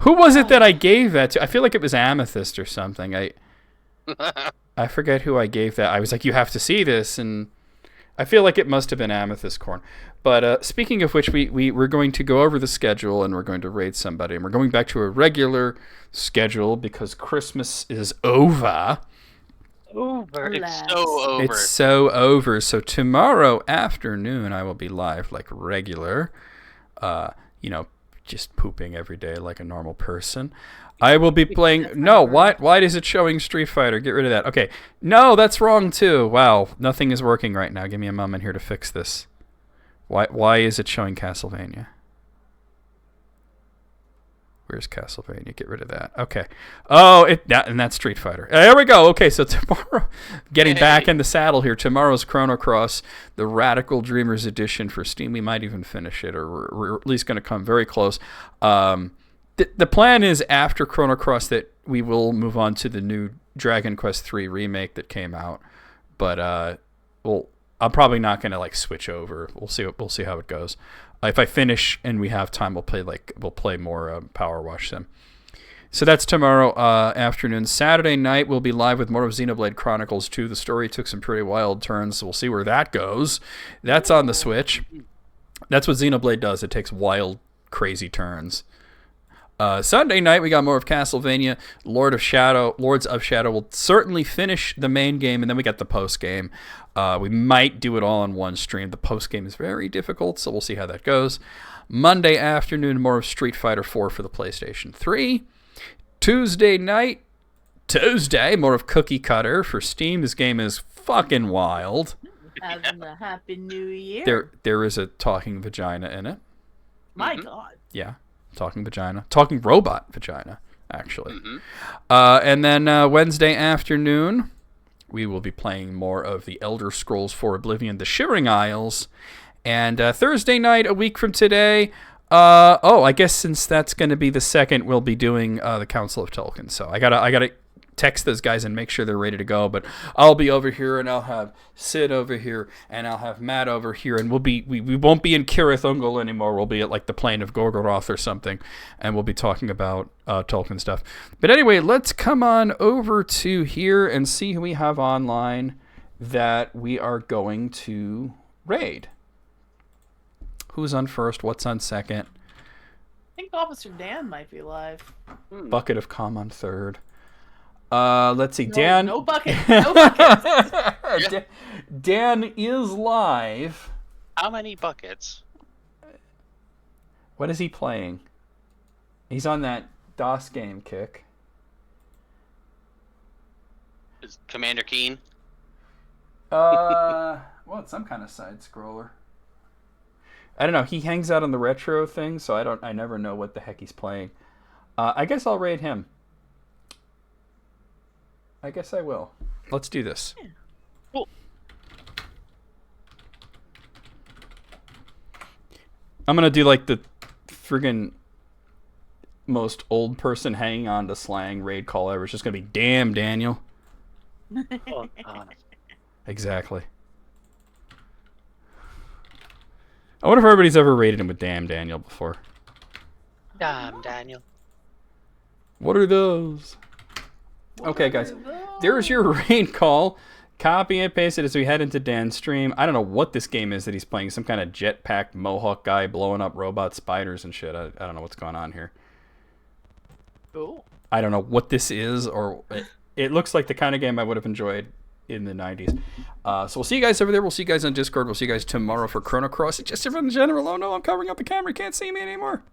Who was it that I gave that to? I feel like it was Amethyst or something. I forget who I gave that. I was like, you have to see this, and I feel like it must have been Amethyst Corn. But speaking of which, we're going to go over the schedule, and we're going to raid somebody. And we're going back to a regular schedule because Christmas is over. Over. It's so over. It's so over. So tomorrow afternoon, I will be live like regular. Just pooping every day like a normal person. I will be playing... No, why is it showing Street Fighter? Get rid of that. Okay. No, that's wrong too. Wow, nothing is working right now. Give me a moment here to fix this. Why is it showing Castlevania? Where's Castlevania? Get rid of that. Okay. Oh, and that's Street Fighter. There we go. Okay, so tomorrow, getting back in the saddle here. Tomorrow's Chrono Cross, the Radical Dreamers edition for Steam. We might even finish it, or we're at least going to come very close. The plan is after Chrono Cross that we will move on to the new Dragon Quest III remake that came out, but I'm probably not going to switch over. We'll see how it goes. If I finish and we have time, we'll play more Power Wash Sim. So that's tomorrow afternoon. Saturday night, we'll be live with more of Xenoblade Chronicles 2. The story took some pretty wild turns, so we'll see where that goes. That's on the Switch. That's what Xenoblade does. It takes wild, crazy turns. Sunday night, we got more of Castlevania. Lords of Shadow will certainly finish the main game, and then we got the post game. We might do it all in one stream. The post game is very difficult, so we'll see how that goes. Monday afternoon, more of Street Fighter 4 for the PlayStation 3. Tuesday night, more of Cookie Cutter for Steam. This game is fucking wild. Having a happy new year. There is a talking vagina in it. My God. Yeah. Talking robot vagina, actually. And then Wednesday afternoon, we will be playing more of the Elder Scrolls 4 Oblivion, The Shivering Isles. And Thursday night, a week from today, I guess since that's going to be the second, we'll be doing the Council of Tolkien. So I gotta text those guys and make sure they're ready to go. But I'll be over here, and I'll have Sid over here, and I'll have Matt over here, and we won't be in Cirith Ungol anymore. We'll be at the Plain of Gorgoroth or something, and we'll be talking about Tolkien stuff. But anyway, let's come on over to here and see who we have online that we are going to raid. Who's on first? What's on second? I think Officer Dan might be live. Bucket of Calm on third. Let's see. Dan. No bucket. No buckets. Dan is live. How many buckets? What is he playing? He's on that DOS game kick. Is Commander Keen? Well, it's some kind of side scroller. I don't know. He hangs out on the retro thing, so I never know what the heck he's playing. I guess I'll raid him. I guess I will. Let's do this. Yeah. Cool. I'm going to do the friggin' most old person hanging on to slang raid call ever. It's just going to be, damn, Daniel. Oh, God. Exactly. I wonder if everybody's ever rated him with damn Daniel before. Damn, Daniel. What are those? Okay, guys. There's your raid call. Copy and paste it as we head into Dan's stream. I don't know what this game is that he's playing. Some kind of jetpack mohawk guy blowing up robot spiders and shit. I don't know what's going on here. Cool. I don't know what this is, or it looks like the kind of game I would have enjoyed in the 90s. So we'll see you guys over there. We'll see you guys on Discord. We'll see you guys tomorrow for Chrono Cross. Just in general. Oh no, I'm covering up the camera. You can't see me anymore.